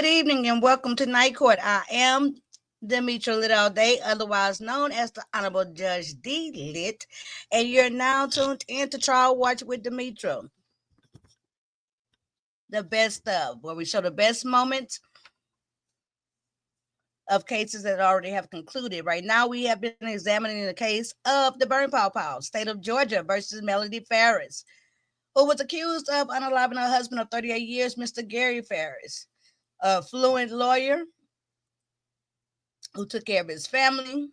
evening and welcome to Night Court. I am Demetra Lit all day, otherwise known as the Honorable Judge D. Lit, and you're now tuned in to Trial Watch with Demetra. The best of, where we show the best moments of cases that already have concluded. Right now, we have been examining the case of the Burn Pow Pow, State of Georgia versus Melody Ferris, who was accused of unaliving her husband of 38 years, Mr. Gary Ferris, a fluent lawyer who took care of his family,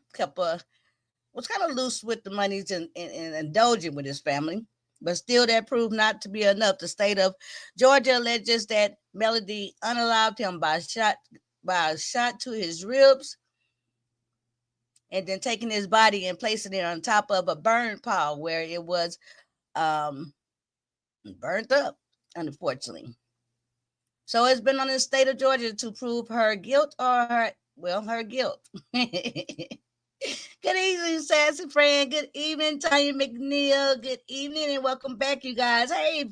was kind of loose with the monies and indulging with his family, but still that proved not to be enough. The state of Georgia alleges that Melody unalived him by a shot to his ribs and then taking his body and placing it on top of a burn pile where it was burnt up, unfortunately. So it's been on the state of Georgia to prove her guilt or her guilt. Good evening, Sassy Friend. Good evening, Tanya McNeil. Good evening and welcome back, you guys. Hey,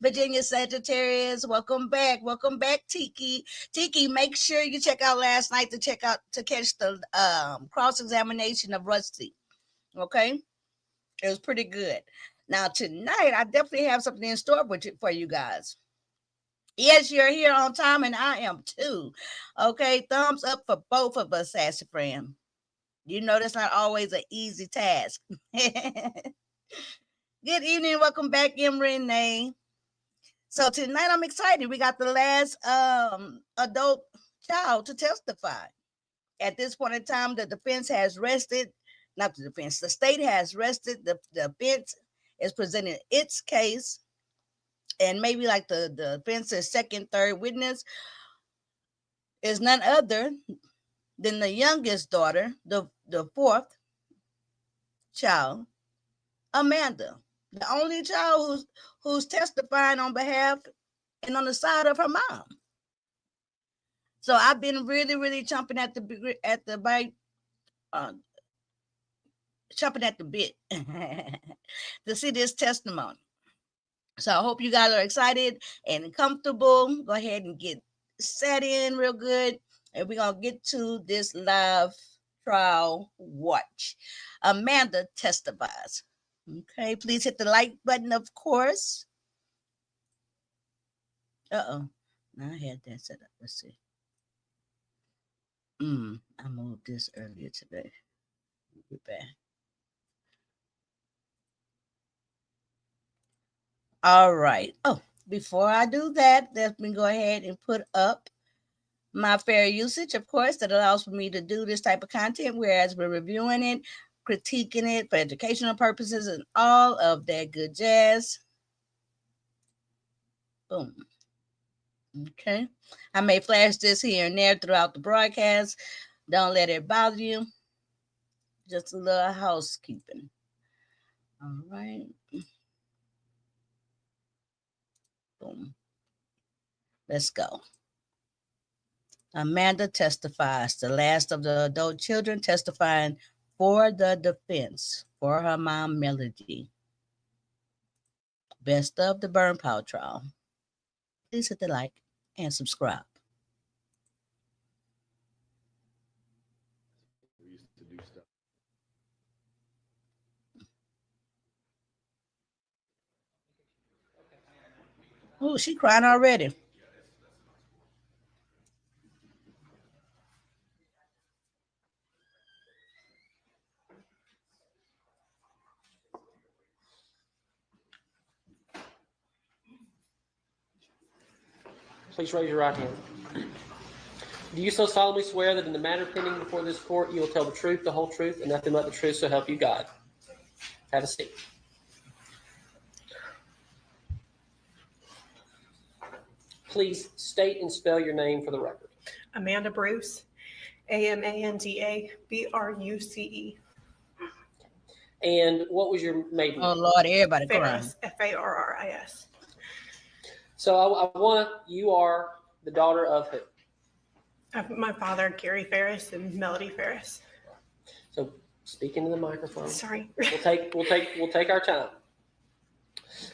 Virginia Sagittarius. Welcome back. Welcome back, Tiki. Tiki, make sure you check out last night to catch the cross-examination of Rusty. Okay? It was pretty good. Now, tonight, I definitely have something in store for you guys. Yes, you're here on time, and I am too. Okay, thumbs up for both of us, Sassy Friend. You know that's not always an easy task. Good evening. Welcome back, Renee. So tonight I'm excited. We got the last adult child to testify. At this point in time, the defense has rested. Not the defense. The state has rested. The defense is presenting its case. And maybe like the defense's second, third witness is none other than the youngest daughter, the fourth child, Amanda, the only child who's testifying on behalf and on the side of her mom. So I've been really, really chomping at the bite, chomping at the bit to see this testimony. So I hope you guys are excited and comfortable. Go ahead and get set in real good, and we're gonna get to this live trial watch. Amanda testifies. Okay, please hit the like button, of course. I had that set up. Let's see. I moved this earlier today. We'll be back. All right. Oh, before I do that, let me go ahead and put up my fair usage, of course, that allows for me to do this type of content, whereas we're reviewing it, critiquing it for educational purposes, and all of that good jazz. Boom. Okay. I may flash this here and there throughout the broadcast. Don't let it bother you. Just a little housekeeping. All right. Boom. Let's go. Amanda testifies, the last of the adult children testifying for the defense for her mom, Melody. Best of the Burn Pow trial. Please hit the like and subscribe. Oh, she crying already. Please raise your right hand. Do you so solemnly swear that in the matter pending before this court, you will tell the truth, the whole truth, and nothing but the truth, so help you God? Have a seat. Please state and spell your name for the record. Amanda Bruce, AmandaBruce. And what was your maiden name? Oh, Lord, everybody crying. Farris. So you are the daughter of who? My father, Gary Ferris, and Melody Ferris. So speak into the microphone. Sorry. We'll take our time.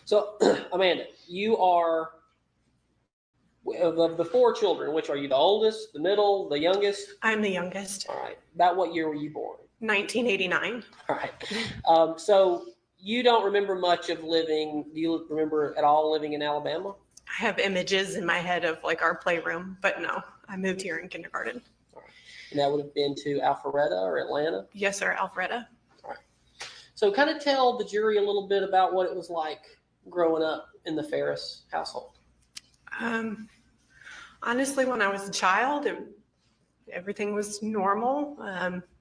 So Amanda, you are Of the four children, which are you, the oldest, the middle, the youngest? I'm the youngest. All right. About what year were you born? 1989. All right. So you don't remember much of living. Do you remember at all living in Alabama? I have images in my head of like our playroom, but no, I moved here in kindergarten. All right. And that would have been to Alpharetta or Atlanta? Yes, sir, Alpharetta. All right. So kind of tell the jury a little bit about what it was like growing up in the Ferris household. Honestly, when I was a child, everything was normal.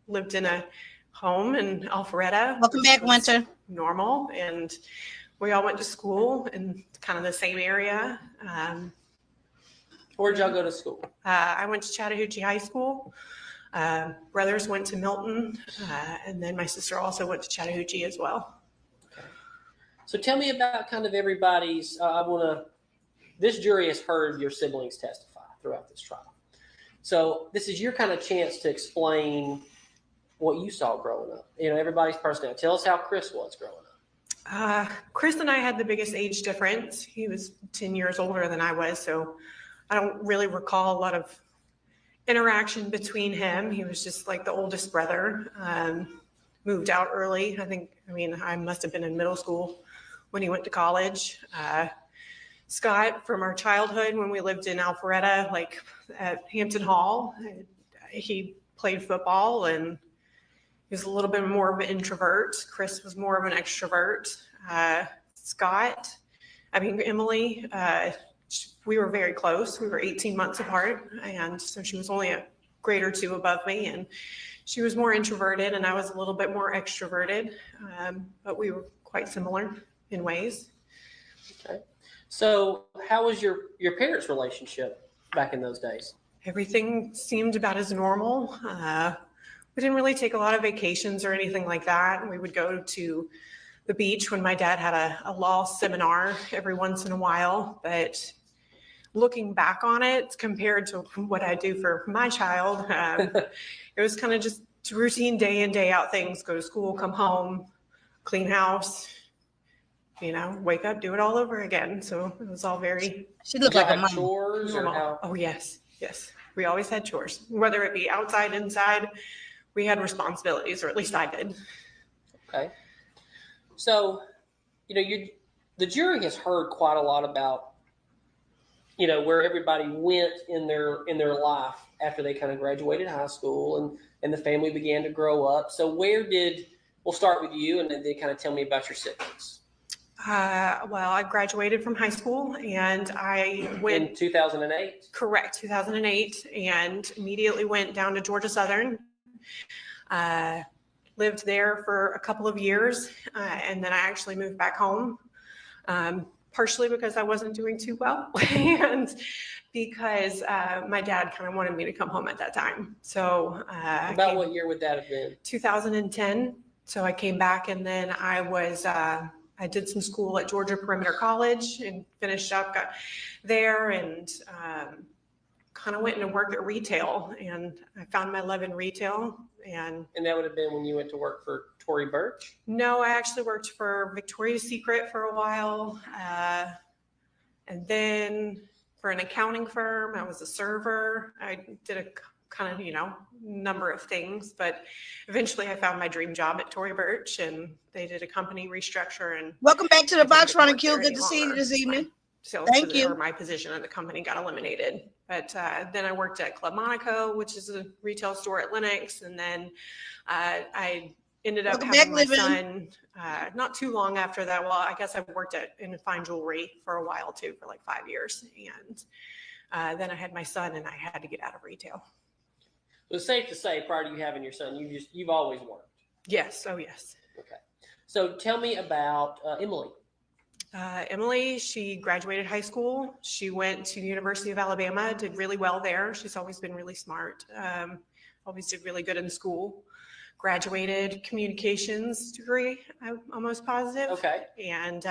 Lived in a home in Alpharetta. Welcome back, Winter. Normal, and we all went to school in kind of the same area. Where'd y'all go to school? I went to Chattahoochee High School. Brothers went to Milton, and then my sister also went to Chattahoochee as well. Okay. So tell me about kind of everybody's. This jury has heard your siblings testify throughout this trial. So this is your kind of chance to explain what you saw growing up. You know, everybody's personality. Tell us how Chris was growing up. Chris and I had the biggest age difference. He was 10 years older than I was, so I don't really recall a lot of interaction between him. He was just like the oldest brother. Moved out early. I must have been in middle school when he went to college. Scott, from our childhood when we lived in Alpharetta, like at Hampton Hall, he played football and he was a little bit more of an introvert. Chris was more of an extrovert. Emily, we were very close. We were 18 months apart, and so she was only a grade or two above me, and she was more introverted and I was a little bit more extroverted, but we were quite similar in ways. Okay. So how was your parents' relationship back in those days? Everything seemed about as normal. We didn't really take a lot of vacations or anything like that. We would go to the beach when my dad had a law seminar every once in a while. But looking back on it, compared to what I do for my child, it was kind of just routine day in, day out things. Go to school, come home, clean house, wake up, do it all over again. So it was all very. She looked like a mom. Chores or how? Oh, yes. We always had chores, whether it be outside, inside. We had responsibilities, or at least I did. Okay. So, the jury has heard quite a lot about, where everybody went in their life after they kind of graduated high school and the family began to grow up. So we'll start with you and then kind of tell me about your siblings. Well, I graduated from high school and I went. In 2008? Correct, 2008, and immediately went down to Georgia Southern. Lived there for a couple of years, and then I actually moved back home, partially because I wasn't doing too well and because my dad kind of wanted me to come home at that time. So about what year would that have been? 2010. So I came back, and then I did some school at Georgia Perimeter College and finished up there, and kind of went into work at retail, and I found my love in retail. And that would have been when you went to work for Tory Burch? No, I actually worked for Victoria's Secret for a while, and then for an accounting firm. I was a server. I did a kind of, number of things, but eventually I found my dream job at Tory Burch, and they did a company restructure. And welcome back to the Box Running Q. Good to see you this evening. Thank you. My position at the company got eliminated. But then I worked at Club Monaco, which is a retail store at Lenox. And then I ended up having my son not too long after that. Well, I guess I worked in fine jewelry for a while too, for like 5 years. And then I had my son and I had to get out of retail. It's safe to say prior to you having your son, you've always worked. Yes. Oh, yes. Okay. So tell me about Emily. Emily, she graduated high school. She went to the University of Alabama, did really well there. She's always been really smart. Always did really good in school. Graduated communications degree, I'm almost positive. Okay. And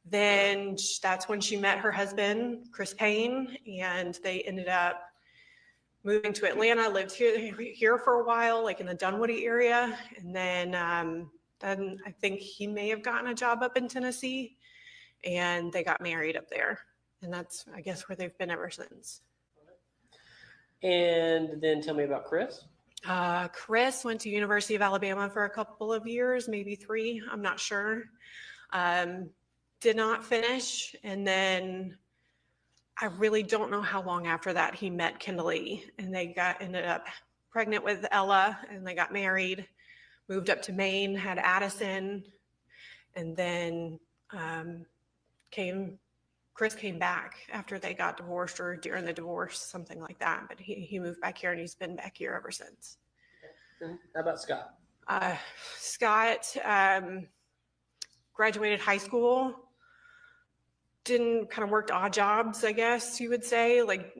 then that's when she met her husband, Chris Payne, and they ended up moving to Atlanta, lived here for a while, like in the Dunwoody area. And then I think he may have gotten a job up in Tennessee, and they got married up there. And that's, I guess, where they've been ever since. And then tell me about Chris. Chris went to University of Alabama for a couple of years, maybe 3, I'm not sure. Did not finish. And then I really don't know how long after that he met Kimberly, and they ended up pregnant with Ella, and they got married, moved up to Maine, had Addison, and then Chris came back after they got divorced or during the divorce, something like that. But he moved back here, and he's been back here ever since. How about Scott? Scott graduated high school, kind of worked odd jobs, I guess you would say, like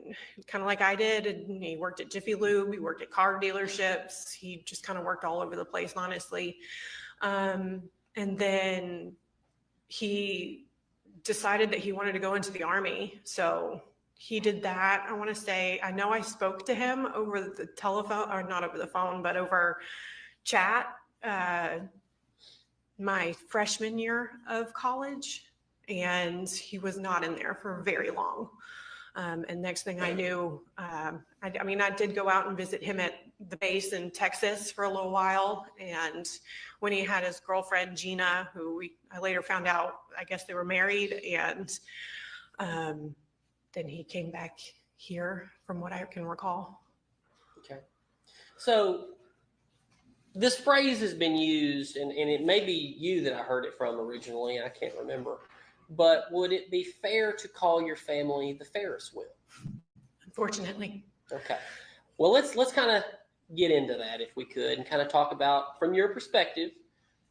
kind of like I did. And he worked at Jiffy Lube, he worked at car dealerships. He just kind of worked all over the place, honestly. And then he decided that he wanted to go into the Army. So he did that. I want to say, I know I spoke to him over the telephone, or not over the phone, but over chat, my freshman year of college. And he was not in there for very long. And next thing I knew, I mean, I did go out and visit him at the base in Texas for a little while. And when he had his girlfriend, Gina, who I later found out, I guess they were married. And then he came back here from what I can recall. Okay. So this phrase has been used, and it may be you that I heard it from originally. I can't remember. But would it be fair to call your family the Ferris wheel? Unfortunately. Okay. Well, let's kind of get into that if we could, and kind of talk about, from your perspective,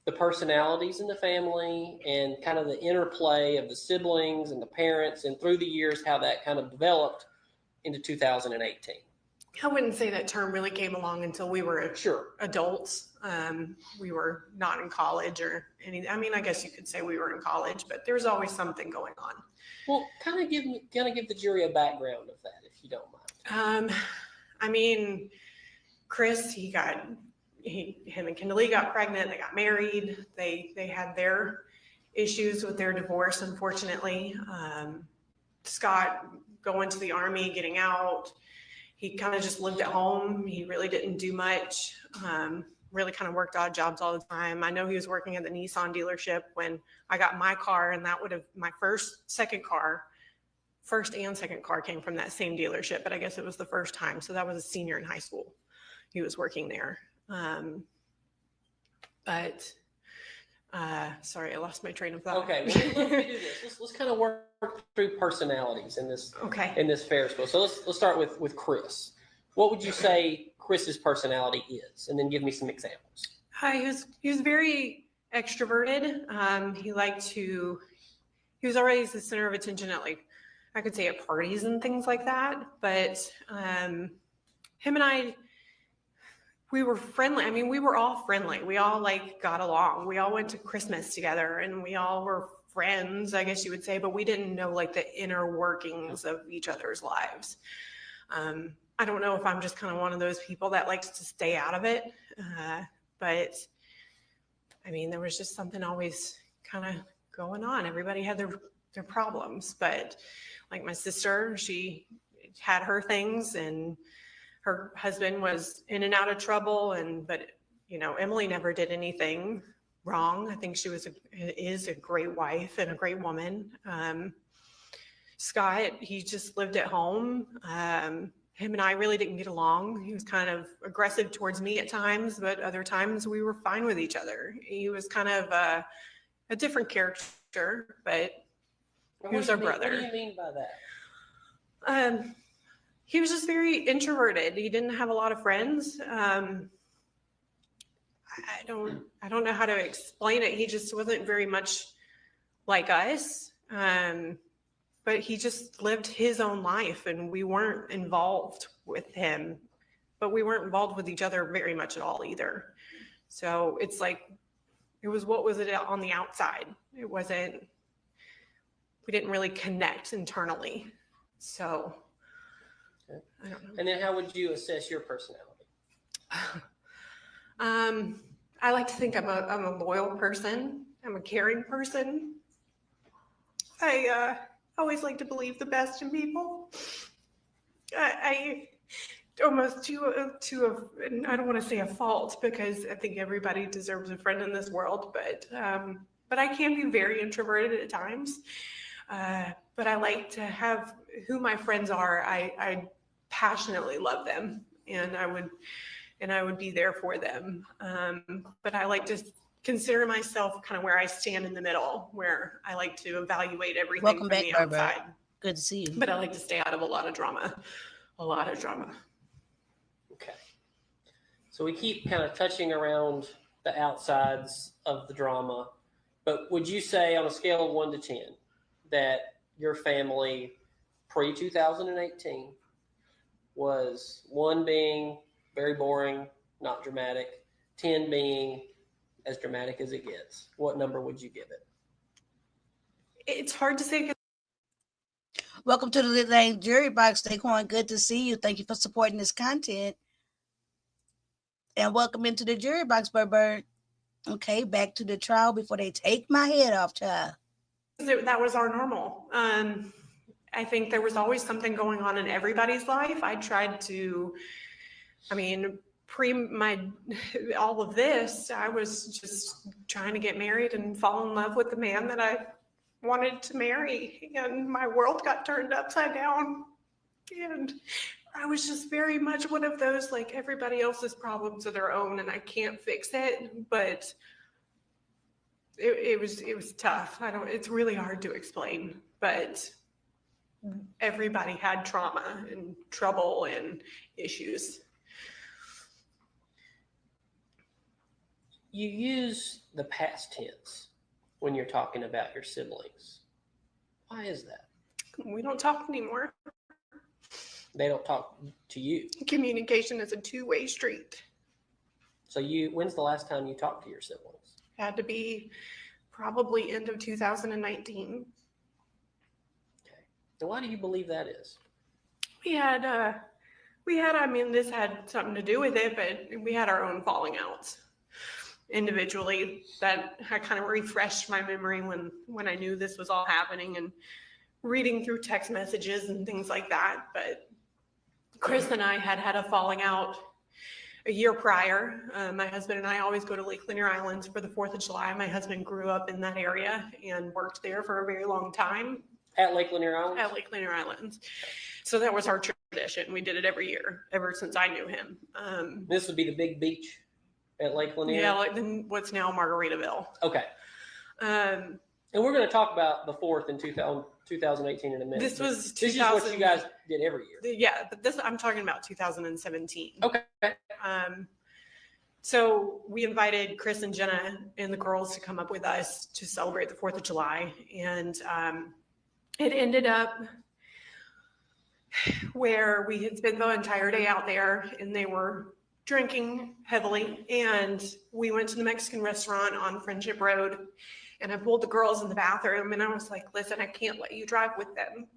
the personalities in the family and kind of the interplay of the siblings and the parents, and through the years how that kind of developed into 2018. I wouldn't say that term really came along until we were adults. We were not in college or any. I mean, I guess you could say we were in college, but there's always something going on. Well, kind of give the jury a background of that, if you don't mind. I mean, Chris, him and Kimberly got pregnant. They got married. They had their issues with their divorce, unfortunately. Scott going to the Army, getting out. He kind of just lived at home. He really didn't do much. Really kind of worked odd jobs all the time. I know he was working at the Nissan dealership when I got my car, and that would have my first and second car came from that same dealership, but I guess it was the first time. So that was a senior in high school. He was working there. Sorry, I lost my train of thought. Okay, well, let me do this. Let's kind of work through personalities in this Ferris wheel. So let's start with Chris. What would you say Chris's personality is, and then give me some examples? He was very extroverted. He was always the center of attention at, like, I could say at parties and things like that. But him and I, we were friendly. I mean, we were all friendly. We all got along. We all went to Christmas together, and we all were friends, I guess you would say, but we didn't know the inner workings of each other's lives. I don't know if I'm just kind of one of those people that likes to stay out of it. But I mean, there was just something always kind of going on. Everybody had their problems, but like my sister, she had her things, and her husband was in and out of trouble. But Emily never did anything wrong. I think she is a great wife and a great woman. Scott, he just lived at home. Him and I really didn't get along. He was kind of aggressive towards me at times, but other times we were fine with each other. He was kind of a different character, but he was our brother. What do you mean by that? He was just very introverted. He didn't have a lot of friends. I don't know how to explain it. He just wasn't very much like us. But he just lived his own life, and we weren't involved with him, but we weren't involved with each other very much at all either. So it's what was it on the outside? It wasn't, we didn't really connect internally. So okay. I don't know. And then how would you assess your personality? I like to think I'm a loyal person. I'm a caring person. I always like to believe the best in people. I almost and I don't want to say a fault, because I think everybody deserves a friend in this world, but I can be very introverted at times. But I like to have who my friends are. I passionately love them, and I would be there for them. But I like to consider myself kind of where I stand in the middle, where I like to evaluate everything Welcome from back, the Barbara. outside. Good to see you. But I like to stay out of a lot of drama. Okay. So we keep kind of touching around the outsides of the drama, but would you say on a scale of 1 to 10 that your family pre-2018 was 1 being very boring, not dramatic, 10 being as dramatic as it gets? What number would you give it? It's hard to say. Welcome to the Little Lane Jury Box, Daquan. Good to see you. Thank you for supporting this content. And welcome into the Jury Box, Bird. Okay, back to the trial before they take my head off, child. That was our normal. I think there was always something going on in everybody's life. I tried to, all of this, I was just trying to get married and fall in love with the man that I wanted to marry, and my world got turned upside down, and I was just very much one of those, like, everybody else's problems are their own and I can't fix it. But it was tough. It's really hard to explain, but everybody had trauma and trouble and issues. You use the past tense when you're talking about your siblings. Why is that? We don't talk anymore. They don't talk to you. Communication is a two-way street. So when's the last time you talked to your siblings? Had to be probably end of 2019. Okay. And why do you believe that is? This had something to do with it, but we had our own falling outs individually that I kind of refreshed my memory when I knew this was all happening, and reading through text messages and things like that. But Chris and I had a falling out a year prior. My husband and I always go to Lake Lanier Islands for the 4th of July. My husband grew up in that area and worked there for a very long time. At Lake Lanier Islands? At Lake Lanier Islands. So that was our tradition. We did it every year, ever since I knew him. This would be the big beach at Lake Lanier? Yeah, like what's now Margaritaville. Okay. And we're going to talk about the 4th in 2018 in a minute. This is what you guys did every year. Yeah, but I'm talking about 2017. Okay. So we invited Chris and Jenna and the girls to come up with us to celebrate the 4th of July. And it ended up where we had spent the entire day out there, and they were drinking heavily. And we went to the Mexican restaurant on Friendship Road, and I pulled the girls in the bathroom, and I was like, listen, I can't let you drive with them.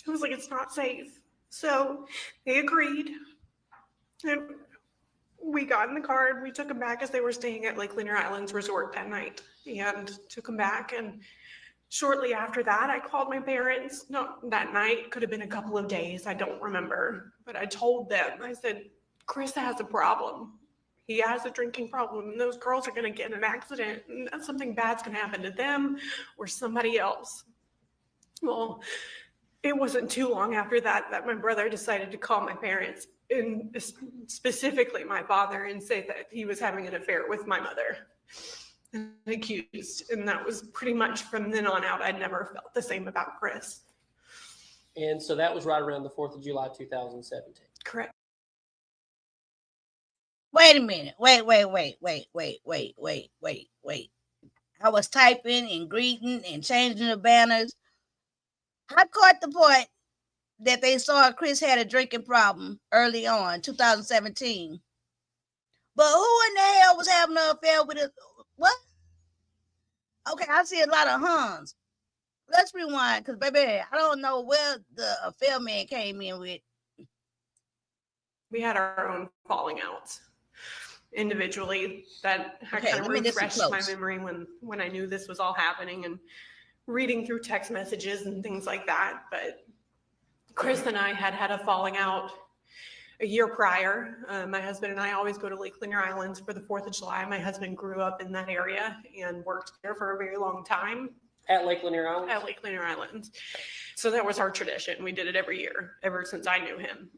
I was like, it's not safe. So they agreed. And we got in the car and we took them back, as they were staying at Lake Lanier Islands Resort that night, and took them back. And shortly after that, I called my parents. Not that night, could have been a couple of days, I don't remember. But I told them, I said, Chris has a problem. He has a drinking problem, and those girls are going to get in an accident, and something bad's going to happen to them or somebody else. Well, it wasn't too long after that my brother decided to call my parents, and specifically my father, and say that he was having an affair with my mother, and accused. And that was pretty much from then on out. I'd never felt the same about Chris. And so that was right around the 4th of July, 2017. Correct. Wait a minute. Wait. I was typing and greeting and changing the banners. I caught the point that they saw Chris had a drinking problem early on, 2017. But who in the hell was having an affair with it? What? Okay, I see a lot of huns. Let's rewind, because, baby, I don't know where the affair man came in with. We had our own falling outs individually that I kind of refreshed my memory when I knew this was all happening, and reading through text messages and things like that. But Chris and I had a falling out a year prior. My husband and I always go to Lake Lanier Islands for the 4th of July. My husband grew up in that area and worked there for a very long time. At Lake Lanier Islands? At Lake Lanier Islands. So that was our tradition. We did it every year, ever since I knew him.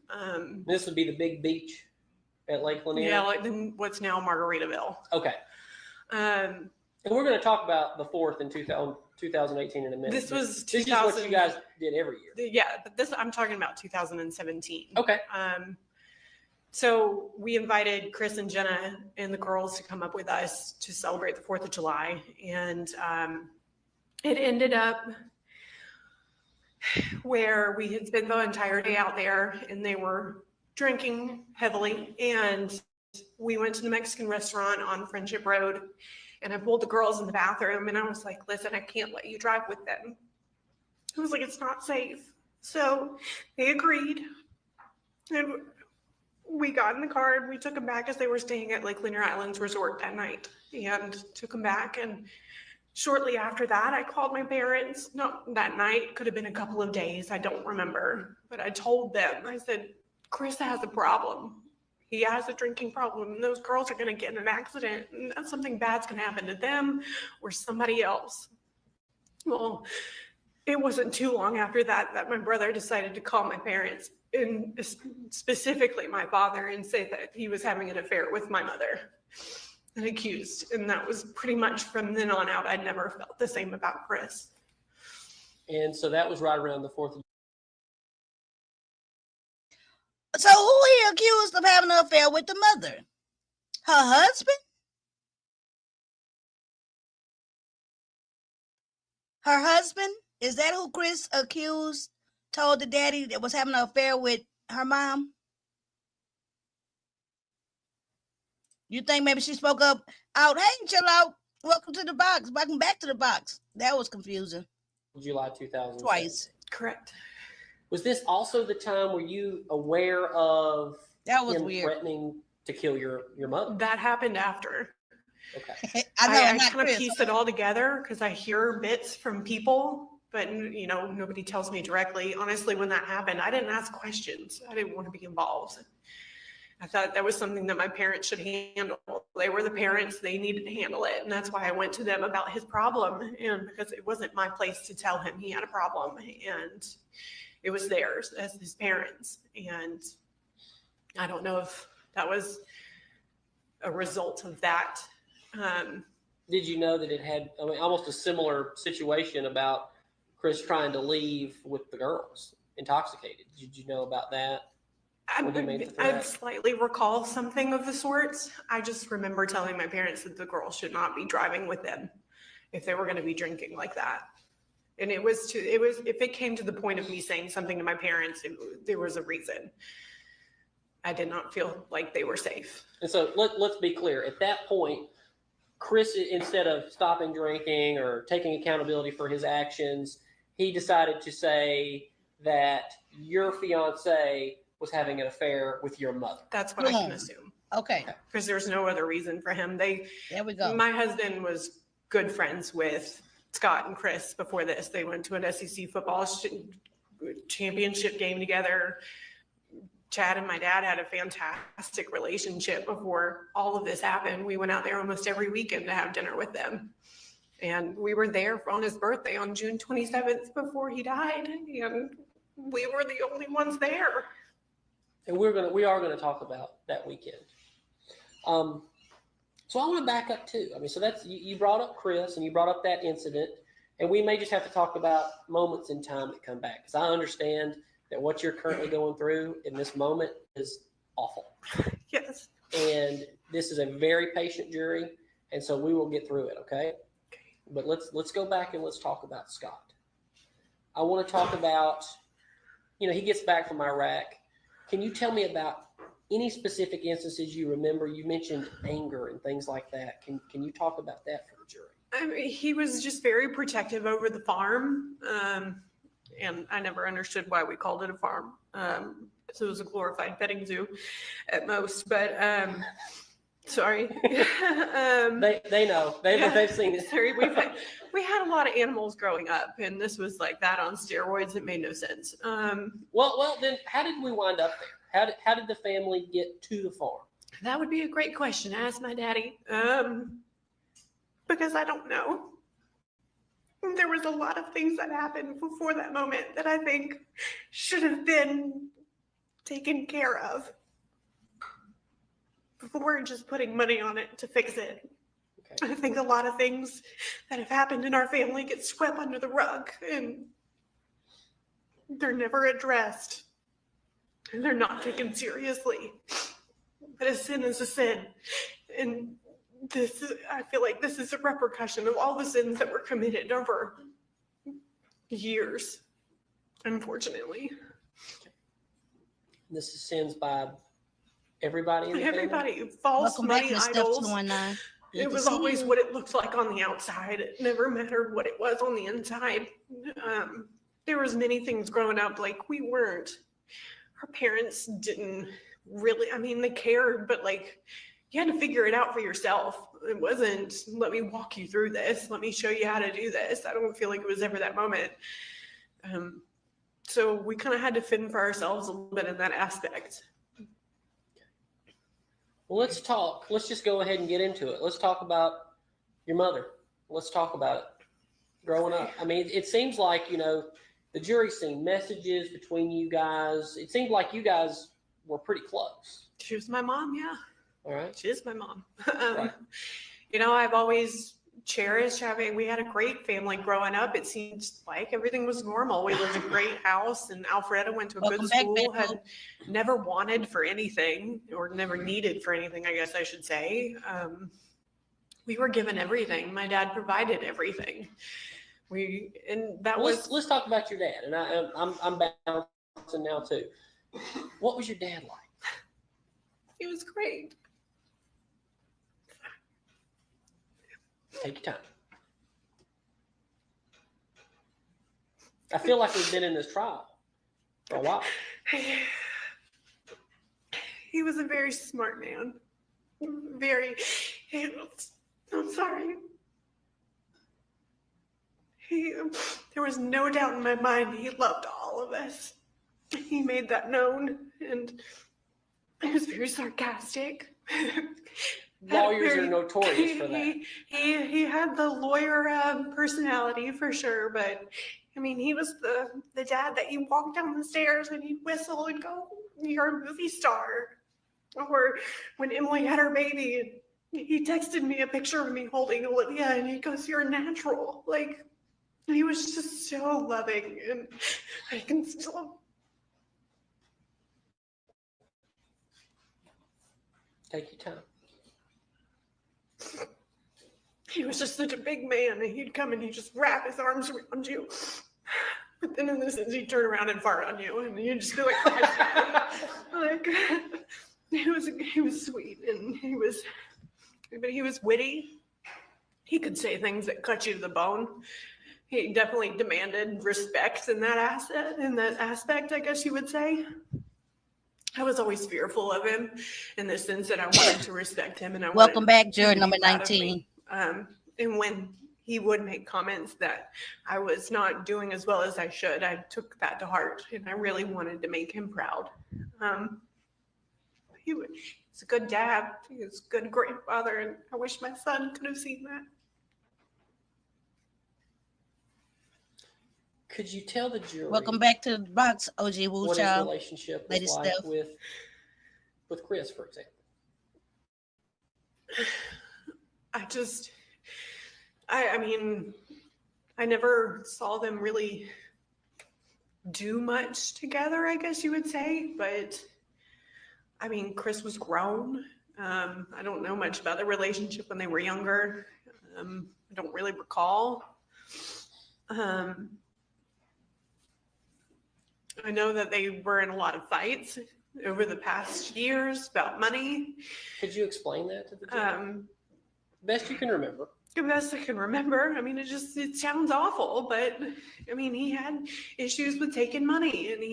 This would be the big beach at Lake Lanier? Yeah, like what's now Margaritaville. Okay. And we're going to talk about the 4th in 2018 in a minute. This was 2000. This is what you guys did every year. Yeah, but this I'm talking about 2017. Okay. So we invited Chris and Jenna and the girls to come up with us to celebrate the 4th of July. And it ended up where we had spent the entire day out there and they were drinking heavily. And we went to the Mexican restaurant on Friendship Road and I pulled the girls in the bathroom and I was like, listen, I can't let you drive with them. I was like, it's not safe. So they agreed. And we got in the car and we took them back as they were staying at Lake Lanier Islands Resort that night and took them back. And shortly after that, I called my parents. Not that night, could have been a couple of days. I don't remember. But I told them, I said, Chris has a problem. He has a drinking problem. And those girls are going to get in an accident. And something bad's going to happen to them or somebody else. Well, it wasn't too long after that my brother decided to call my parents and specifically my father and say that he was having an affair with my mother and accused. And that was pretty much from then on out. I never felt the same about Chris. And so that was right around the 4th of So who he accused of having an affair with the mother? Her husband? Her husband? Is that who Chris accused, told the daddy that was having an affair with her mom? You think maybe she spoke up out, hey, chill out, welcome to the box, welcome back to the box. That was confusing. July 2000. Twice. Correct. Was this also the time were you aware of That was him weird. threatening to kill your mother? That happened after. Okay. I kind of pieced it all together because I hear bits from people, but nobody tells me directly. Honestly, when that happened, I didn't ask questions. I didn't want to be involved. I thought that was something that my parents should handle. They were the parents, they needed to handle it. And that's why I went to them about his problem. And because it wasn't my place to tell him he had a problem. And it was theirs as his parents. And I don't know if that was a result of that. Did you know that it had almost a similar situation about Chris trying to leave with the girls, intoxicated? Did you know about that? I slightly recall something of the sorts. I just remember telling my parents that the girls should not be driving with them if they were going to be drinking like that. And it was if it came to the point of me saying something to my parents, there was a reason. I did not feel like they were safe. And so let's be clear. At that point, Chris, instead of stopping drinking or taking accountability for his actions, he decided to say that your fiance was having an affair with your mother. That's what I can assume. Okay. Because there's no other reason for him. There we go. My husband was good friends with Scott and Chris before this. They went to an SEC football championship game together. Chad and my dad had a fantastic relationship before all of this happened. We went out there almost every weekend to have dinner with them. And we were there on his birthday on June 27th before he died. And we were the only ones there. And we are going to talk about that weekend. So I want to back up too. So that's, you brought up Chris and you brought up that incident, and we may just have to talk about moments in time that come back. Because I understand that what you're currently going through in this moment is awful. Yes. And this is a very patient jury. And so we will get through it. Okay. But let's go back and let's talk about Scott. I want to talk about, he gets back from Iraq. Can you tell me about any specific instances you remember? You mentioned anger and things like that. Can you talk about that for the jury? He was just very protective over the farm. And I never understood why we called it a farm. So it was a glorified petting zoo at most. But Sorry. They know. They've seen it. Sorry, we had a lot of animals growing up, and this was like that on steroids. It made no sense. Well, then how did we wind up there? How did the family get to the farm? That would be a great question. Ask my daddy. Because I don't know. There was a lot of things that happened before that moment that I think should have been taken care of before just putting money on it to fix it. Okay. I think a lot of things that have happened in our family get swept under the rug, and they're never addressed, and they're not taken seriously. But a sin is a sin, and I feel like this is a repercussion of all the sins that were committed over years, unfortunately. This is sins by everybody in the everybody. family? False money idols. It was always what it looked like on the outside. It never mattered what it was on the inside. There was many things growing up, like our parents didn't really, I mean, they cared, but like, you had to figure it out for yourself. It wasn't, let me walk you through this. Let me show you how to do this. I don't feel like it was ever that moment. So we kind of had to fend for ourselves a little bit in that aspect. Well, let's talk. Let's just go ahead and get into it. Let's talk about your mother. Let's talk about it. Growing up. I mean, it seems like, the jury's seen messages between you guys. It seemed like you guys were pretty close. She was my mom, yeah. All right. She is my mom. Right. I've always cherished we had a great family growing up. It seemed like everything was normal. We lived in a great house, and Alfreda went to a good school, had never wanted for anything, or never needed for anything, I guess I should say. We were given everything. My dad provided everything. Let's talk about your dad. And I'm bouncing now too. What was your dad like? He was great. Take your time. I feel like we've been in this trial for a while. He was a very smart man. I'm sorry. There was no doubt in my mind he loved all of us. He made that known, and he was very sarcastic. Lawyers are notorious for that. He had the lawyer personality for sure, but I mean, he was the dad that you walk down the stairs and he'd whistle and go, "You're a movie star." Or when Emily had her baby, he texted me a picture of me holding Olivia, and he goes, "You're natural." Like, he was just so loving, and I can still. Take your time. He was just such a big man, and he'd come and he'd just wrap his arms around you. But then in this instance, he'd turn around and fart on you, and you'd just be like, like, he was sweet, and he was witty. He could say things that cut you to the bone. He definitely demanded respect in that aspect, I guess you would say. I was always fearful of him in the sense that I wanted to respect him, and welcome back, juror number 19. And when he would make comments that I was not doing as well as I should, I took that to heart, and I really wanted to make him proud. He was a good dad. He was a good grandfather, and I wish my son could have seen that. Could you tell the jury? Welcome back to the box, OG Woo what Child. his relationship was like with Chris, for example? I mean, I never saw them really do much together, I guess you would say. But I mean, Chris was grown. I don't know much about their relationship when they were younger. I don't really recall. I know that they were in a lot of fights over the past years about money. Could you explain that to the jury? Best you can remember. The best I can remember. I mean, it sounds awful, but I mean, he had issues with taking money, and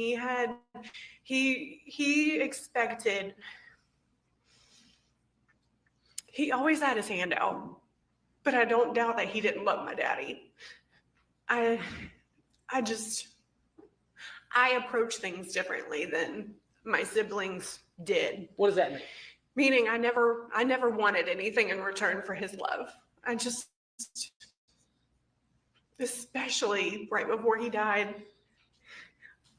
he expected He always had his hand out, but I don't doubt that he didn't love my daddy. I approach things differently than my siblings did. What does that mean? Meaning I never wanted anything in return for his love. I just, especially right before he died,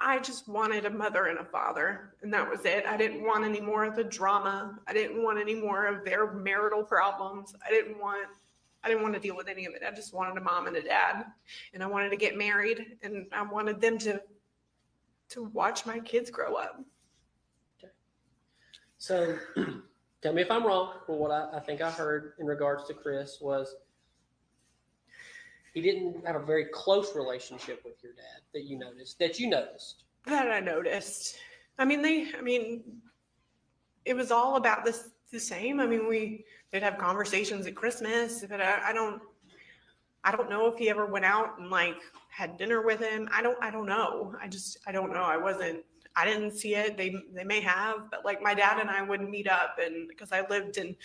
I just wanted a mother and a father, and that was it. I didn't want any more of the drama. I didn't want any more of their marital problems. I didn't want to deal with any of it. I just wanted a mom and a dad, and I wanted to get married, and I wanted them to watch my kids grow up. Okay. So tell me if I'm wrong, but what I think I heard in regards to Chris was he didn't have a very close relationship with your dad that you noticed. That I noticed. I mean, it was all about the same. I mean, they'd have conversations at Christmas, but I don't know if he ever went out and like had dinner with him. I don't know. I don't know. I didn't see it. They may have, but like my dad and I would meet up, and because I lived in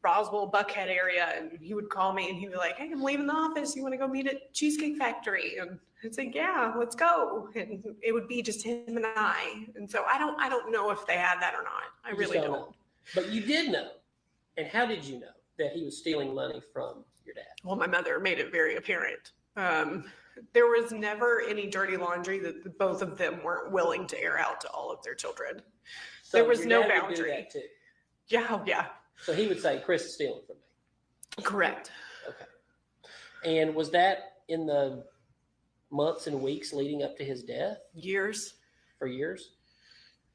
Roswell, Buckhead area, and he would call me and he'd be like, "Hey, I'm leaving the office. You want to go meet at Cheesecake Factory?" And I'd say, "Yeah, let's go." And it would be just him and I. And so I don't know if they had that or not. I really don't. Know. But you did know. And how did you know that he was stealing money from your dad? Well, my mother made it very apparent. There was never any dirty laundry that both of them weren't willing to air out to all of their children. So there was no boundary. Would do that too. Yeah. So he would say, "Chris is stealing from me." Correct. Okay. And was that in the months and weeks leading up to his death? Years. For years?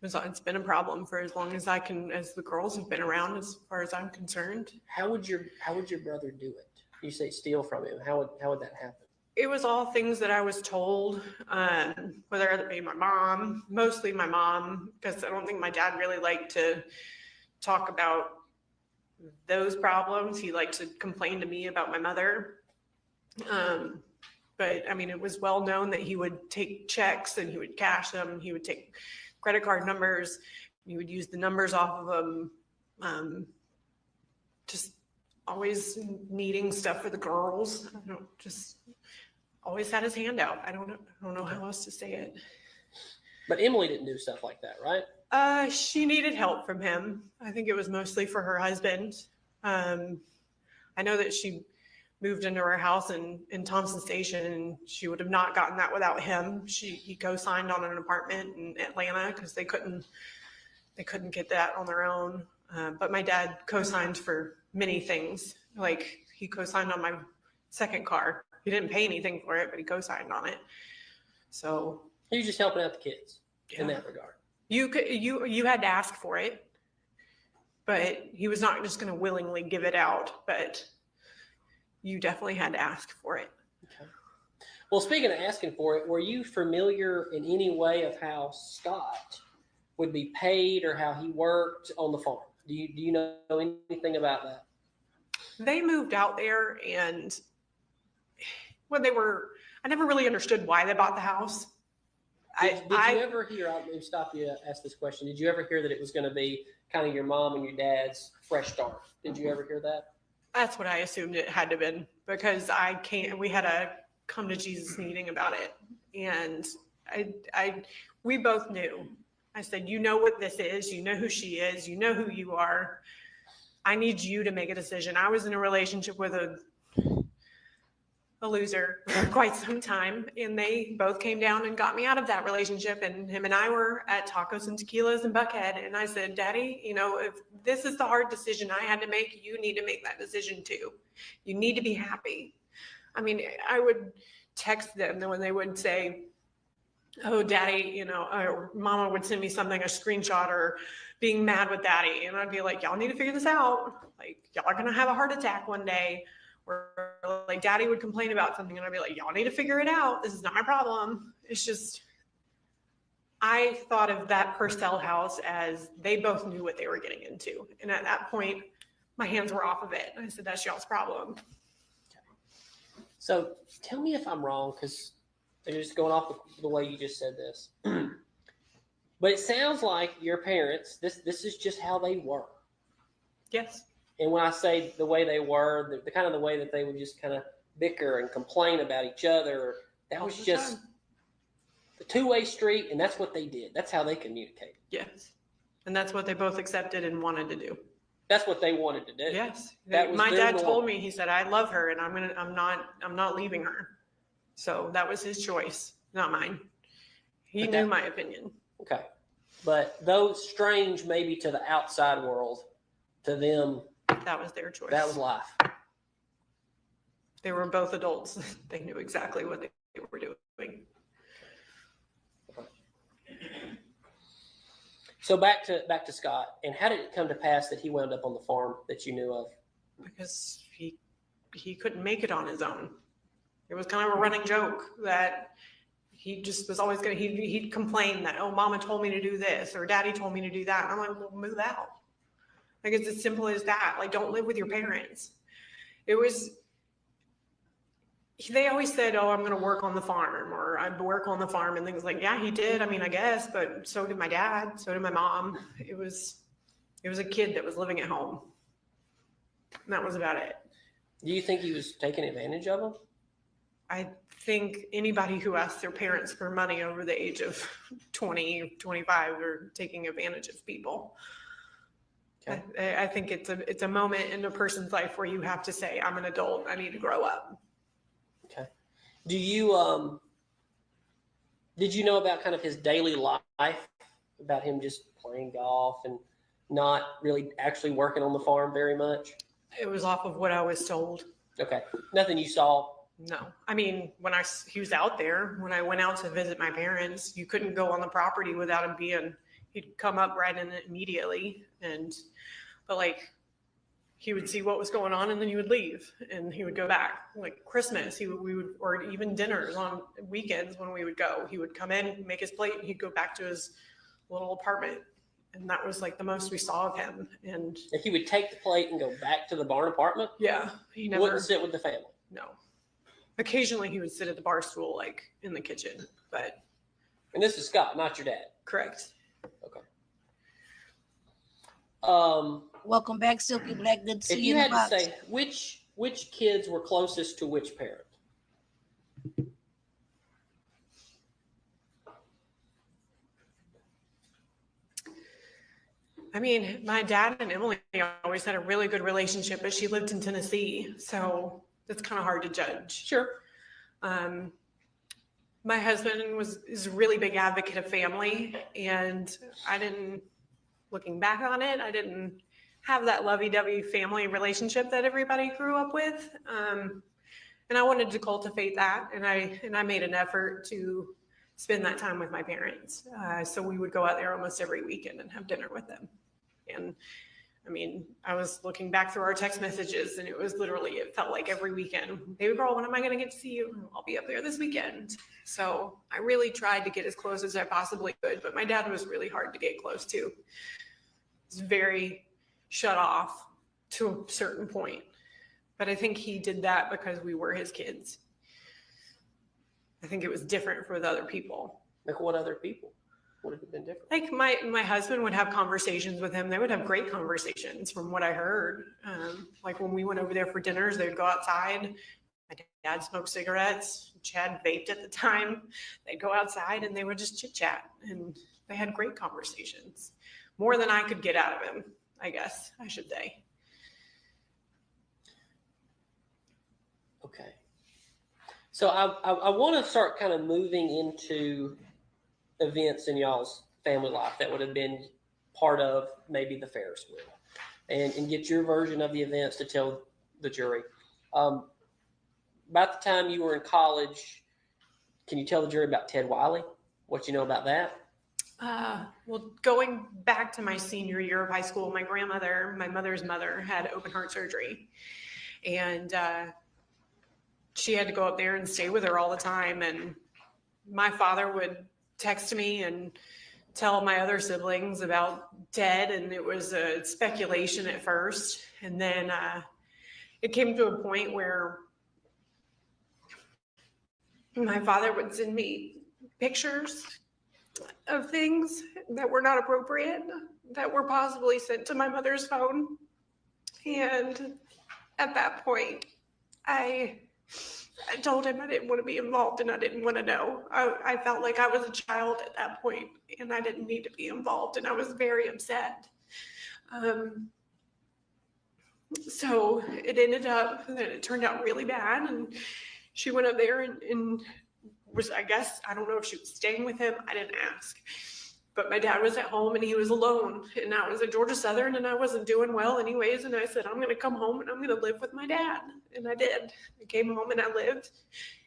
It's been a problem for as long as as the girls have been around, as far as I'm concerned. How would your brother do it? You say steal from him. How would that happen? It was all things that I was told, whether it be my mom, mostly my mom, because I don't think my dad really liked to talk about those problems. He liked to complain to me about my mother. But I mean, it was well known that he would take checks and he would cash them. He would take credit card numbers. He would use the numbers off of them. Just always needing stuff for the girls. Just always had his hand out. I don't know how else to say it. But Emily didn't do stuff like that, right? She needed help from him. I think it was mostly for her husband. I know that she moved into her house in Thompson Station, and she would have not gotten that without him. He co-signed on an apartment in Atlanta because they couldn't get that on their own. But my dad co-signed for many things. Like he co-signed on my second car. He didn't pay anything for it, but he co-signed on it. So he was just helping out the kids in that regard. You had to ask for it, but he was not just going to willingly give it out. But you definitely had to ask for it. Okay. Well, speaking of asking for it, were you familiar in any way of how Scott would be paid or how he worked on the farm? Do you know anything about that? They moved out there, and I never really understood why they bought the house. Did you ever hear, I'll stop you to ask this question. Did you ever hear that it was going to be kind of your mom and your dad's fresh start? Did you ever hear that? That's what I assumed it had to have been, because we had a come to Jesus meeting about it. And we both knew. I said, "You know what this is. You know who she is. You know who you are. I need you to make a decision." I was in a relationship with a loser for quite some time, and they both came down and got me out of that relationship. And him and I were at Tacos and Tequilas in Buckhead, and I said, "Daddy, if this is the hard decision I had to make, you need to make that decision too. You need to be happy." I mean, I would text them when they would say, "Oh, Daddy," or Mama would send me something, a screenshot, or being mad with Daddy, and I'd be like, "Y'all need to figure this out. Like, y'all are gonna have a heart attack one day." Or like Daddy would complain about something, and I'd be like, "Y'all need to figure it out. This is not my problem." It's just, I thought of that Purcell house as they both knew what they were getting into. And at that point, my hands were off of it. I said, "That's y'all's problem." So tell me if I'm wrong, because I'm just going off the way you just said this. But it sounds like your parents, this is just how they were. Yes. And when I say the way they were, the kind of the way that they would just kind of bicker and complain about each other, that was just the two-way street, and that's what they did. That's how they communicated. Yes. And that's what they both accepted and wanted to do. That's what they wanted to do. Yes. That was my dad norm. told me, he said, I love her and I'm not leaving her. So that was his choice, not mine. He knew my opinion. Okay. But those strange maybe to the outside world, to them, that was their choice. That was life. They were both adults. They knew exactly what they were doing. So back to Scott, and how did it come to pass that he wound up on the farm that you knew of? Because he couldn't make it on his own. It was kind of a running joke that he just was always he'd complain that, oh, mama told me to do this or daddy told me to do that. And I'm like, well, move out. Like, it's as simple as that. Like, don't live with your parents. They always said, oh, I'm going to work on the farm, or I'd work on the farm and things like, yeah, he did. I mean, I guess, but so did my dad. So did my mom. It was a kid that was living at home. And that was about it. Do you think he was taking advantage of them? I think anybody who asks their parents for money over the age of 20, 25 are taking advantage of people. Okay. I think it's a moment in a person's life where you have to say, I'm an adult. I need to grow up. Okay. Do you did you know about kind of his daily life, about him just playing golf and not really actually working on the farm very much? It was off of what I was told. Okay. Nothing you saw? No. I mean, he was out there, when I went out to visit my parents, you couldn't go on the property without him he'd come up right in it immediately. But like, he would see what was going on and then he would leave and he would go back. Like Christmas, or even dinners on weekends when we would go, he would come in, make his plate, and he'd go back to his little apartment. And that was like the most we saw of him. And he would take the plate and go back to the barn apartment? Yeah. He never wouldn't sit with the family? No. Occasionally he would sit at the bar stool, like in the kitchen, but. And this is Scott, not your dad? Correct. Okay. Welcome back, Silky Black. Good to see you. If you had to say which kids were closest to which parent? I mean, my dad and Emily always had a really good relationship, but she lived in Tennessee, so it's kind of hard to judge. Sure. My husband is a really big advocate of family, and looking back on it, I didn't have that lovey-dovey family relationship that everybody grew up with. And I wanted to cultivate that. And I made an effort to spend that time with my parents. So we would go out there almost every weekend and have dinner with them. And I mean, I was looking back through our text messages, and it felt like every weekend, baby girl, when am I going to get to see you? I'll be up there this weekend. So I really tried to get as close as I possibly could, but my dad was really hard to get close to. He's very shut off to a certain point. But I think he did that because we were his kids. I think it was different for the other people. Like what other people? Would it have been different? Like my husband would have conversations with him. They would have great conversations from what I heard. Like when we went over there for dinners, they would go outside. My dad smoked cigarettes. Chad vaped at the time. They'd go outside and they would just chit chat. And they had great conversations. More than I could get out of him, I guess I should say. Okay. So I want to start kind of moving into events in y'all's family life that would have been part of maybe the Ferris wheel, and get your version of the events to tell the jury. About the time you were in college, can you tell the jury about Ted Wiley? What you know about that? Well, going back to my senior year of high school, my mother's mother, had open heart surgery, and she had to go up there and stay with her all the time. And my father would text me and tell my other siblings about Ted, and it was a speculation at first. And then it came to a point where my father would send me pictures of things that were not appropriate, that were possibly sent to my mother's phone. And at that point, I told him I didn't want to be involved and I didn't want to know. I felt like I was a child at that point and I didn't need to be involved, and I was very upset. So it ended up that it turned out really bad, and she went up there and was, I guess, I don't know if she was staying with him. I didn't ask. But my dad was at home and he was alone, and I was at Georgia Southern and I wasn't doing well anyways. And I said, I'm going to come home and I'm going to live with my dad. And I did. I came home and I lived.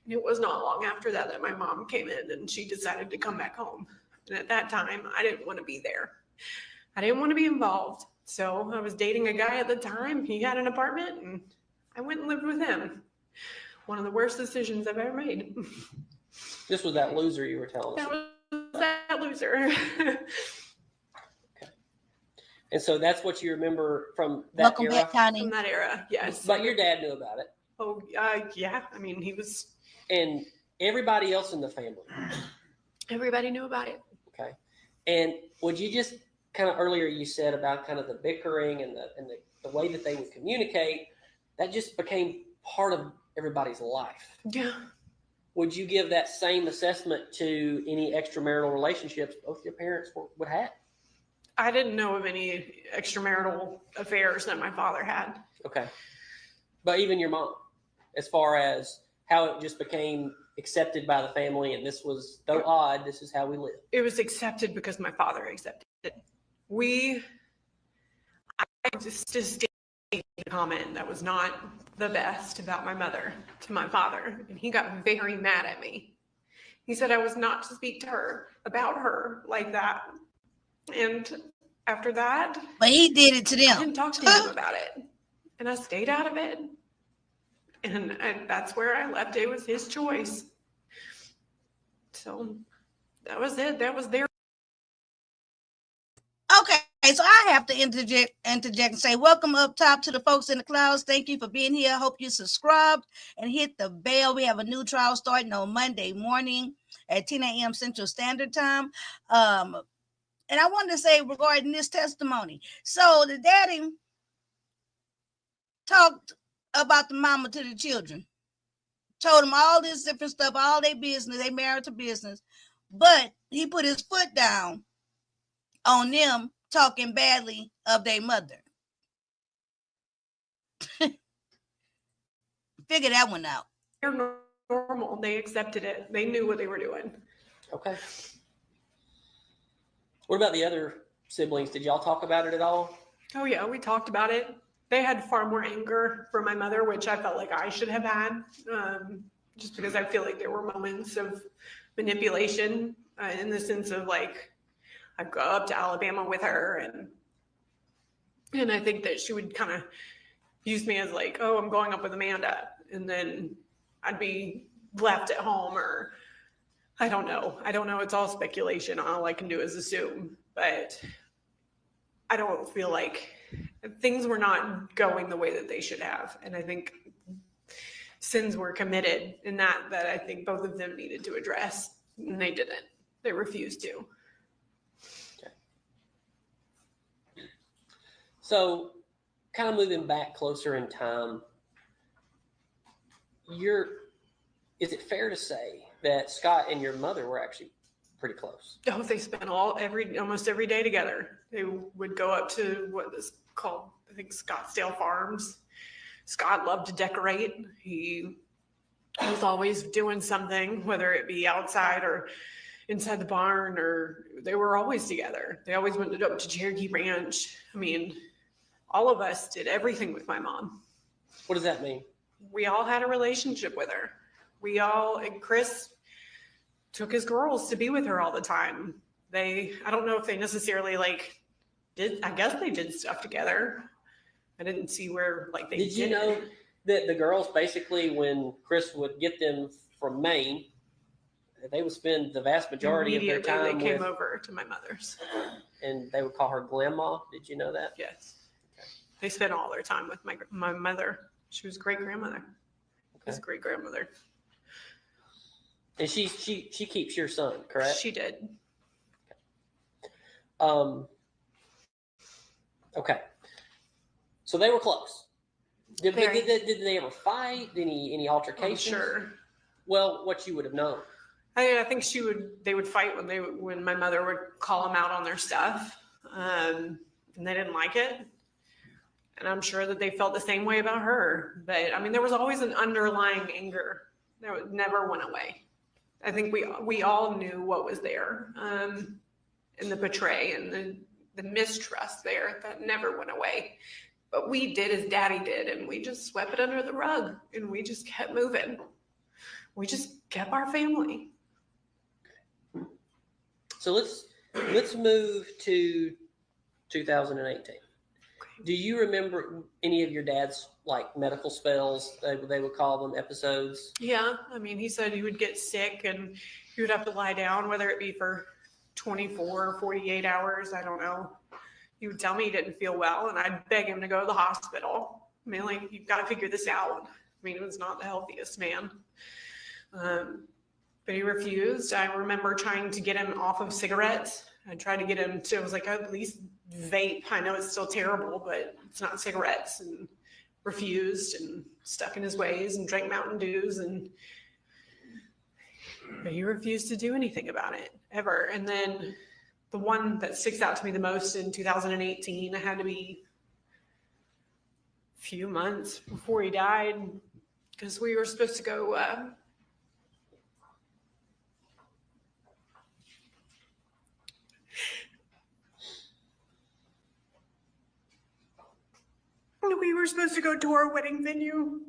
And it was not long after that that my mom came in and she decided to come back home. And at that time, I didn't want to be there. I didn't want to be involved. So I was dating a guy at the time. He had an apartment and I went and lived with him. One of the worst decisions I've ever made. This was that loser you were telling us. That was that loser. Okay. And so that's what you remember from that Welcome era? back, Connie. From that era, yes. But your dad knew about it. Oh, yeah. I mean, he was. And everybody else in the family. Everybody knew about it. Okay. And would you just kind of earlier you said about kind of the bickering and the way that they would communicate, that just became part of everybody's life. Yeah. Would you give that same assessment to any extramarital relationships both your parents would have? I didn't know of any extramarital affairs that my father had. Okay. But even your mom, as far as how it just became accepted by the family, and this was, though odd, this is how we live. It was accepted because my father accepted it. I just made a comment that was not the best about my mother to my father, and he got very mad at me. He said I was not to speak to her about her like that. And after that, But he did it to I them. didn't talk to him about it, and I stayed out of it. And that's where I left. It was his choice. So that was it. That was their. Okay, so I have to interject and say, welcome up top to the folks in the clouds. Thank you for being here. I hope you subscribed and hit the bell. We have a new trial starting on Monday morning at 10 a.m. Central Standard Time. And I wanted to say regarding this testimony. So the daddy talked about the mama to the children, told them all this different stuff, all their business, they marital business, but he put his foot down on them talking badly of their mother. Figure that one out. They're normal. They accepted it. They knew what they were doing. Okay. What about the other siblings? Did y'all talk about it at all? Oh yeah, we talked about it. They had far more anger for my mother, which I felt like I should have had, just because I feel like there were moments of manipulation in the sense of like, I'd go up to Alabama with her, and I think that she would kind of use me as like, oh, I'm going up with Amanda, and then I'd be left at home, or I don't know. It's all speculation. All I can do is assume, but I don't feel like things were not going the way that they should have. And I think sins were committed in that I think both of them needed to address, and they didn't. They refused to. Okay. So kind of moving back closer in time, is it fair to say that Scott and your mother were actually pretty close? Oh, they spent almost every day together. They would go up to what is called, I think, Scottsdale Farms. Scott loved to decorate. He was always doing something, whether it be outside or inside the barn, or they were always together. They always went up to Cherokee Ranch. I mean, all of us did everything with my mom. What does that mean? We all had a relationship with her. And Chris took his girls to be with her all the time. I don't know if they necessarily I guess they did stuff together. I didn't see where they did. Did you know that the girls basically, when Chris would get them from Maine, they would spend the vast majority of their time they came over to my mother's. And they would call her Grandma. Did you know that? Yes. Okay. They spent all their time with my mother. She was great grandmother. She was great grandmother. And she keeps your son, correct? She did. Okay. So they were close. Did Very. they ever fight? Any I'm altercations? sure. Well, what you would have known. I think they would fight when my mother would call them out on their stuff, and they didn't like it. And I'm sure that they felt the same way about her. But I mean, there was always an underlying anger that never went away. I think we all knew what was there, and the betray and the mistrust there that never went away. But we did as Daddy did, and we just swept it under the rug, and we just kept moving. We just kept our family. So let's move to 2018. Do you remember any of your dad's like medical spells? They would call them episodes. Yeah, I mean, he said he would get sick and he would have to lie down, whether it be for 24 or 48 hours. I don't know. He would tell me he didn't feel well, and I'd beg him to go to the hospital. I mean, like, you've got to figure this out. I mean, he was not the healthiest man. But he refused. I remember trying to get him off of cigarettes. I tried to get him to, I was like, at least vape. I know it's still terrible, but it's not cigarettes. And refused and stuck in his ways and drank Mountain Dews. But he refused to do anything about it, ever. And then the one that sticks out to me the most in 2018, I had to be a few months before he died, because we were supposed to go to our wedding venue,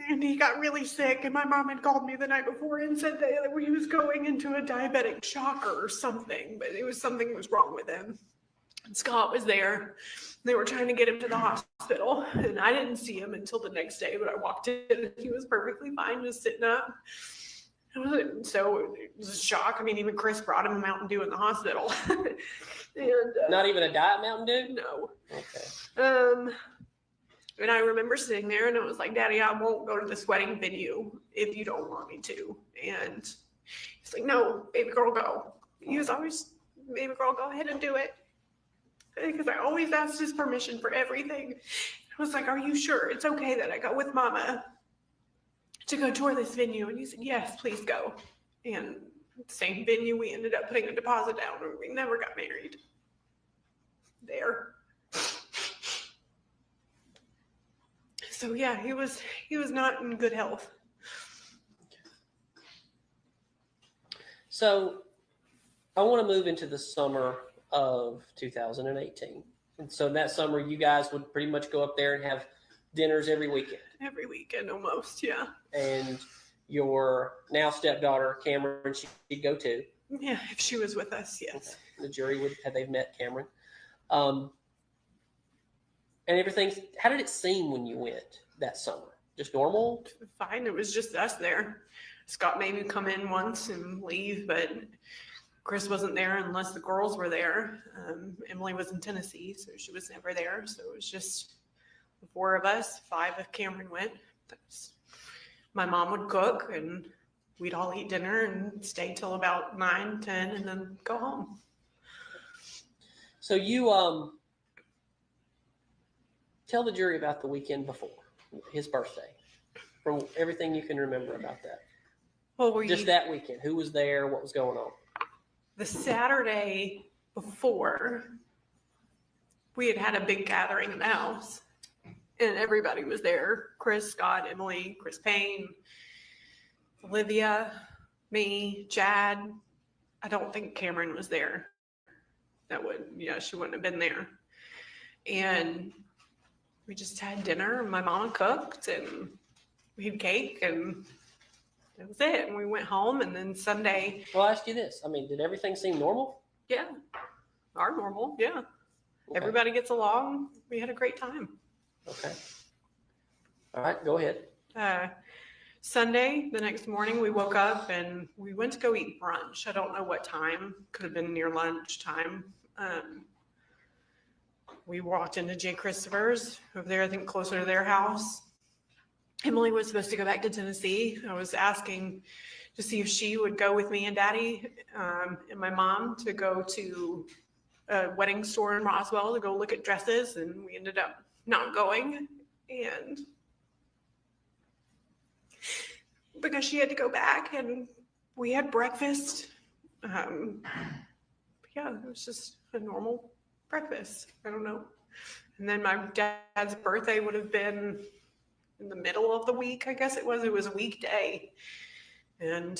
and he got really sick, and my mom had called me the night before and said that he was going into a diabetic shock or something, but something was wrong with him. And Scott was there. They were trying to get him to the hospital, and I didn't see him until the next day, but I walked in and he was perfectly fine, just sitting up. So it was a shock. I mean, even Chris brought him a Mountain Dew in the hospital. And Not even a Diet Mountain Dew? no. Okay. And I remember sitting there and it was like, Daddy, I won't go to this wedding venue if you don't want me to. And he's like, no, baby girl, go. He was always, baby girl, go ahead and do it. Because I always asked his permission for everything. I was like, are you sure it's okay that I go with Mama to go tour this venue? And he said, yes, please go. And same venue, we ended up putting a deposit down, and we never got married there. So yeah, he was not in good health. So I want to move into the summer of 2018. And so that summer, you guys would pretty much go up there and have dinners every weekend. Every weekend almost, yeah. And your now stepdaughter, Cameron, she'd go too. Yeah, if she was with us, yes. Okay. The jury would have they've met Cameron. And everything, how did it seem when you went that summer? Just normal? Fine, it was just us there. Scott maybe come in once and leave, but Chris wasn't there unless the girls were there. Emily was in Tennessee, so she was never there. So it was just the four of us, five if Cameron went. My mom would cook, and we'd all eat dinner and stay till about 9, 10, and then go home. So you tell the jury about the weekend before his birthday, from everything you can remember about that. Well, just that weekend. Who was there? What was going on? The Saturday before, we had a big gathering in the house, and everybody was there. Chris, Scott, Emily, Chris Payne, Olivia, me, Chad. I don't think Cameron was there. She wouldn't have been there. And we just had dinner. My mama cooked, and we had cake, and that was it. And we went home, and then Sunday. Well, I'll ask you this. I mean, did everything seem normal? Yeah. Our normal, yeah. Okay. Everybody gets along. We had a great time. Okay. All right, go ahead. Sunday, the next morning, we woke up and we went to go eat brunch. I don't know what time. Could have been near lunchtime. We walked into Jay Christopher's over there, I think closer to their house. Emily was supposed to go back to Tennessee. I was asking to see if she would go with me and Daddy and my mom to go to a wedding store in Roswell to go look at dresses, and we ended up not going. And because she had to go back, and we had breakfast. Yeah, it was just a normal breakfast. I don't know. And then my dad's birthday would have been in the middle of the week, I guess it was. It was a weekday. And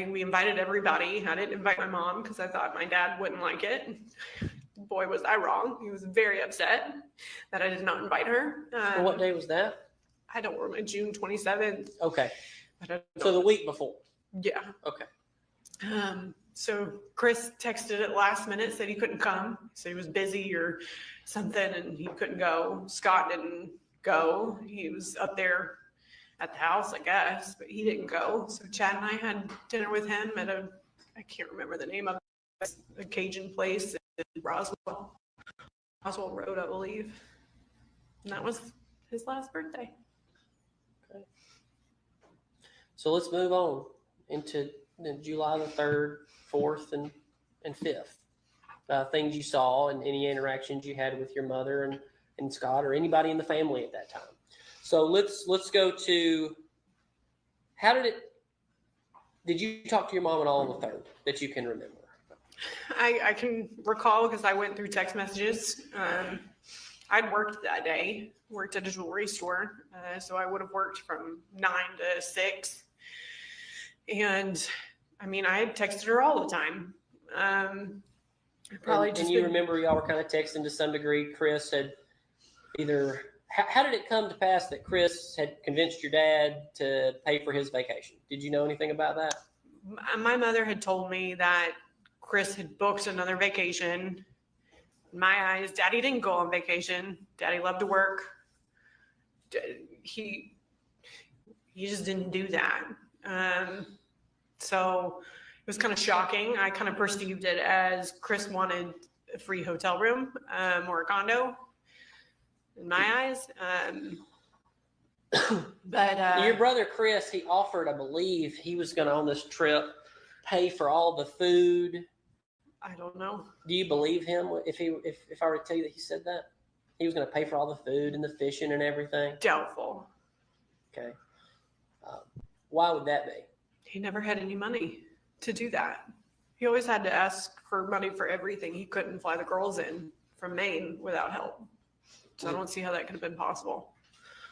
we invited everybody. I didn't invite my mom because I thought my dad wouldn't like it. Boy, was I wrong. He was very upset that I did not invite her. And what day was that? I don't remember, June 27th. Okay. So the week before. Yeah. Okay. So Chris texted at last minute, said he couldn't come. So he was busy or something and he couldn't go. Scott didn't go. He was up there at the house, I guess, but he didn't go. So Chad and I had dinner with him at I can't remember the name of it, a Cajun place in Roswell Road, I believe. And that was his last birthday. Okay. So let's move on into July the 3rd, 4th, and 5th. Things you saw and any interactions you had with your mother and Scott or anybody in the family at that time. So let's go to, did you talk to your mom at all on the 3rd that you can remember? I can recall because I went through text messages. I'd worked that day, worked at a jewelry store. So I would have worked from 9 to 6. And I mean, I had texted her all the time. And you remember y'all were kind of texting to some degree. Chris had either, how did it come to pass that Chris had convinced your dad to pay for his vacation? Did you know anything about that? My mother had told me that Chris had booked another vacation. In my eyes, Daddy didn't go on vacation. Daddy loved to work. He just didn't do that. So it was kind of shocking. I kind of perceived it as Chris wanted a free hotel room or a condo in my eyes. But your brother Chris, he offered, I believe, he was going to on this trip pay for all the food. I don't know. Do you believe him if I were to tell you that he said that? He was going to pay for all the food and the fishing and everything? Doubtful. Okay. Why would that be? He never had any money to do that. He always had to ask for money for everything. He couldn't fly the girls in from Maine without help. So I don't see how that could have been possible.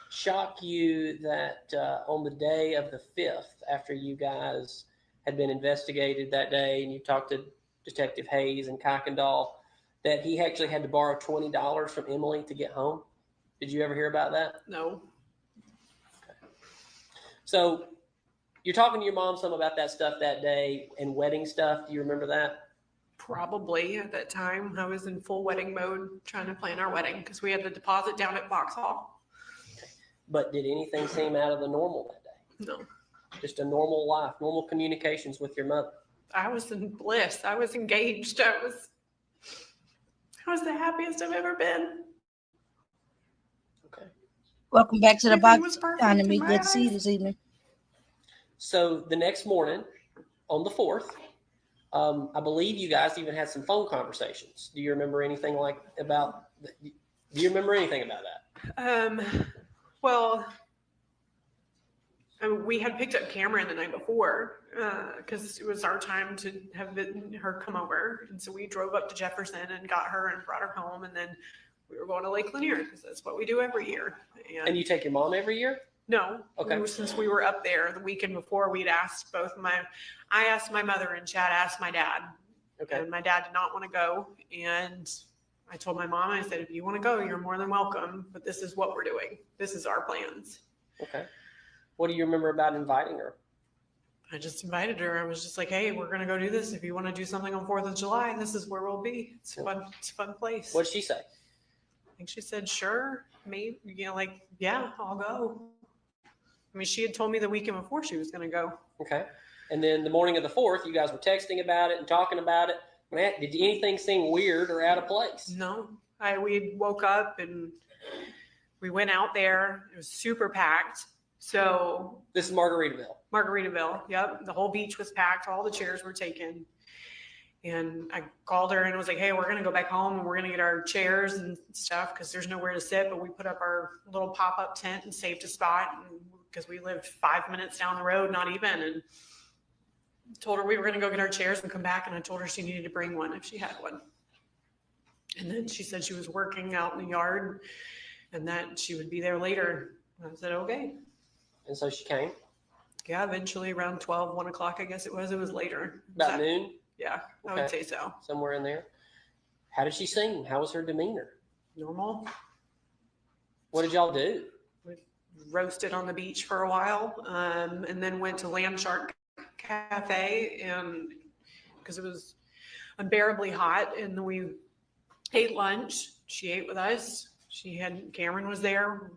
Shock you that on the day of the 5th, after you guys had been investigated that day and you talked to Detective Hayes and Kuykendall, that he actually had to borrow $20 from Emily to get home? Did you ever hear about that? No. Okay. So you're talking to your mom some about that stuff that day and wedding stuff. Do you remember that? Probably at that time. I was in full wedding mode trying to plan our wedding because we had the deposit down at Vauxhall. Okay. But did anything seem out of the normal that day? No. Just a normal life, normal communications with your mother? I was in bliss. I was engaged. I was the happiest I've ever been. Okay. Welcome back to the box economy. in my Good to see you eyes. this evening. So the next morning, on the 4th, I believe you guys even had some phone conversations. Do you remember anything about that? Well, we had picked up Cameron the night before because it was our time to have her come over. And so we drove up to Jefferson and got her and brought her home. And then we were going to Lake Lanier because that's what we do every year. And you take your mom every year? No. Okay. Since we were up there the weekend before, we'd asked I asked my mother and Chad asked my dad. Okay. And my dad did not want to go. And I told my mom, I said, if you want to go, you're more than welcome. But this is what we're doing. This is our plans. Okay. What do you remember about inviting her? I just invited her. I was just like, hey, we're going to go do this. If you want to do something on 4th of July, this is where we'll be. It's fun. It's a fun place. What did she say? I think she said, sure, maybe, yeah, I'll go. I mean, she had told me the weekend before she was going to go. Okay. And then the morning of the 4th, you guys were texting about it and talking about it. Man, did anything seem weird or out of place? No. We woke up and we went out there. It was super packed. So This is Margaritaville. Yep. The whole beach was packed. All the chairs were taken. And I called her and was like, hey, we're going to go back home and we're going to get our chairs and stuff because there's nowhere to sit. But we put up our little pop-up tent and saved a spot because we lived 5 minutes down the road, not even. And told her we were going to go get our chairs and come back. And I told her she needed to bring one if she had one. And then she said she was working out in the yard and that she would be there later. And I said, okay. And so she came? Yeah, eventually around 12, 1 o'clock, I guess it was. It was later. About noon? Yeah, I would say so. Somewhere in there. How did she seem? How was her demeanor? Normal. What did y'all do? We roasted on the beach for a while, and then went to Land Shark Cafe, and because it was unbearably hot, and then we ate lunch. She ate with us. Cameron was there,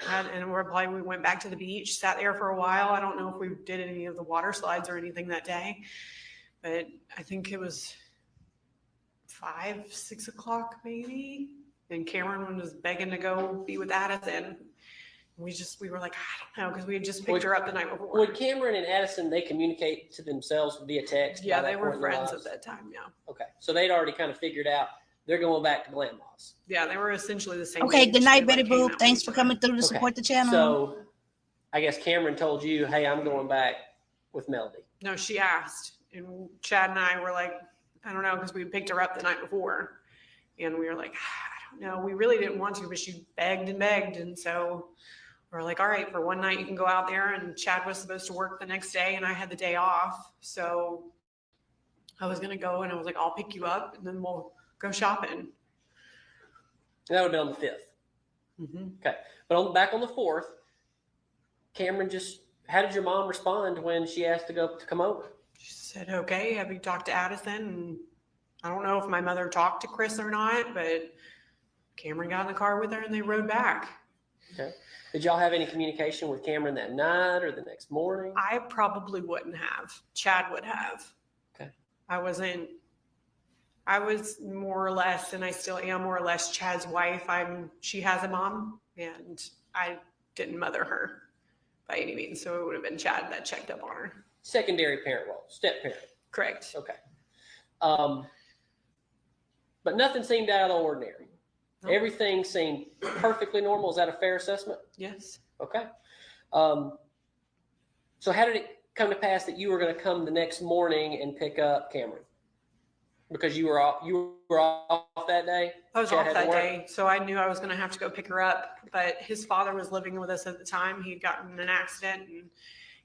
and we went back to the beach, sat there for a while. I don't know if we did any of the water slides or anything that day. But I think it was 5, 6 o'clock maybe. And Cameron was begging to go be with Addison. We were like, I don't know, because we had just picked her up the night before. Would Cameron and Addison, they communicate to themselves via text? Yeah, they were friends at that time, yeah. Okay, so they'd already kind of figured out they're going back to Grandma's. Yeah, they were essentially the same. Okay, good night, Betty Boo. Thanks for coming through to support the channel. So I guess Cameron told you, hey, I'm going back with Melody. No, she asked. And Chad and I were like, I don't know, because we picked her up the night before. And we were like, I don't know. We really didn't want to, but she begged and begged. And so we're like, all right, for one night you can go out there. And Chad was supposed to work the next day and I had the day off. So I was going to go and I was like, I'll pick you up and then we'll go shopping. That would be on the 5th. Mm-hmm. Okay. But back on the 4th, Cameron how did your mom respond when she asked to come over? She said, okay, have you talked to Addison? And I don't know if my mother talked to Chris or not, but Cameron got in the car with her and they rode back. Okay. Did y'all have any communication with Cameron that night or the next morning? I probably wouldn't have. Chad would have. Okay. I was more or less, and I still am more or less Chad's wife. She has a mom and I didn't mother her by any means. So it would have been Chad that checked up on her. Secondary parent role, step parent. Correct. Okay. But nothing seemed out of the ordinary. Nope. Everything seemed perfectly normal. Is that a fair assessment? Yes. Okay. So how did it come to pass that you were going to come the next morning and pick up Cameron? Because you were off that day? I was off that day, so I knew I was going to have to go pick her up. But his father was living with us at the time. He had gotten in an accident and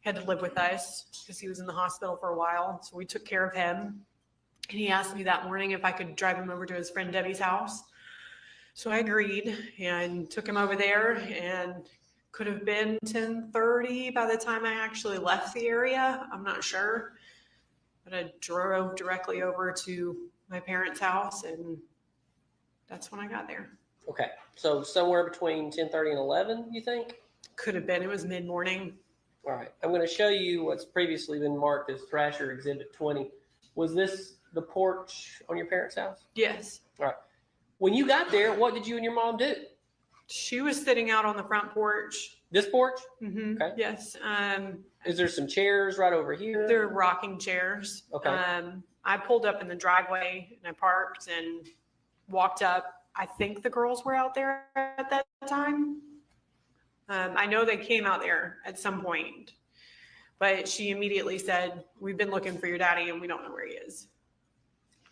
had to live with us because he was in the hospital for a while. So we took care of him. And he asked me that morning if I could drive him over to his friend Debbie's house. So I agreed and took him over there, and could have been 10:30 by the time I actually left the area. I'm not sure. But I drove directly over to my parents' house, and that's when I got there. Okay. So somewhere between 10:30 and 11, you think? Could have been. It was mid-morning. All right. I'm going to show you what's previously been marked as Thrasher Exhibit 20. Was this the porch on your parents' house? Yes. All right. When you got there, what did you and your mom do? She was sitting out on the front porch. This porch? Mm-hmm. Okay. Yes. Is there some chairs right over here? They're rocking chairs. Okay. I pulled up in the driveway and I parked and walked up. I think the girls were out there at that time. I know they came out there at some point, but she immediately said, we've been looking for your daddy and we don't know where he is.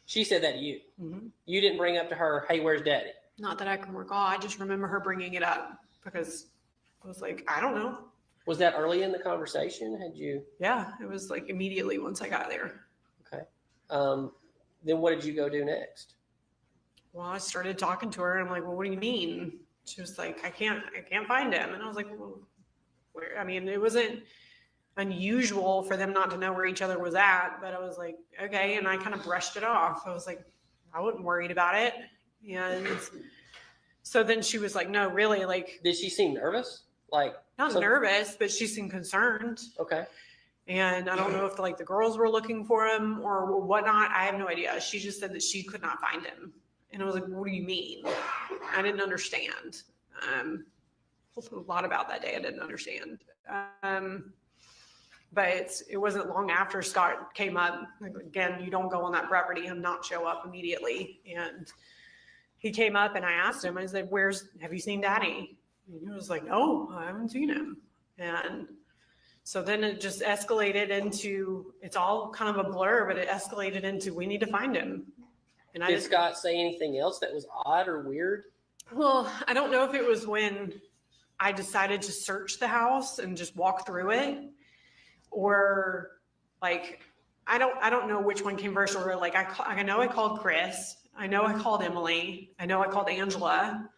She said that to you. Mm-hmm. You didn't bring up to her, hey, where's daddy? Not that I can recall. I just remember her bringing it up because I was like, I don't know. Was that early in the conversation? Had you? Yeah, it was like immediately once I got there. Okay. Then what did you go do next? Well, I started talking to her and I'm like, well, what do you mean? She was like, I can't find him. And I was like, well, where? I mean, it wasn't unusual for them not to know where each other was at, but I was like, okay. And I kind of brushed it off. I was like, I wasn't worried about it. And so then she was like, no, really, like. Did she seem nervous? Like not nervous, but she seemed concerned. Okay. And I don't know if the girls were looking for him or whatnot. I have no idea. She just said that she could not find him. And I was like, what do you mean? I didn't understand. A lot about that day I didn't understand. But it wasn't long after Scott came up. Again, you don't go on that property and not show up immediately. And he came up and I asked him, I said, have you seen Daddy? And he was like, no, I haven't seen him. And so then it just escalated into, it's all kind of a blur, but it escalated into, we need to find him. And Did Scott say anything else that was odd or weird? Well, I don't know if it was when I decided to search the house and just walk through it, or like, I don't know which one came first, or like, I know I called Chris. I know I called Emily. I know I called Angela.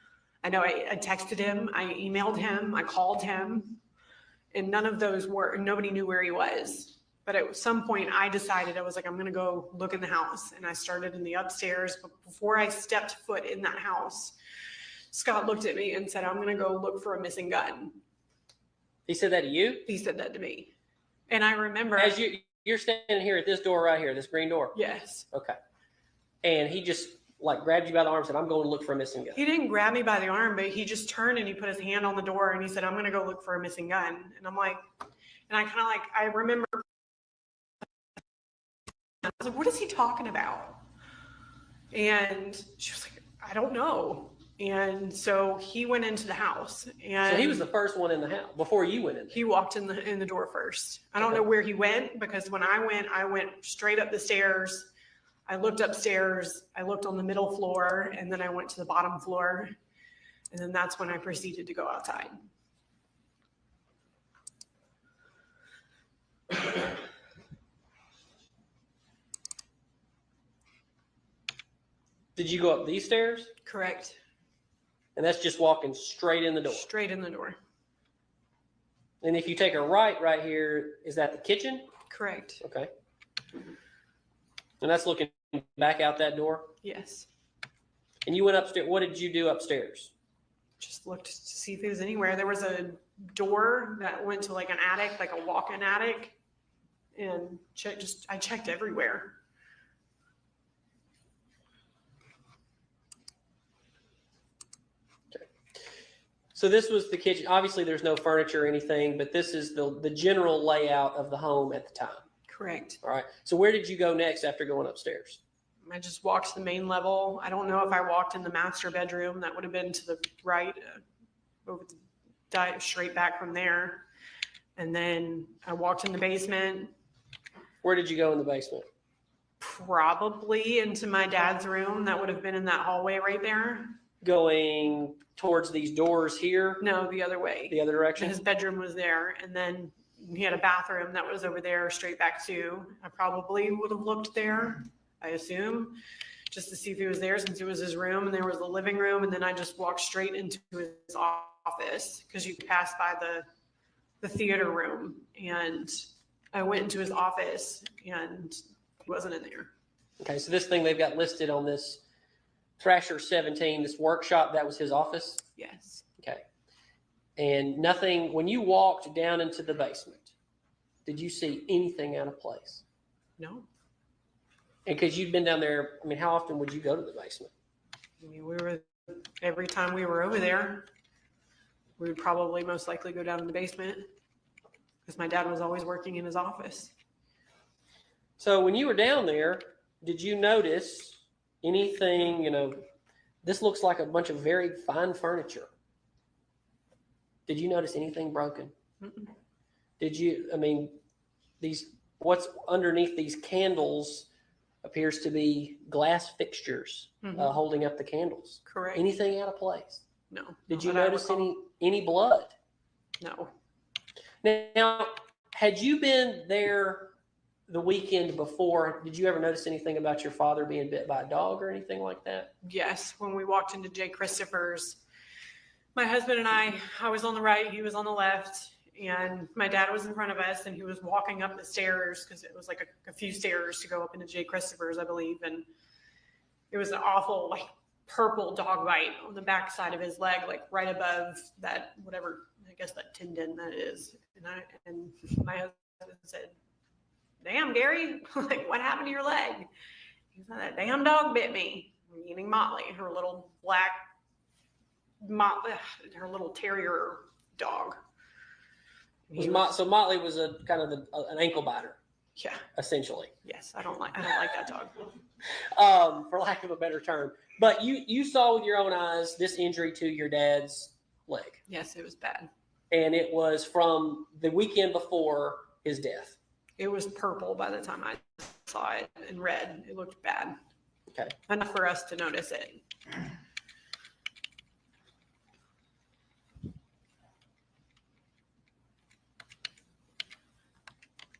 I know I texted him. I emailed him. I called him. And none of those nobody knew where he was. But at some point I decided, I was like, I'm going to go look in the house. And I started in the upstairs. But before I stepped foot in that house, Scott looked at me and said, I'm going to go look for a missing gun. He said that to you? He said that to me. And I remember. As you're standing here at this door right here, this green door? Yes. Okay. And he just like grabbed you by the arm and said, I'm going to look for a missing gun. He didn't grab me by the arm, but he just turned and he put his hand on the door and he said, I'm going to go look for a missing gun. And I'm like, and I kind of like, I remember, I was like, what is he talking about? And she was like, I don't know. And so he went into the house, and so he was the first one in the house before you went in there. He walked in the door first. I don't know where he went, because when I went straight up the stairs. I looked upstairs, I looked on the middle floor, and then I went to the bottom floor. And then that's when I proceeded to go outside. Did you go up these stairs? Correct. And that's just walking straight in the door. Straight in the door. And if you take a right here, is that the kitchen? Correct. Okay. And that's looking back out that door? Yes. And you went upstairs. What did you do upstairs? Just looked to see if it was anywhere. There was a door that went to like an attic, like a walk-in attic, and I checked everywhere. So this was the kitchen. Obviously, there's no furniture or anything, but this is the general layout of the home at the time. Correct. All right. So where did you go next after going upstairs? I just walked to the main level. I don't know if I walked in the master bedroom. That would have been to the right, straight back from there. And then I walked in the basement. Where did you go in the basement? Probably into my dad's room. That would have been in that hallway right there. Going towards these doors here? No, the other way. The other direction? His bedroom was there. And then he had a bathroom that was over there straight back too. I probably would have looked there, I assume, just to see if he was there, since it was his room, and there was the living room. And then I just walked straight into his office, because you pass by the theater room. And I went into his office and he wasn't in there. Okay, so this thing they've got listed on this Thrasher 17, this workshop, that was his office? Yes. Okay. And nothing, when you walked down into the basement, did you see anything out of place? No. And because you'd been down there, I mean, how often would you go to the basement? I mean, every time we were over there, we would probably most likely go down in the basement, because my dad was always working in his office. So when you were down there, did you notice anything, this looks like a bunch of very fine furniture. Did you notice anything broken? Mm-mm. Did you, what's underneath these candles appears to be glass fixtures holding up the candles. Correct. Anything out of place? No. Did you notice any blood? No. Now, had you been there the weekend before, did you ever notice anything about your father being bit by a dog or anything like that? Yes. When we walked into Jay Christopher's, my husband and I was on the right, he was on the left, and my dad was in front of us, and he was walking up the stairs, because it was like a few stairs to go up into Jay Christopher's, I believe. And it was an awful, like, purple dog bite on the back side of his leg, like right above that, whatever, I guess that tendon that is. And my husband said, "Damn, Gary, like, what happened to your leg?" He said, "That damn dog bit me." Meaning Motley, her little black, her little terrier dog. So Motley was a kind of an ankle biter. Yeah. Essentially. Yes, I don't like that dog. For lack of a better term. But you saw with your own eyes this injury to your dad's leg. Yes, it was bad. And it was from the weekend before his death. It was purple by the time I saw it, and red. It looked bad. Okay. Enough for us to notice it.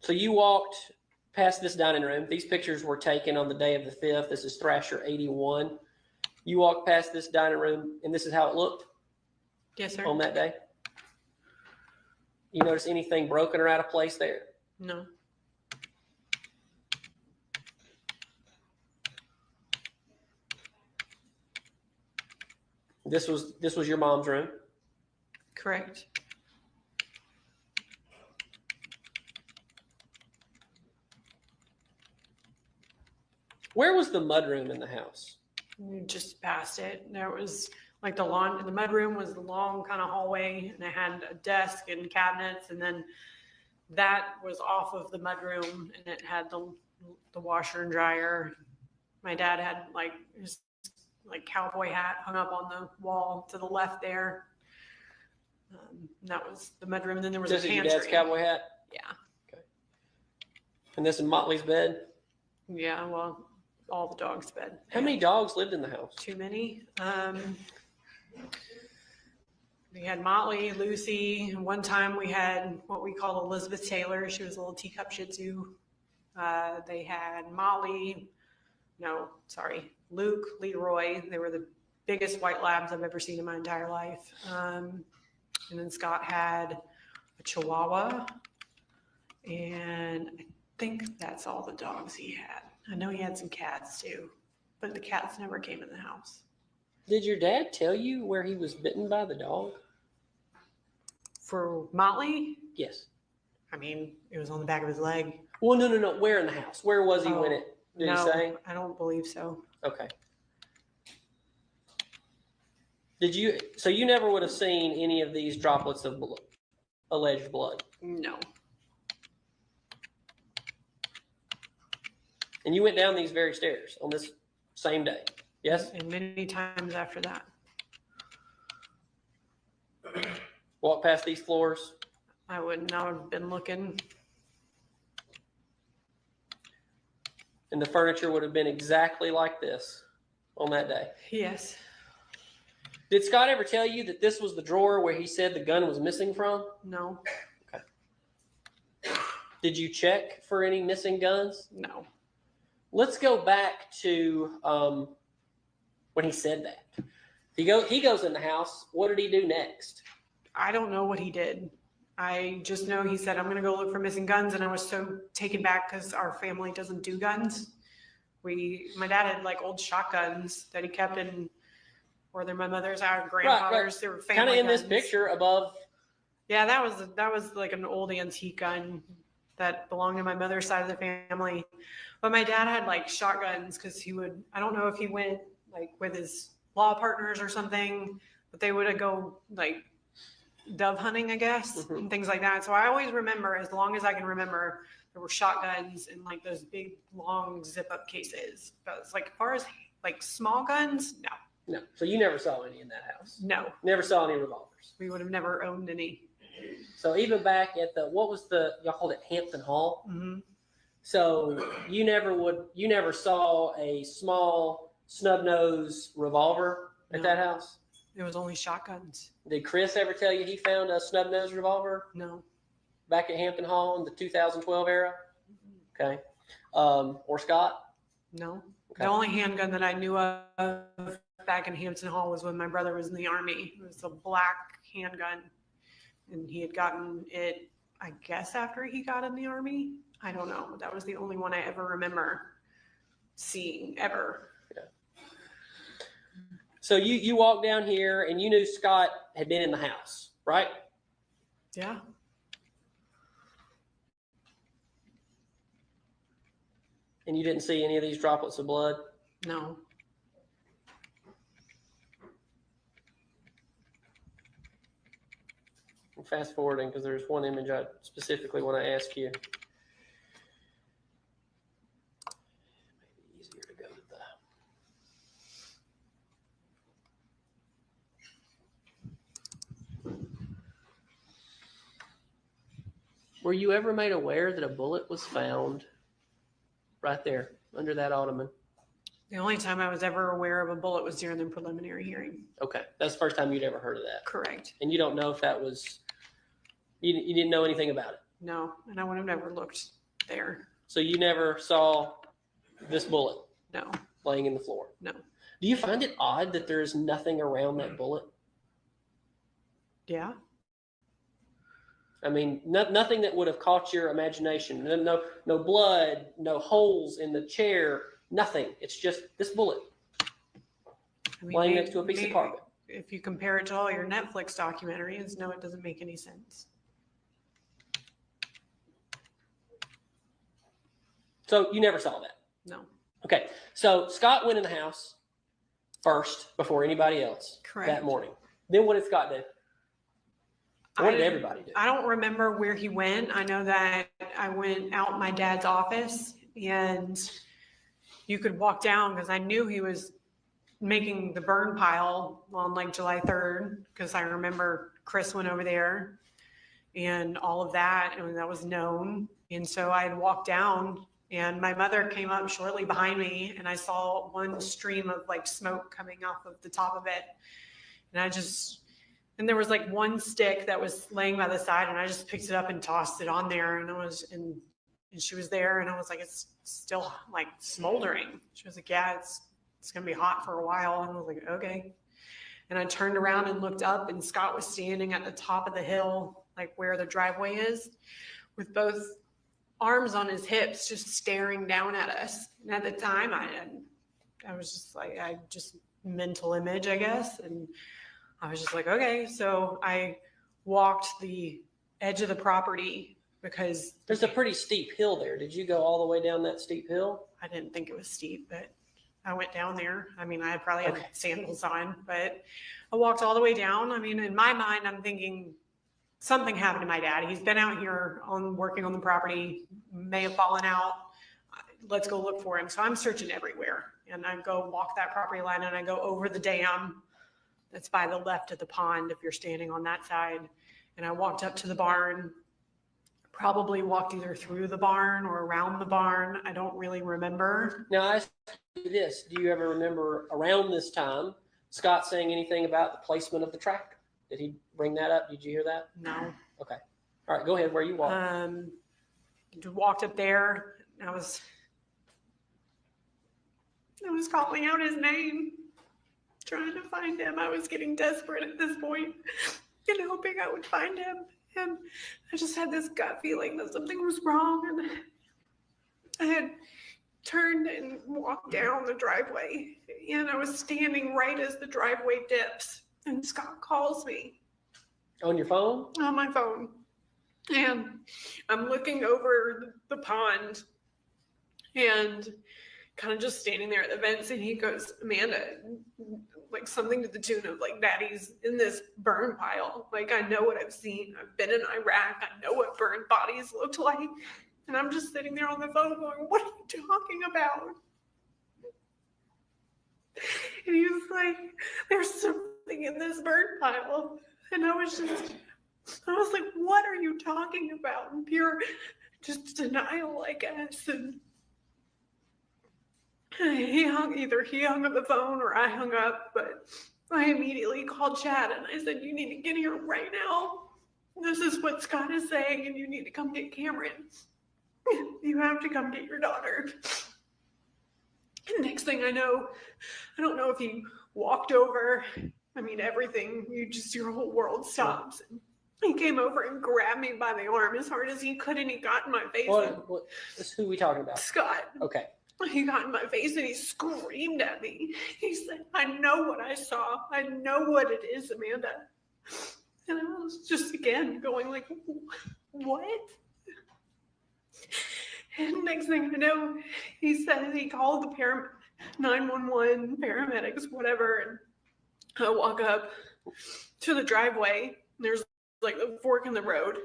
So you walked past this dining room. These pictures were taken on the day of the 5th. This is Thrasher 81. You walked past this dining room, and this is how it looked? Yes, sir. On that day? You notice anything broken or out of place there? No. This was your mom's room? Correct. Where was the mudroom in the house? We just passed it. There was like the mudroom was the long kind of hallway, and it had a desk and cabinets, and then that was off of the mudroom, and it had the washer and dryer. My dad had his cowboy hat hung up on the wall to the left there. That was the mudroom. And then there was a pantry. This is your dad's cowboy hat? Yeah. Okay. And this is Motley's bed? Yeah, well, all the dogs' bed. How many dogs lived in the house? Too many. We had Motley, Lucy. One time we had what we called Elizabeth Taylor. She was a little teacup Shih Tzu. They had Luke, Leroy. They were the biggest white labs I've ever seen in my entire life. And then Scott had a Chihuahua. And I think that's all the dogs he had. I know he had some cats too, but the cats never came in the house. Did your dad tell you where he was bitten by the dog? For Motley? Yes. I mean, it was on the back of his leg. Well, no. Where in the house? Where was he when it? Did he say? I don't believe so. Okay. So you never would have seen any of these droplets of alleged blood? No. And you went down these very stairs on this same day? Yes? And many times after that. Walk past these floors? I would not have been looking. And the furniture would have been exactly like this on that day? Yes. Did Scott ever tell you that this was the drawer where he said the gun was missing from? No. Okay. Did you check for any missing guns? No. Let's go back to when he said that. He goes in the house. What did he do next? I don't know what he did. I just know he said, I'm going to go look for missing guns. And I was so taken back because our family doesn't do guns. My dad had old shotguns that he kept in, whether my mother's, our grandfather's, right. They were family kind of in guns. this picture above. Yeah, that was like an old antique gun that belonged to my mother's side of the family. But my dad had shotguns because I don't know if he went with his law partners or something, but they would go dove hunting, I guess, and things like that. So I always remember, as long as I can remember, there were shotguns in those big long zip up cases. But as far as small guns, no. No. So you never saw any in that house? No. Never saw any revolvers? We would have never owned any. So even back at y'all called it Hampton Hall? Mm-hmm. So you never saw a small snub nose revolver at that house? It was only shotguns. Did Chris ever tell you he found a snub nose revolver? No. Back at Hampton Hall in the 2012 era? Okay. Or Scott? No. Okay. The only handgun that I knew of back in Hampton Hall was when my brother was in the Army. It was a black handgun. And he had gotten it, I guess, after he got in the Army. I don't know. That was the only one I ever remember seeing ever. Yeah. So you walked down here and you knew Scott had been in the house, right? Yeah. And you didn't see any of these droplets of blood? No. I'm fast forwarding because there's one image I specifically want to ask you. Maybe easier to go to the. Were you ever made aware that a bullet was found right there under that ottoman? The only time I was ever aware of a bullet was during the preliminary hearing. Okay, that's the first time you'd ever heard of that. Correct. And you don't know if that was, you didn't know anything about it. No, and I would have never looked there. So you never saw this bullet No, laying in the floor. no. Do you find it odd that there's nothing around that bullet? Yeah. I mean, nothing that would have caught your imagination. No blood, no holes in the chair, nothing. It's just this bullet I mean, laying next to a piece of carpet. If you compare it to all your Netflix documentaries, no, it doesn't make any sense. So you never saw that? No. Okay, so Scott went in the house first before anybody else. Correct. That morning. Then what did Scott do? What did everybody do? I don't remember where he went. I know that I went out my dad's office and you could walk down because I knew he was making the burn pile on like July 3rd because I remember Chris went over there and all of that, and that was known. And so I had walked down and my mother came up shortly behind me and I saw one stream of like smoke coming off of the top of it. And there was like one stick that was laying by the side and I just picked it up and tossed it on there and she was there and I was like, it's still like smoldering. She was like, yeah, it's going to be hot for a while. And I was like, okay. And I turned around and looked up and Scott was standing at the top of the hill, like where the driveway is, with both arms on his hips, just staring down at us. And at the time I was just like, mental image, I guess. And I was just like, okay. So I walked the edge of the property because There's a pretty steep hill there. Did you go all the way down that steep hill? I didn't think it was steep, but I went down there. I mean, I probably had sandals on, but I walked all the way down. I mean, in my mind, I'm thinking something happened to my dad. He's been out here working on the property, may have fallen out. Let's go look for him. So I'm searching everywhere and I go walk that property line and I go over the dam that's by the left of the pond if you're standing on that side. And I walked up to the barn, probably walked either through the barn or around the barn. I don't really remember. Now, I ask you this. Do you ever remember around this time Scott saying anything about the placement of the tractor? Did he bring that up? Did you hear that? No. Okay. All right, go ahead. Where you walked? Walked up there. I was calling out his name, trying to find him. I was getting desperate at this point and hoping I would find him. And I just had this gut feeling that something was wrong. And I had turned and walked down the driveway. And I was standing right as the driveway dips. And Scott calls me. On your phone? On my phone. And I'm looking over the pond and kind of just standing there at the vents. And he goes, Amanda, like something to the tune of like, Daddy's in this burn pile. Like, I know what I've seen. I've been in Iraq. I know what burned bodies looked like. And I'm just sitting there on the phone going, what are you talking about? And he was like, there's something in this burn pile. And I was like, what are you talking about? And pure just denial, I guess. And he hung up the phone or I hung up, but I immediately called Chad and I said, you need to get here right now. This is what Scott is saying and you need to come get Cameron. You have to come get your daughter. And next thing I know, I don't know if he walked over. I mean, everything, your whole world stops. And he came over and grabbed me by the arm as hard as he could and he got in my face. Who are we talking about? Scott. Okay. He got in my face and he screamed at me. He said, I know what I saw. I know what it is, Amanda. And I was just, again, going like, what? And next thing I know, he said he called the 911, paramedics, whatever. And I walk up to the driveway. There's like the fork in the road.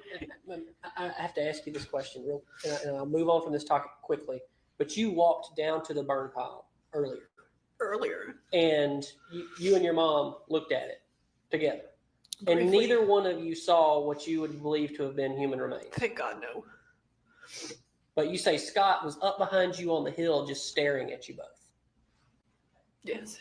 I have to ask you this question, and I'll move on from this topic quickly. But you walked down to the burn pile earlier, and you and your mom looked at it together, and Briefly. neither one of you saw what you would believe to have been human remains. Thank God, no. But you say Scott was up behind you on the hill, just staring at you both. Yes.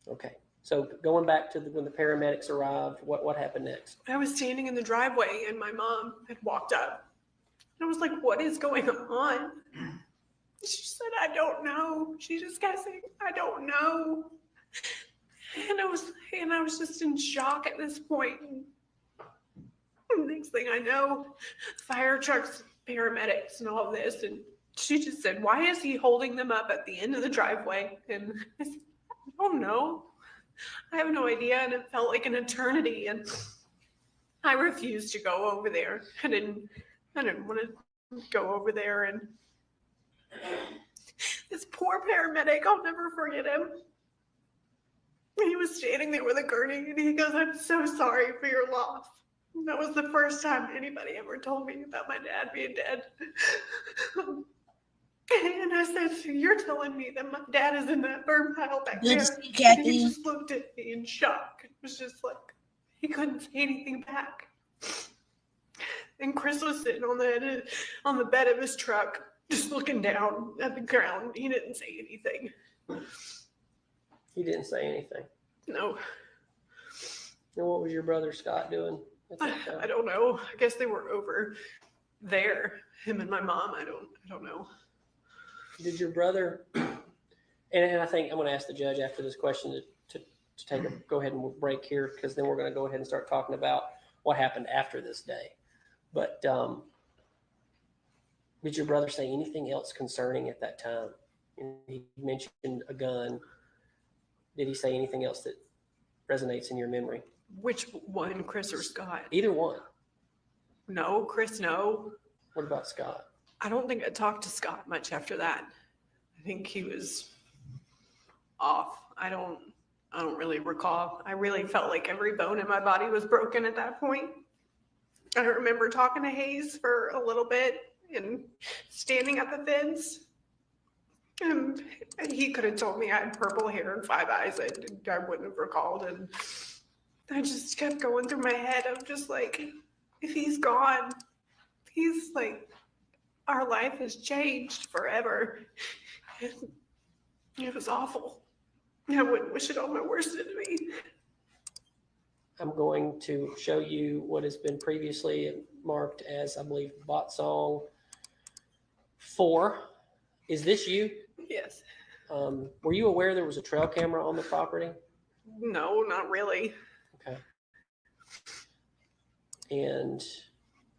Okay. So going back to when the paramedics arrived, what happened next? I was standing in the driveway and my mom had walked up. And I was like, what is going on? She said, I don't know. She just kept saying, I don't know. And I was just in shock at this point. And next thing I know, fire trucks, paramedics, and all of this. And she just said, why is he holding them up at the end of the driveway? And I said, I don't know. I have no idea. And it felt like an eternity. And I refused to go over there. I didn't want to go over there. And this poor paramedic, I'll never forget him. He was standing there with a gurney and he goes, I'm so sorry for your loss. And that was the first time anybody ever told me about my dad being dead. And I said, so you're telling me that my dad is in that burn pile back Good there? to see you, Kathy. And he just looked at me in shock. It was just like, he couldn't say anything back. And Chris was sitting on the bed of his truck, just looking down at the ground. He didn't say anything. He didn't say anything. No. And what was your brother Scott doing at that time? I don't know. I guess they were over there, him and my mom. I don't know. Did your brother, and I think I'm going to ask the judge after this question to go ahead and break here, because then we're going to go ahead and start talking about what happened after this day. But did your brother say anything else concerning at that time? He mentioned a gun. Did he say anything else that resonates in your memory? Which one, Chris or Scott? Either one. No, Chris, no. What about Scott? I don't think I talked to Scott much after that. I think he was off. I don't really recall. I really felt like every bone in my body was broken at that point. I remember talking to Hayes for a little bit and standing at the fence. And he could have told me I had purple hair and 5 eyes. I wouldn't have recalled. And I just kept going through my head of just like, if he's gone, he's like, our life has changed forever. It was awful. I wouldn't wish it on my worst enemy. I'm going to show you what has been previously marked as, I believe, bot song 4. Is this you? Yes. Were you aware there was a trail camera on the property? No, not really. Okay. And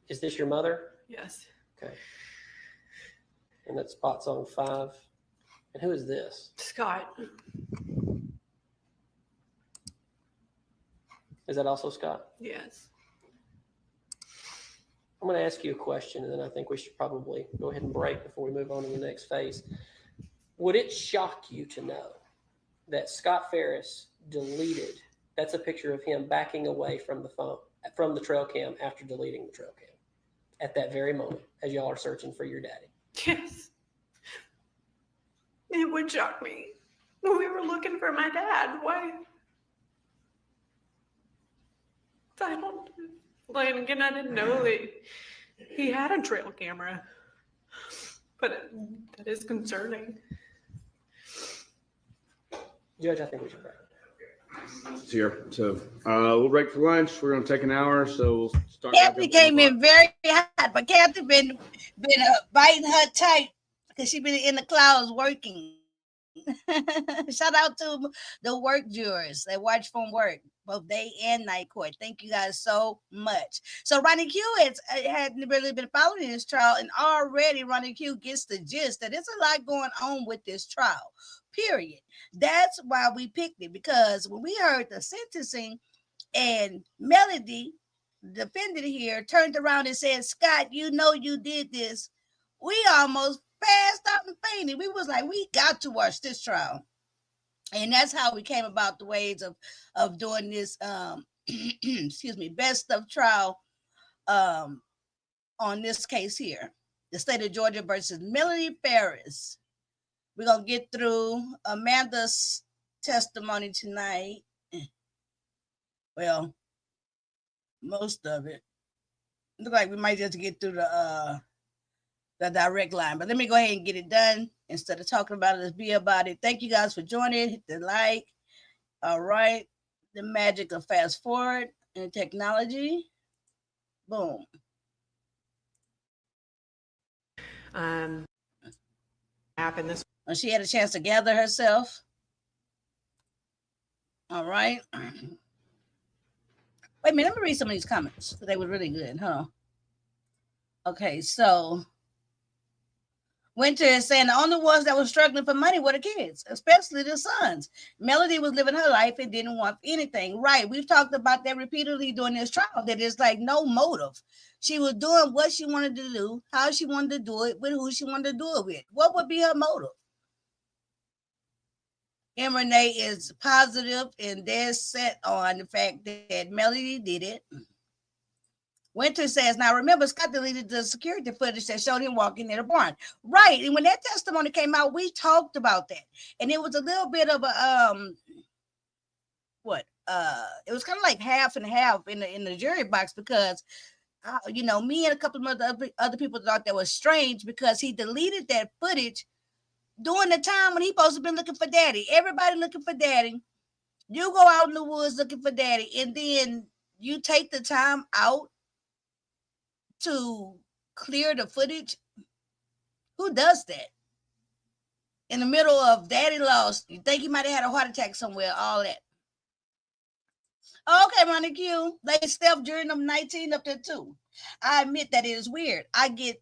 is this your mother? Yes. Okay. And that's bot song 5. And who is this? Scott. Is that also Scott? Yes. I'm going to ask you a question, and then I think we should probably go ahead and break before we move on to the next phase. Would it shock you to know that Scott Ferris deleted, that's a picture of him backing away from the phone, from the trail cam after deleting the trail cam at that very moment as y'all are searching for your daddy? Yes. It would shock me. We were looking for my dad. Why? I don't, like, again, I didn't know that he had a trail camera, but that is concerning. Judge, I think we should break. It's here. So we'll break for lunch. We're going to take an hour. So we'll start. Kathy came in very hot, but Kathy been biting her tight because she been in the clouds working. Shout out to the work jurors that watch from work, both day and night court. Thank you guys so much. So Ronnie Q hadn't really been following this trial, and already Ronnie Q gets the gist that there's a lot going on with this trial. Period. That's why we picked it, because when we heard the sentencing and Melody, the defendant here, turned around and said, Scott, you know you did this, we almost passed out and fainted. We was like, we got to watch this trial. And that's how we came about the ways of doing this excuse me, best of trial on this case here. The state of Georgia versus Melody Ferris. We're going to get through Amanda's testimony tonight. Well, most of it. Look like we might just get through the direct line, but let me go ahead and get it done instead of talking about it. Let's be about it. Thank you guys for joining. Hit the like. All right, the magic of fast forward and technology. Boom. Happened this. And she had a chance to gather herself. All right. Wait a minute, let me read some of these comments. They were really good, huh? Okay, so Winter is saying the only ones that were struggling for money were the kids, especially the sons. Melody was living her life and didn't want anything. Right. We've talked about that repeatedly during this trial, that it's like no motive. She was doing what she wanted to do, how she wanted to do it, with who she wanted to do it with. What would be her motive? And Renee is positive and dead set on the fact that Melody did it. Winter says, now remember, Scott deleted the security footage that showed him walking in the barn. Right. And when that testimony came out, we talked about that. And it was a little bit of a, it was kind of like half and half in the jury box because, me and a couple of other people thought that was strange because he deleted that footage during the time when he supposed to be looking for daddy. Everybody looking for daddy. You go out in the woods looking for daddy, and then you take the time out to clear the footage. Who does that? In the middle of daddy lost, you think he might have had a heart attack somewhere, all that. Okay, Ronnie Q. They stepped during them 19 up there too. I admit that it is weird. I get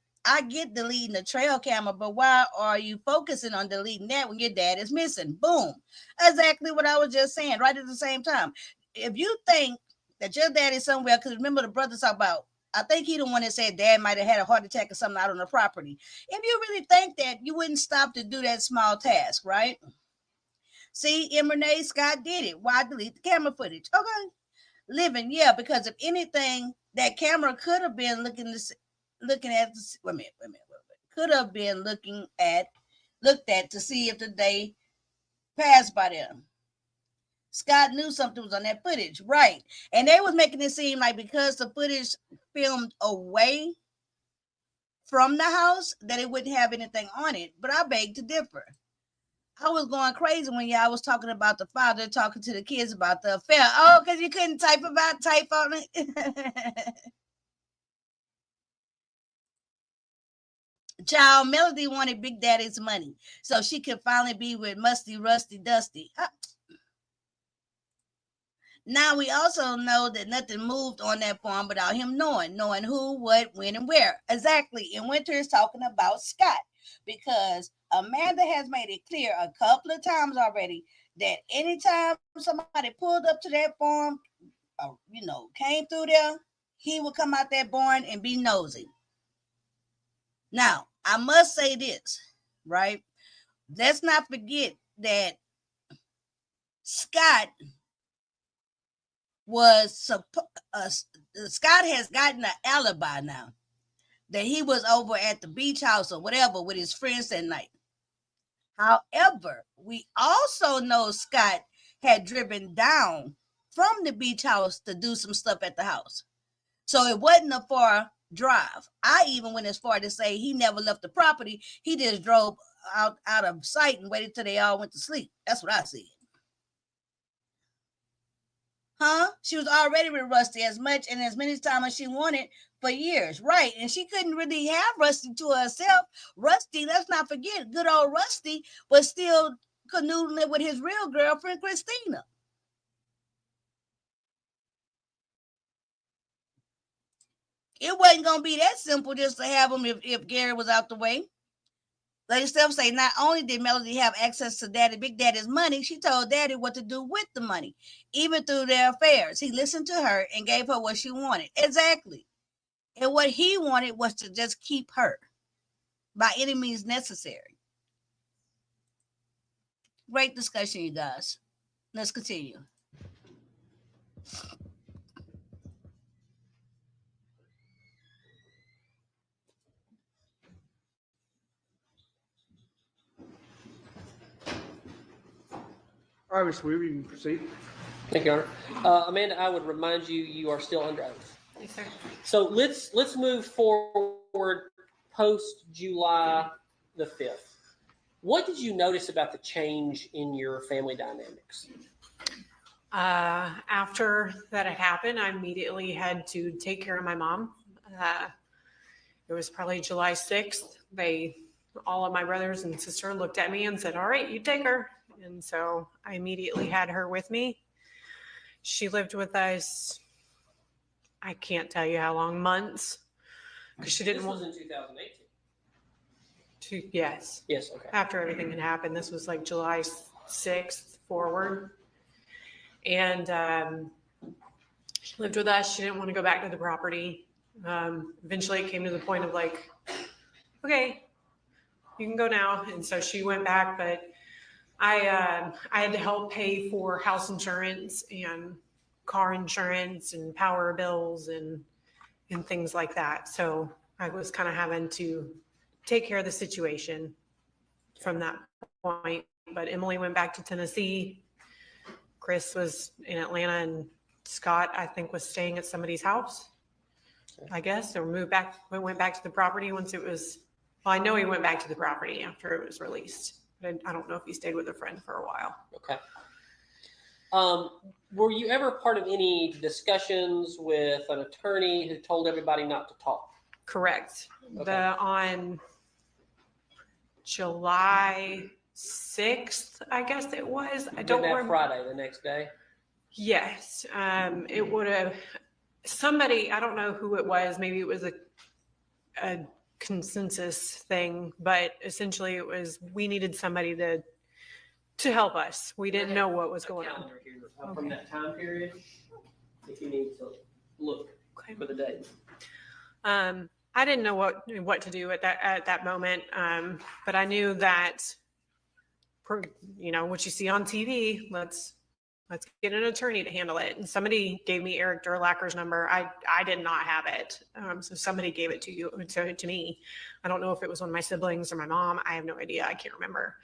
deleting the trail camera, but why are you focusing on deleting that when your dad is missing? Boom. Exactly what I was just saying, right at the same time. If you think that your dad is somewhere, because remember the brother talked about, I think he the one that said dad might have had a heart attack or something out on the property. If you really think that, you wouldn't stop to do that small task, right? See, Renee Scott did it. Why delete the camera footage? Okay. Living, yeah, because if anything, that camera could have been looking at could have been looked at to see if the day passed by them. Scott knew something was on that footage, right? And they was making it seem like because the footage filmed away from the house, that it wouldn't have anything on it. But I beg to differ. I was going crazy when y'all was talking about the father talking to the kids about the affair. Oh, because you couldn't type on it. Child, Melody wanted Big Daddy's money so she could finally be with Musty, Rusty, Dusty. Now we also know that nothing moved on that farm without him knowing who, what, when, and where. Exactly. And Winter is talking about Scott because Amanda has made it clear a couple of times already that anytime somebody pulled up to that farm, came through there, he would come out that barn and be nosy. Now, I must say this, right? Let's not forget that Scott Scott has gotten an alibi now that he was over at the beach house or whatever with his friends that night. However, we also know Scott had driven down from the beach house to do some stuff at the house. So it wasn't a far drive. I even went as far to say he never left the property. He just drove out of sight and waited till they all went to sleep. That's what I see. Huh? She was already with Rusty as much and as many times as she wanted for years. Right. And she couldn't really have Rusty to herself. Rusty, let's not forget, good old Rusty was still canoodling with his real girlfriend, Christina. It wasn't going to be that simple just to have him if Gary was out the way. Lady Steph say, not only did Melody have access to Big Daddy's money, she told Daddy what to do with the money, even through their affairs. He listened to her and gave her what she wanted. Exactly. And what he wanted was to just keep her by any means necessary. Great discussion, you guys. Let's continue. All right, Mr. Weaver, you can proceed. Thank you, Your Honor. Amanda, I would remind you, you are still under oath. Yes, sir. So let's move forward post July the 5th. What did you notice about the change in your family dynamics? After that had happened, I immediately had to take care of my mom. It was probably July 6th. All of my brothers and sister looked at me and said, all right, you take her. And so I immediately had her with me. She lived with us, I can't tell you how long, months. Because she didn't This was want in 2018. to, yes. Yes, okay. After everything had happened, this was like July 6th forward. And she lived with us. She didn't want to go back to the property. Eventually it came to the point of like, okay, you can go now. And so she went back, but I had to help pay for house insurance and car insurance and power bills and things like that. So I was kind of having to take care of the situation from that point. But Emily went back to Tennessee. Chris was in Atlanta, and Scott, I think, was staying at somebody's house, I guess, or went back to the property once it was, well, I know he went back to the property after it was released. But I don't know if he stayed with a friend for a while. Okay. Were you ever part of any discussions with an attorney who told everybody not to talk? Correct. Okay. On July 6th, I guess it was. I don't That remember. Friday, the next day? Yes. It would have, somebody, I don't know who it was. Maybe it was a consensus thing, but essentially it was, we needed somebody to help us. We didn't know what was going on. Here, from that time period, if you need to look for the date. I didn't know what to do at that moment, but I knew that, what you see on TV. Let's get an attorney to handle it. And somebody gave me Eric Durlacker's number. I did not have it, so somebody gave it to me. I don't know if it was one of my siblings or my mom. I have no idea. I can't remember.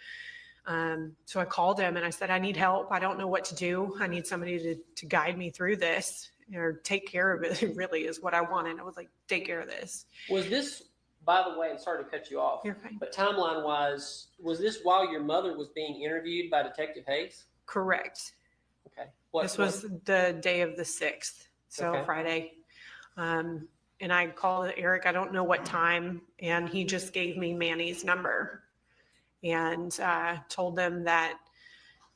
So I called him and I said, I need help. I don't know what to do. I need somebody to guide me through this, or take care of it. Really is what I wanted. I was like, take care of this. Was this, by the way, and sorry to cut you off, You're fine. but timeline wise, was this while your mother was being interviewed by Detective Hayes? Correct. Okay. This was the day of the 6th. So Okay. Friday. And I called Eric, I don't know what time. And he just gave me Manny's number and told them that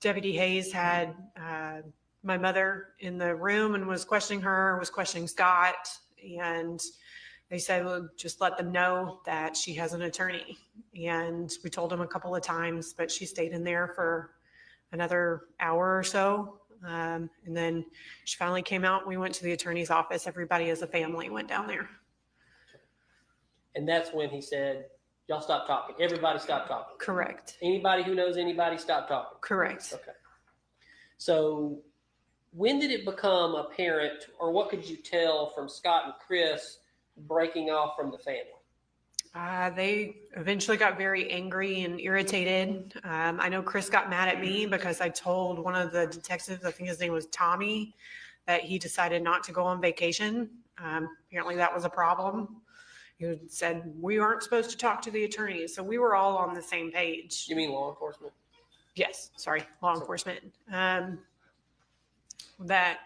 Deputy Hayes had my mother in the room and was questioning Scott. And they said, well, just let them know that she has an attorney. And we told him a couple of times, but she stayed in there for another hour or so. And then she finally came out. We went to the attorney's office. Everybody as a family went down there. And that's when he said, y'all stop talking. Everybody stop talking. Correct. Anybody who knows anybody, stop talking. Correct. Okay. So when did it become apparent, or what could you tell from Scott and Chris breaking off from the family? They eventually got very angry and irritated. I know Chris got mad at me because I told one of the detectives, I think his name was Tommy, that he decided not to go on vacation. Apparently that was a problem. He said we aren't supposed to talk to the attorneys. So we were all on the same page. You mean law enforcement? Yes, sorry, law enforcement. That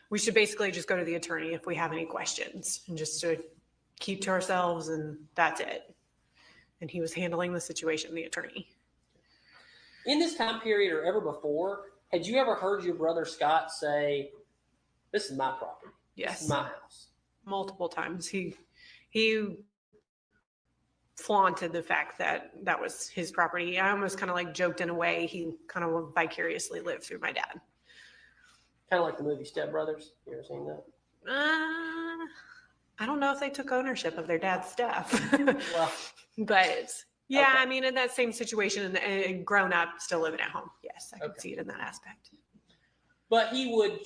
we should basically just go to the attorney if we have any questions, and just to keep to ourselves, and that's it. And he was handling the situation, the attorney. In this time period or ever before, had you ever heard your brother Scott say, this is my property? Yes. This is my house? Multiple times. He flaunted the fact that that was his property. I almost kind of like joked in a way he kind of vicariously lived through my dad. Kind of like the movie Step Brothers. You ever seen that? I don't know if they took ownership of their dad's stuff. Well, but yeah, okay. I mean, in that same situation and grown up, still living at home. Yes, I could Okay. see it in that aspect. But he would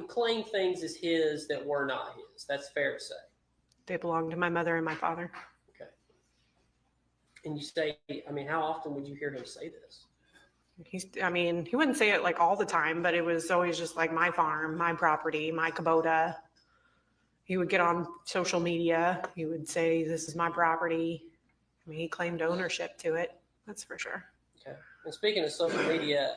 claim things as his that were not his. That's fair to say. They belong to my mother and my father. Okay. And you say, I mean, how often would you hear him say this? I mean, he wouldn't say it like all the time, but it was always just like my farm, my property, my Kubota. He would get on social media. He would say, this is my property. I mean, he claimed ownership to it. That's for sure. Okay. And speaking of social media,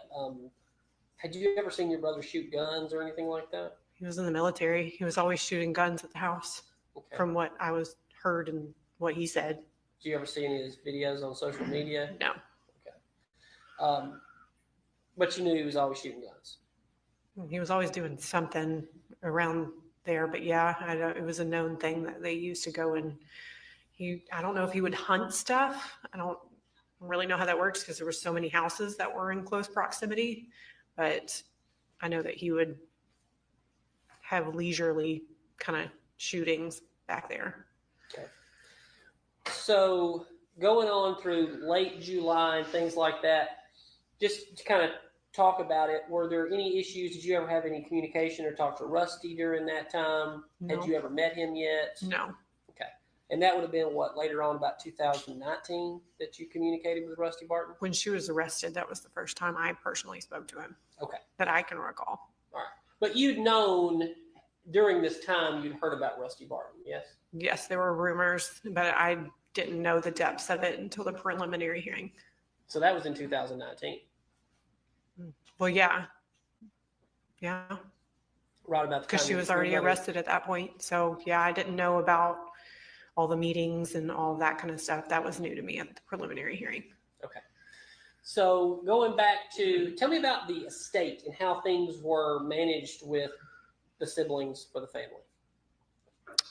had you ever seen your brother shoot guns or anything like that? He was in the military. He was always shooting guns at the house, Okay. from what I was heard and what he said. Did you ever see any of his videos on social media? No. Okay. But you knew he was always shooting guns. He was always doing something around there, but yeah, it was a known thing that they used to go and I don't know if he would hunt stuff. I don't really know how that works because there were so many houses that were in close proximity, but I know that he would have leisurely kind of shootings back there. Okay. So going on through late July and things like that, just to kind of talk about it, were there any issues? Did you ever have any communication or talk to Rusty during that time? No. Had you ever met him yet? No. Okay. And that would have been what, later on, about 2019, that you communicated with Rusty Barton? When she was arrested, that was the first time I personally spoke to him. Okay. That I can recall. All right. But you'd known during this time, you'd heard about Rusty Barton, yes? Yes, there were rumors, but I didn't know the depths of it until the preliminary hearing. So that was in 2019. Well, yeah. Yeah. Right about the time Because she you was were already mother. arrested at that point. So yeah, I didn't know about all the meetings and all that kind of stuff. That was new to me at the preliminary hearing. Okay. So going back to, tell me about the estate and how things were managed with the siblings for the family.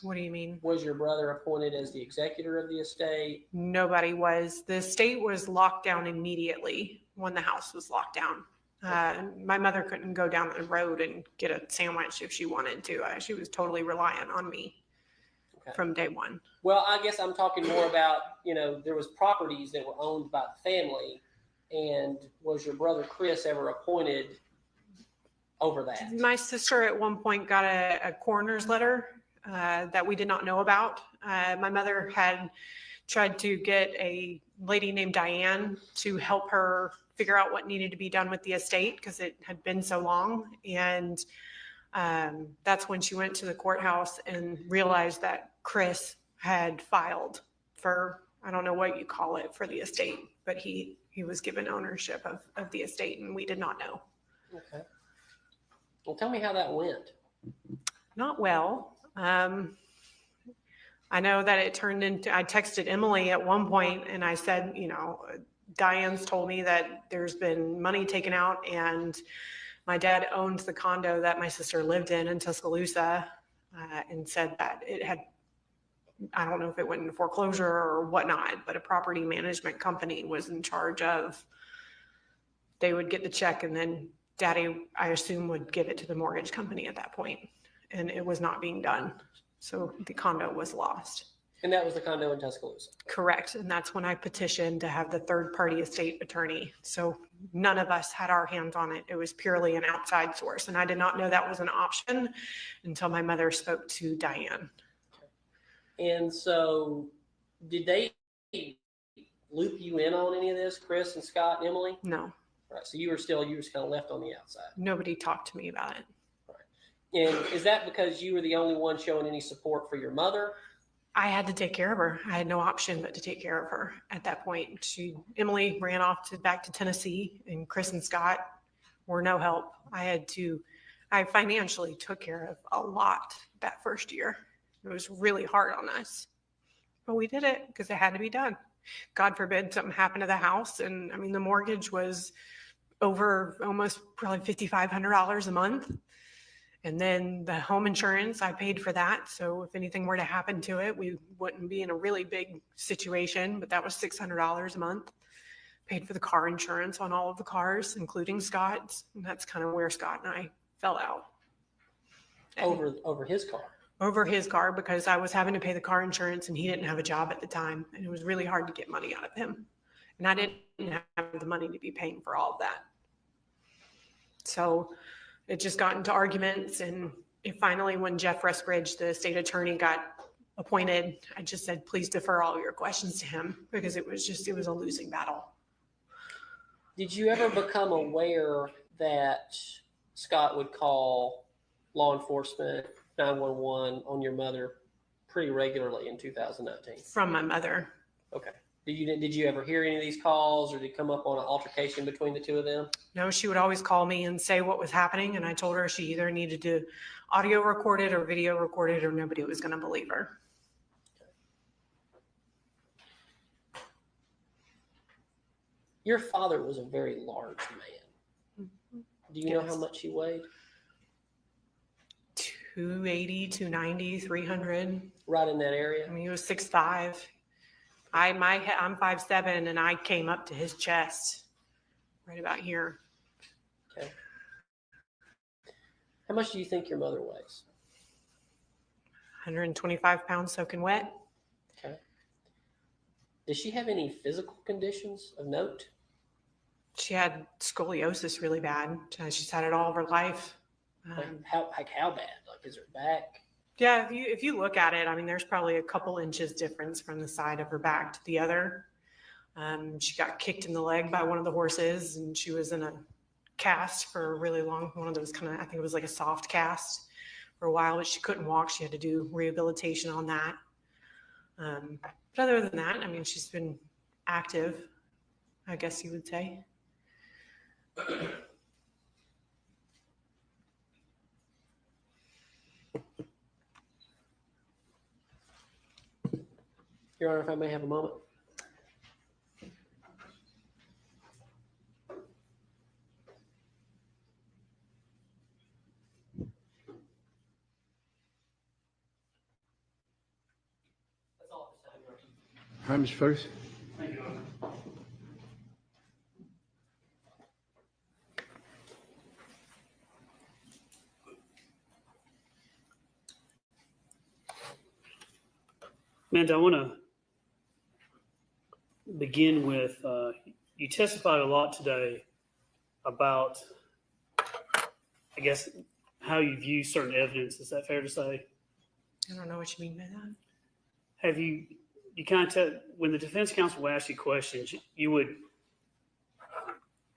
What do you mean? Was your brother appointed as the executor of the estate? Nobody was. The estate was locked down immediately when the house was locked down. My mother couldn't go down the road and get a sandwich if she wanted to. She was totally reliant on me from day one. Well, I guess I'm talking more about, there was properties that were owned by the family, and was your brother Chris ever appointed over that? My sister at one point got a coroner's letter that we did not know about. My mother had tried to get a lady named Diane to help her figure out what needed to be done with the estate because it had been so long. And that's when she went to the courthouse and realized that Chris had filed for, I don't know what you call it, for the estate, but he was given ownership of the estate and we did not know. Okay. Well, tell me how that went. Not well. I know that it turned into, I texted Emily at one point and I said, Diane's told me that there's been money taken out and my dad owned the condo that my sister lived in Tuscaloosa, and said that it had, I don't know if it went into foreclosure or whatnot, but a property management company was in charge of, they would get the check and then Daddy, I assume, would give it to the mortgage company at that point, and it was not being done. So the condo was lost. And that was the condo in Tuscaloosa. Correct. And that's when I petitioned to have the third party estate attorney. So none of us had our hands on it. It was purely an outside source. And I did not know that was an option until my mother spoke to Diane. And so did they loop you in on any of this, Chris and Scott and Emily? No. Right. So you were kind of left on the outside. Nobody talked to me about it. Right. And is that because you were the only one showing any support for your mother? I had to take care of her. I had no option but to take care of her at that point. Emily ran off back to Tennessee, and Chris and Scott were no help. I financially took care of a lot that first year. It was really hard on us, but we did it because it had to be done. God forbid something happened to the house. And I mean, the mortgage was over almost probably $5,500 a month. And then the home insurance, I paid for that. So if anything were to happen to it, we wouldn't be in a really big situation, but that was $600 a month. Paid for the car insurance on all of the cars, including Scott's. And that's kind of where Scott and I fell out. Over his car? Over his car, because I was having to pay the car insurance and he didn't have a job at the time. And it was really hard to get money out of him. And I didn't have the money to be paying for all of that. So it just got into arguments, and finally, when Jeff Restbridge, the state attorney, got appointed, I just said, please defer all your questions to him, because it was a losing battle. Did you ever become aware that Scott would call law enforcement, 911 on your mother pretty regularly in 2019? From my mother. Okay. Did you ever hear any of these calls, or did it come up on an altercation between the two of them? No, she would always call me and say what was happening, and I told her she either needed to audio record it or video record it, or nobody was going to believe her. Your father was a very large man. Do you know how much he weighed? 280, 290, 300. Right in that area? I mean, he was 6'5". I'm 5'7", and I came up to his chest right about here. Okay. How much do you think your mother weighs? 125 pounds soaking wet. Okay. Does she have any physical conditions of note? She had scoliosis really bad. She's had it all of her life. How bad? Like, is her back? Yeah, if you look at it, I mean, there's probably a couple inches difference from the side of her back to the other. She got kicked in the leg by one of the horses, and she was in a cast for a really long, one of those kind of, I think it was like a soft cast for a while, but she couldn't walk. She had to do rehabilitation on that. But other than that, I mean, she's been active, I guess you would say. Your Honor, if I may have a moment. That's all I have, Your Honor. Hi, Mr. Fergus. Thank you, Your Honor. Amanda, I want to begin with, you testified a lot today about, I guess, how you view certain evidence. Is that fair to say? I don't know what you mean by that. Have you kind of, when the defense counsel would ask you questions, you would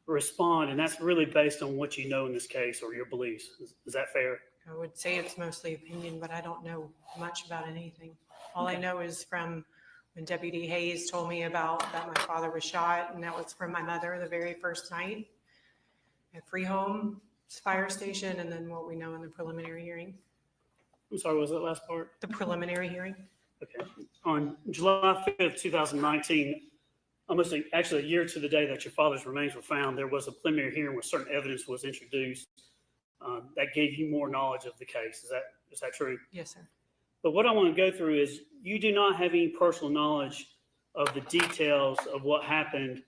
respond, and that's really based on what you know in this case or your beliefs. Is that fair? I would say it's mostly opinion, but I don't know much about anything. All I know is from when Deputy Hayes told me about that my father was shot, and that was from my mother the very first night at Freehome Fire Station, and then what we know in the preliminary hearing. I'm sorry, what was that last part? The preliminary hearing. Okay. On July 5th, 2019, almost actually a year to the day that your father's remains were found, there was a preliminary hearing where certain evidence was introduced that gave you more knowledge of the case. Is that true? Yes, sir. But what I want to go through is you do not have any personal knowledge of the details of what happened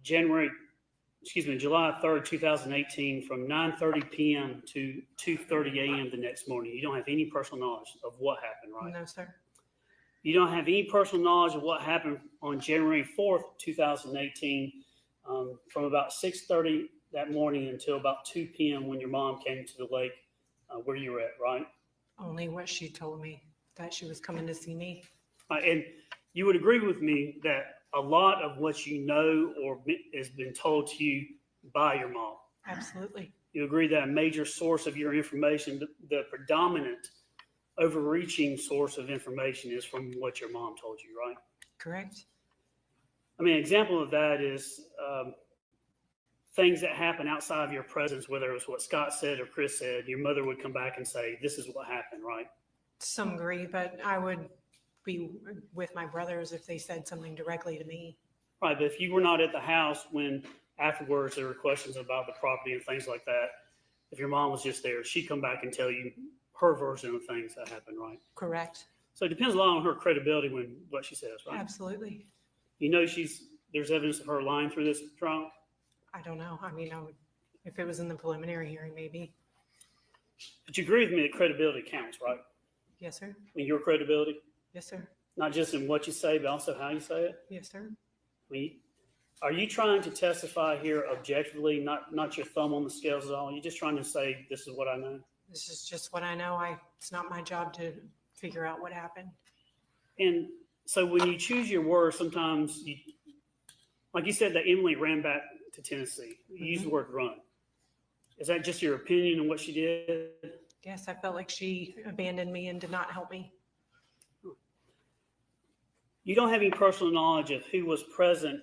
July 3rd, 2018 from 9:30 p.m. to 2:30 a.m. the next morning. You don't have any personal knowledge of what happened, right? No, sir. You don't have any personal knowledge of what happened on January 4th, 2018 from about 6:30 that morning until about 2 p.m. when your mom came to the lake where you were at, right? Only what she told me, that she was coming to see me. And you would agree with me that a lot of what you know or has been told to you by your mom. Absolutely. You agree that a major source of your information, the predominant overreaching source of information is from what your mom told you, right? Correct. I mean, an example of that is things that happen outside of your presence, whether it was what Scott said or Chris said, your mother would come back and say, this is what happened, right? To some degree, but I would be with my brothers if they said something directly to me. Right, but if you were not at the house when afterwards there were questions about the property and things like that, if your mom was just there, she'd come back and tell you her version of things that happened, right? Correct. So it depends a lot on her credibility when what she says, right? Absolutely. You know there's evidence of her lying through this trial? I don't know. I mean, if it was in the preliminary hearing, maybe. But you agree with me that credibility counts, right? Yes, sir. I mean, your credibility, Yes, sir. not just in what you say, but also how you say it. Yes, sir. I mean, are you trying to testify here objectively, not your thumb on the scales at all? You're just trying to say, this is what I know? This is just what I know. It's not my job to figure out what happened. And so when you choose your words, sometimes like you said, that Emily ran back to Tennessee. You used the word run. Is that just your opinion on what she did? Yes, I felt like she abandoned me and did not help me. You don't have any personal knowledge of who was present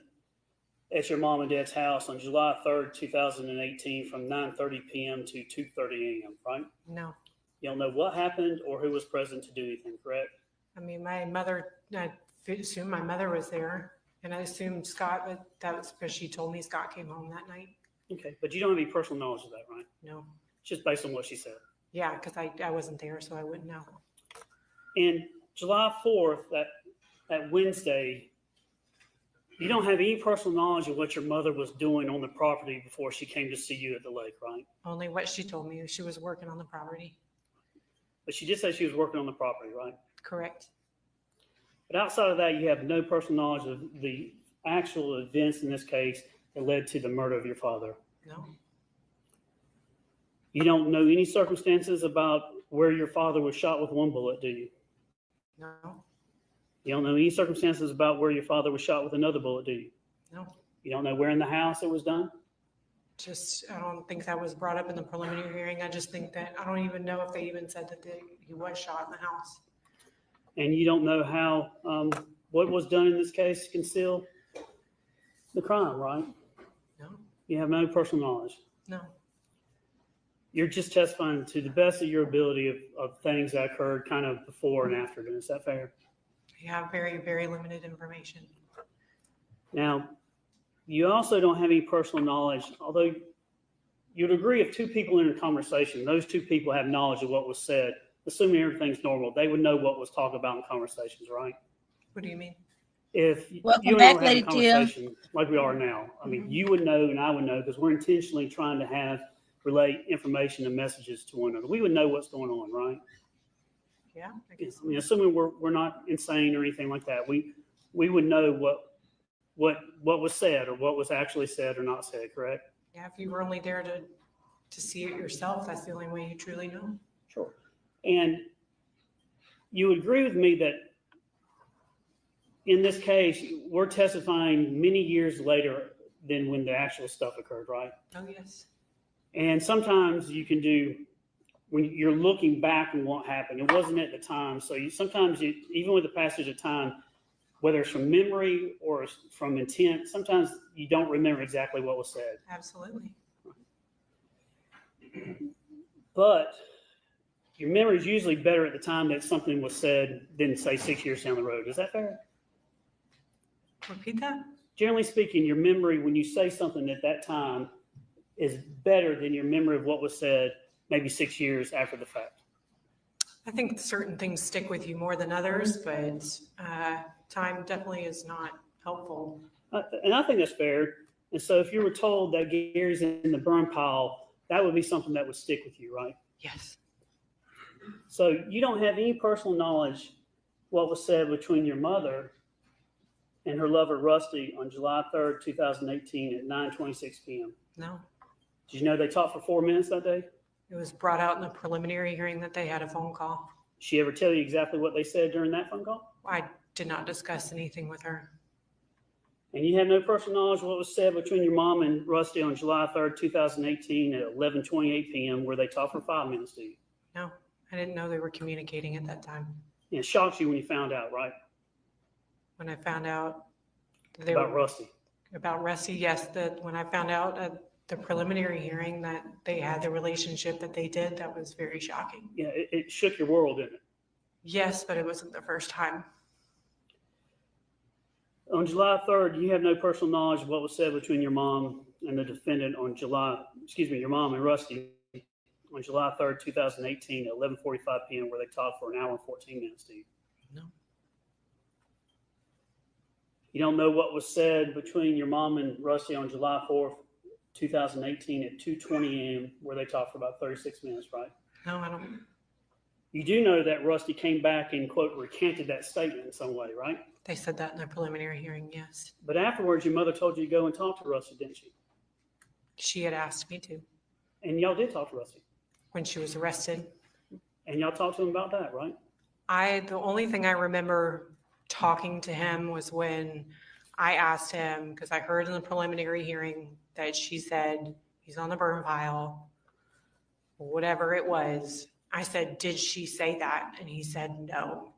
at your mom and dad's house on July 3rd, 2018 from 9:30 p.m. to 2:30 a.m., right? No. You don't know what happened or who was present to do anything, correct? I mean, my mother, I assumed my mother was there, and I assumed Scott, but that was because she told me Scott came home that night. Okay, but you don't have any personal knowledge of that, right? No. It's just based on what she said. Yeah, because I wasn't there, so I wouldn't know. And July 4th, that Wednesday, you don't have any personal knowledge of what your mother was doing on the property before she came to see you at the lake, right? Only what she told me, she was working on the property. But she did say she was working on the property, right? Correct. But outside of that, you have no personal knowledge of the actual events in this case that led to the murder of your father. No. You don't know any circumstances about where your father was shot with one bullet, do you? No. You don't know any circumstances about where your father was shot with another bullet, do you? No. You don't know where in the house it was done? Just, I don't think that was brought up in the preliminary hearing. I just think that, I don't even know if they even said that he was shot in the house. And you don't know how what was done in this case to conceal the crime, right? No. You have no personal knowledge. No. You're just testifying to the best of your ability of things that occurred kind of before and after. Is that fair? You have very, very limited information. Now, you also don't have any personal knowledge, although you'd agree if two people in a conversation, those two people have knowledge of what was said, assuming everything's normal, they would know what was talked about in conversations, right? What do you mean? If Welcome you and back, I were having a Lady Tia. conversation like we are now, I mean, you would know and I would know because we're intentionally trying to relate information and messages to one another. We would know what's going on, right? Yeah, I guess. I mean, assuming we're not insane or anything like that, we would know what was said or what was actually said or not said, correct? Yeah, if you were only there to see it yourself, that's the only way you truly know. Sure. And you agree with me that in this case, we're testifying many years later than when the actual stuff occurred, right? Oh, yes. And sometimes you can do, when you're looking back on what happened, it wasn't at the time. So sometimes even with the passage of time, whether it's from memory or from intent, sometimes you don't remember exactly what was said. Absolutely. But your memory is usually better at the time that something was said than, say, 6 years down the road. Is that fair? Repeat that? Generally speaking, your memory when you say something at that time is better than your memory of what was said maybe 6 years after the fact. I think certain things stick with you more than others, but time definitely is not helpful. And I think that's fair. And so if you were told that Gary's in the burn pile, that would be something that would stick with you, right? Yes. So you don't have any personal knowledge what was said between your mother and her lover, Rusty, on July 3rd, 2018 at 9:26 p.m. No. Did you know they talked for 4 minutes that day? It was brought out in the preliminary hearing that they had a phone call. Did she ever tell you exactly what they said during that phone call? I did not discuss anything with her. And you have no personal knowledge what was said between your mom and Rusty on July 3rd, 2018 at 11:28 p.m. where they talked for 5 minutes to you? No, I didn't know they were communicating at that time. And it shocked you when you found out, right? When I found out About Rusty. About Rusty, yes. When I found out at the preliminary hearing that they had the relationship that they did, that was very shocking. Yeah, it shook your world, didn't it? Yes, but it wasn't the first time. On July 3rd, you have no personal knowledge of what was said between your mom and the defendant on your mom and Rusty on July 3rd, 2018 at 11:45 p.m. where they talked for an hour and 14 minutes to you. No. You don't know what was said between your mom and Rusty on July 4th, 2018 at 2:20 a.m. where they talked for about 36 minutes, right? No, I don't. You do know that Rusty came back and, quote, recanted that statement in some way, right? They said that in the preliminary hearing, yes. But afterwards, your mother told you to go and talk to Rusty, didn't she? She had asked me to And y'all did talk to Rusty. when she was arrested. And y'all talked to him about that, right? The only thing I remember talking to him was when I asked him, because I heard in the preliminary hearing that she said he's on the burn pile, whatever it was. I said, did she say that? And he said, no.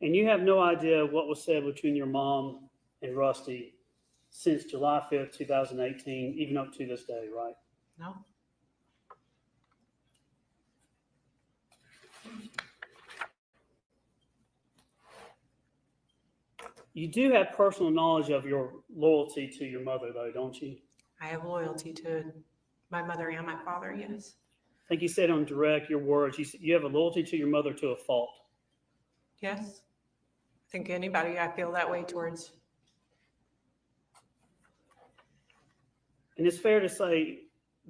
And you have no idea what was said between your mom and Rusty since July 5th, 2018, even up to this day, right? No. You do have personal knowledge of your loyalty to your mother, though, don't you? I have loyalty to my mother and my father, yes. I think you said on direct your words, you have a loyalty to your mother to a fault. Yes. I think anybody I feel that way towards. And it's fair to say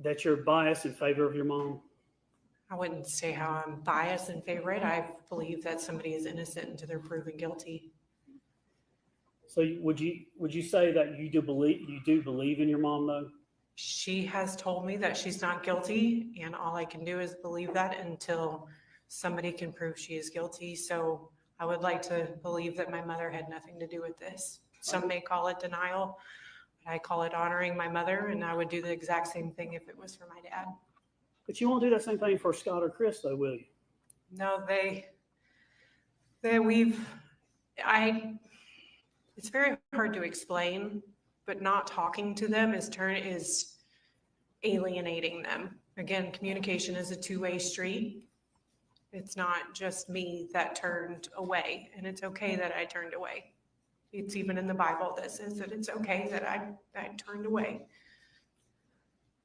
that you're biased in favor of your mom. I wouldn't say how I'm biased in favor of it. I believe that somebody is innocent until they're proven guilty. So would you say that you do believe in your mom, though? She has told me that she's not guilty, and all I can do is believe that until somebody can prove she is guilty. So I would like to believe that my mother had nothing to do with this. Some may call it denial, but I call it honoring my mother, and I would do the exact same thing if it was for my dad. But you won't do that same thing for Scott or Chris, though, will you? No, it's very hard to explain, but not talking to them is alienating them. Again, communication is a two-way street. It's not just me that turned away, and it's okay that I turned away. It's even in the Bible that says that it's okay that I turned away.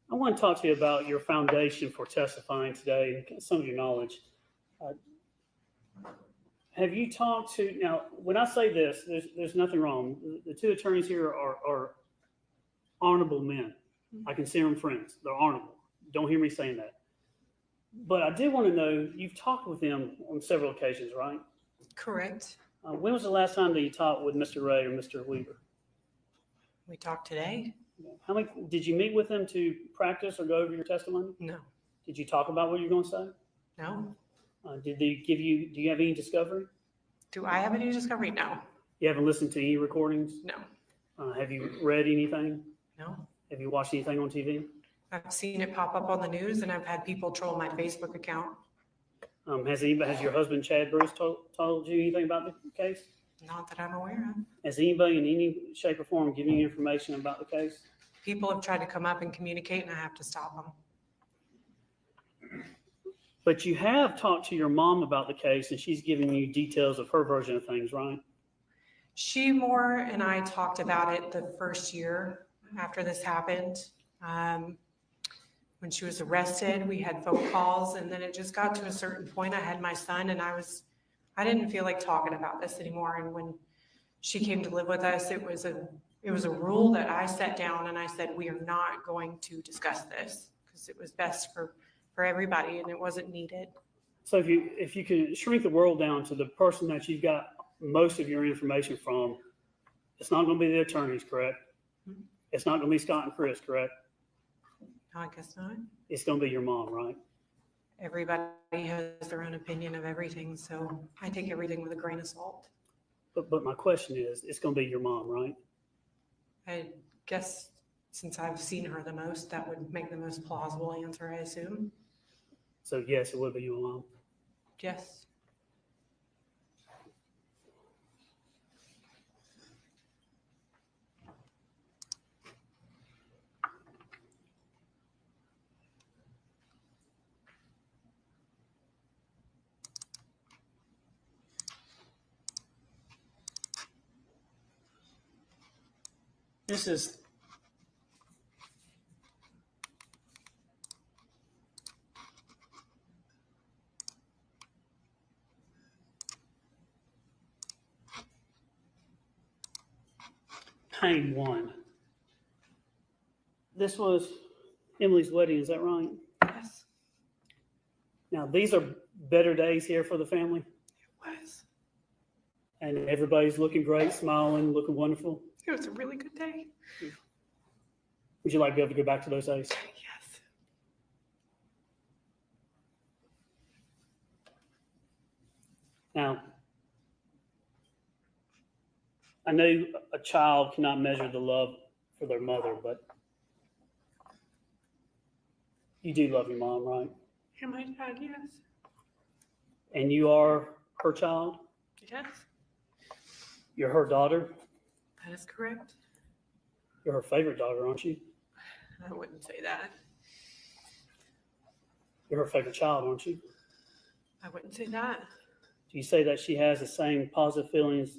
I want to talk to you about your foundation for testifying today and some of your knowledge. Have you talked to, now, when I say this, there's nothing wrong. The two attorneys here are honorable men. I consider them friends. They're honorable. Don't hear me saying that. But I did want to know, you've talked with them on several occasions, right? Correct. When was the last time that you talked with Mr. Ray or Mr. Weaver? We talked today? How many, did you meet with them to practice or go over your testimony? No. Did you talk about what you're going to say? No. Did they give you, do you have any discovery? Do I have any discovery? No. You haven't listened to any recordings? No. Have you read anything? No. Have you watched anything on TV? I've seen it pop up on the news, and I've had people troll my Facebook account. Has your husband, Chad Bruce, told you anything about the case? Not that I'm aware of. Has anybody in any shape or form given you information about the case? People have tried to come up and communicate, and I have to stop them. But you have talked to your mom about the case, and she's given you details of her version of things, right? She more and I talked about it the first year after this happened. When she was arrested, we had phone calls, and then it just got to a certain point. I had my son, and I didn't feel like talking about this anymore. And when she came to live with us, it was a rule that I set down, and I said, we are not going to discuss this because it was best for everybody, and it wasn't needed. So if you could shrink the world down to the person that you've got most of your information from, it's not going to be the attorneys, correct? Mm-hmm. It's not going to be Scott and Chris, correct? No, I guess not. It's going to be your mom, right? Everybody has their own opinion of everything, so I take everything with a grain of salt. But my question is, it's going to be your mom, right? I guess since I've seen her the most, that would make the most plausible answer, I assume. So yes, it would be your mom. Yes. This is Pain 1. This was Emily's wedding, is that right? Yes, Now, these are better days here for the family, it was. and everybody's looking great, smiling, looking wonderful. It was a really good day. Would you like to be able to go back to those days? Yes. Now, I know a child cannot measure the love for their mother, but you do love your mom, right? And my dad, yes. And you are her child? Yes, You're her daughter? that is correct. You're her favorite daughter, aren't you? I wouldn't say that. You're her favorite child, aren't you? I wouldn't say that. Do you say that she has the same positive feelings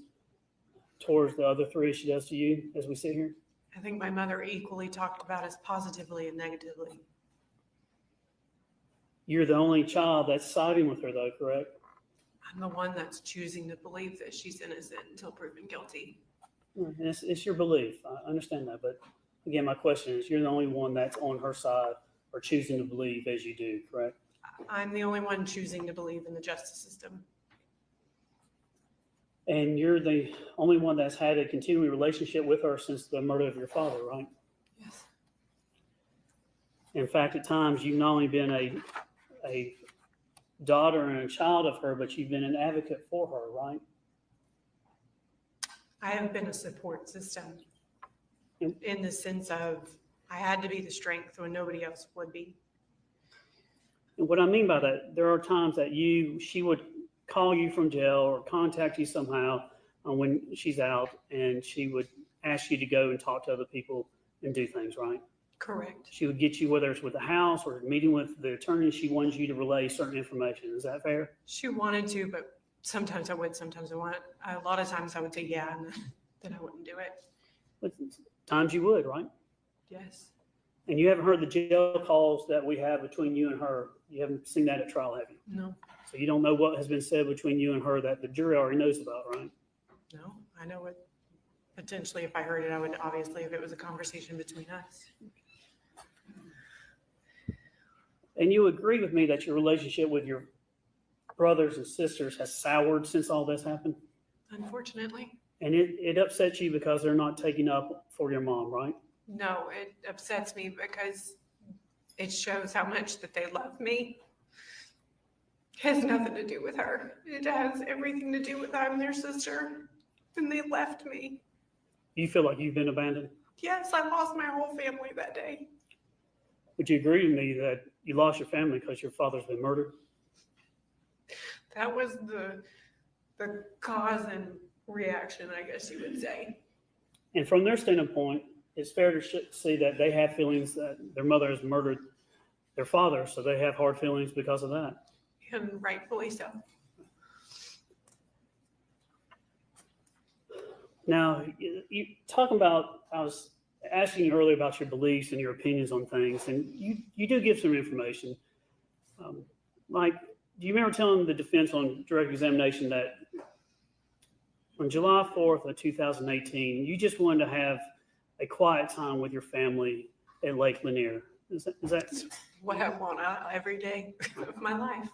towards the other three as she does to you as we sit here? I think my mother equally talked about us positively and negatively. You're the only child that's siding with her, though, correct? I'm the one that's choosing to believe that she's innocent until proven guilty. And it's your belief. I understand that. But again, my question is, you're the only one that's on her side or choosing to believe as you do, correct? I'm the only one choosing to believe in the justice system. And you're the only one that's had a continuing relationship with her since the murder of your father, right? Yes. In fact, at times, you've not only been a daughter and a child of her, but you've been an advocate for her, right? I have been a support system in the sense of I had to be the strength when nobody else would be. And what I mean by that, there are times that she would call you from jail or contact you somehow when she's out, and she would ask you to go and talk to other people and do things, right? Correct. She would get you, whether it's with the house or meeting with the attorney, she wanted you to relay certain information. Is that fair? She wanted to, but sometimes I would, sometimes I wouldn't. A lot of times I would say yeah, and then I wouldn't do it. But times you would, right? Yes. And you haven't heard the jail calls that we have between you and her. You haven't seen that at trial, have you? No. So you don't know what has been said between you and her that the jury already knows about, right? No. I know it. Potentially, if I heard it, I would obviously, if it was a conversation between us. And you agree with me that your relationship with your brothers and sisters has soured since all this happened? Unfortunately. And it upsets you because they're not taking up for your mom, right? No, it upsets me because it shows how much that they love me. It has nothing to do with her. It has everything to do with I'm their sister, and they left me. You feel like you've been abandoned? Yes, I lost my whole family that day. Would you agree with me that you lost your family because your father's been murdered? That was the cause and reaction, I guess you would say. And from their standpoint, it's fair to see that they have feelings that their mother has murdered their father, so they have hard feelings because of that. And rightfully so. Now, you talking about, I was asking you earlier about your beliefs and your opinions on things, and you do give some information. Like, do you remember telling the defense on direct examination that on July 4th of 2018, you just wanted to have a quiet time with your family at Lake Lanier? Is that What I want every day of my life.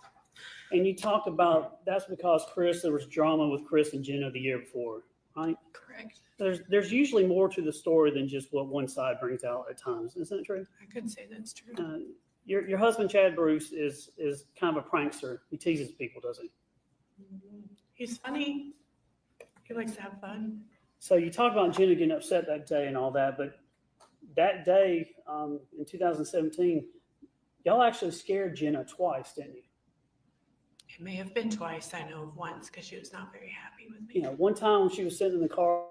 And you talked about that's because there was drama with Chris and Jenna the year before, right? Correct. There's usually more to the story than just what one side brings out at times. Isn't that true? I could say that's true. Your husband, Chad Bruce, is kind of a prankster. He teases people, doesn't he? He's funny. He likes to have fun. So you talk about Jenna getting upset that day and all that, but that day in 2017, y'all actually scared Jenna twice, didn't you? It may have been twice. I know of once because she was not very happy with me. You know, one time when she was sitting in the car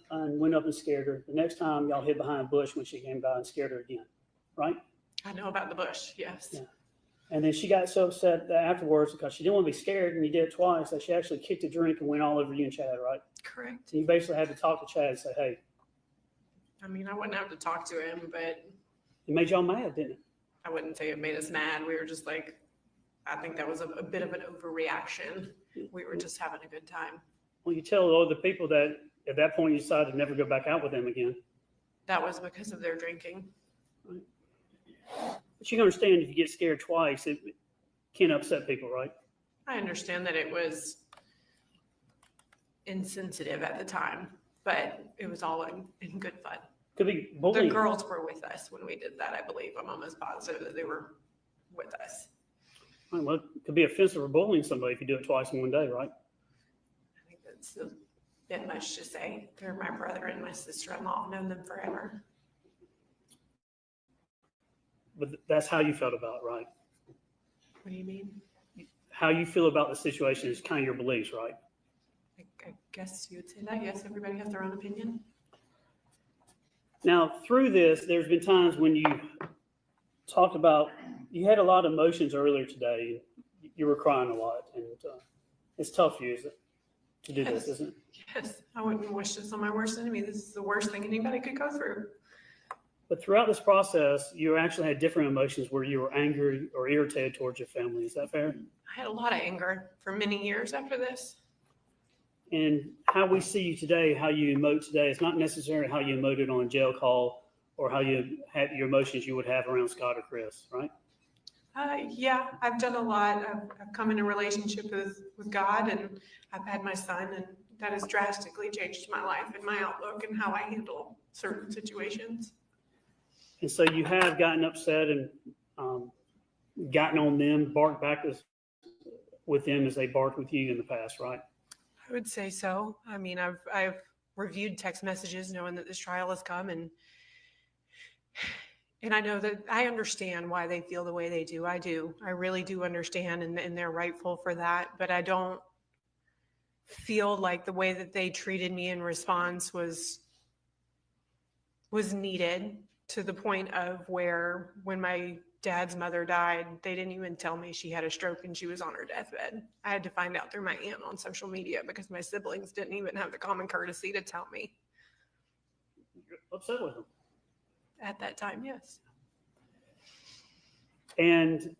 and went up and scared her. The next time y'all hid behind a bush when she came by and scared her again, right? I know about the bush, yes. Yeah. And then she got so upset that afterwards because she didn't want to be scared, and you did it twice, that she actually kicked a drink and went all over you and Chad, right? Correct. And you basically had to talk to Chad and say, hey. I mean, I wouldn't have to talk to him, but It made y'all mad, didn't it? I wouldn't say it made us mad. We were just like, I think that was a bit of an overreaction. We were just having a good time. Well, you tell all the people that at that point you decided to never go back out with them again. That was because of their drinking. Right? But you can understand if you get scared twice, it can upset people, right? I understand that it was insensitive at the time, but it was all in good fun. Could be The bullying. girls were with us when we did that, I believe. I'm almost positive that they were with us. Right, well, it could be offensive or bullying somebody if you do it twice in one day, right? I think that's the bit much to say. They're my brother and my sister-in-law. I've known them forever. But that's how you felt about it, right? What do you mean? How you feel about the situation is kind of your beliefs, right? I guess you would say that. Yes, everybody has their own opinion. Now, through this, there's been times when you talked about, you had a lot of emotions earlier today. You were crying a lot, and it's tough for you, is it, to do this, isn't it? Yes, I wouldn't wish this on my worst enemy. This is the worst thing anybody could go through. But throughout this process, you actually had different emotions where you were angry or irritated towards your family. Is that fair? I had a lot of anger for many years after this. And how we see you today, how you emote today, is not necessarily how you emoted on a jail call or how you had your emotions you would have around Scott or Chris, right? Yeah, I've done a lot. I've come in a relationship with God, and I've had my son, and that has drastically changed my life and my outlook and how I handle certain situations. And so you have gotten upset and gotten on them, barked back with them as they barked with you in the past, right? I would say so. I mean, I've reviewed text messages knowing that this trial has come, and I know that I understand why they feel the way they do. I do. I really do understand, and they're rightful for that. But I don't feel like the way that they treated me in response was needed, to the point of where when my dad's mother died, they didn't even tell me she had a stroke and she was on her deathbed. I had to find out through my aunt on social media because my siblings didn't even have the common courtesy to tell me. You're upset with them. At that time, yes. And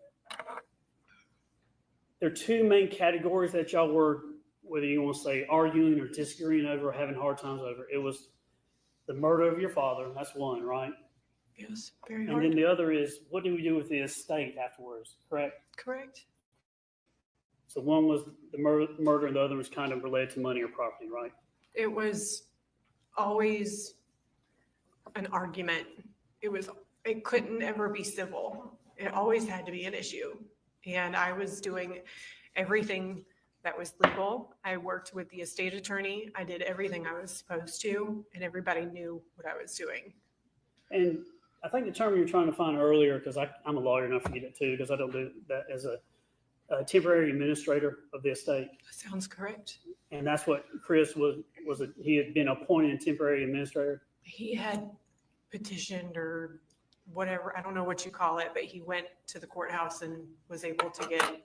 there are two main categories that y'all were, whether you want to say arguing or disagreeing over or having hard times over. It was the murder of your father. That's one, right? Yes, very And hard. then the other is, what do we do with the estate afterwards, correct? Correct. So one was the murder and the other was kind of related to money or property, right? It was always an argument. It couldn't ever be civil. It always had to be an issue. And I was doing everything that was legal. I worked with the estate attorney. I did everything I was supposed to, and everybody knew what I was doing. And I think the term you were trying to find earlier, because I'm a lawyer and I forget it too, because I don't do that as a temporary administrator of the estate. Sounds correct. And that's what Chris was he had been appointed temporary administrator. He had petitioned or whatever, I don't know what you call it, but he went to the courthouse and was able to get.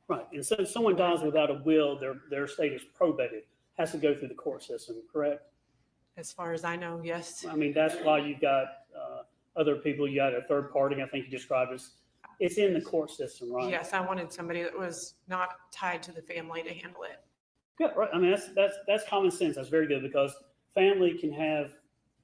Right. And so if someone dies without a will, their estate is probated, has to go through the court system, correct? As far as I know, yes. I mean, that's why you've got other people, you got a third party, I think you described as, it's in the court system, right? Yes, I wanted somebody that was not tied to the family to handle it. Good, right. I mean, that's common sense. That's very good because family can have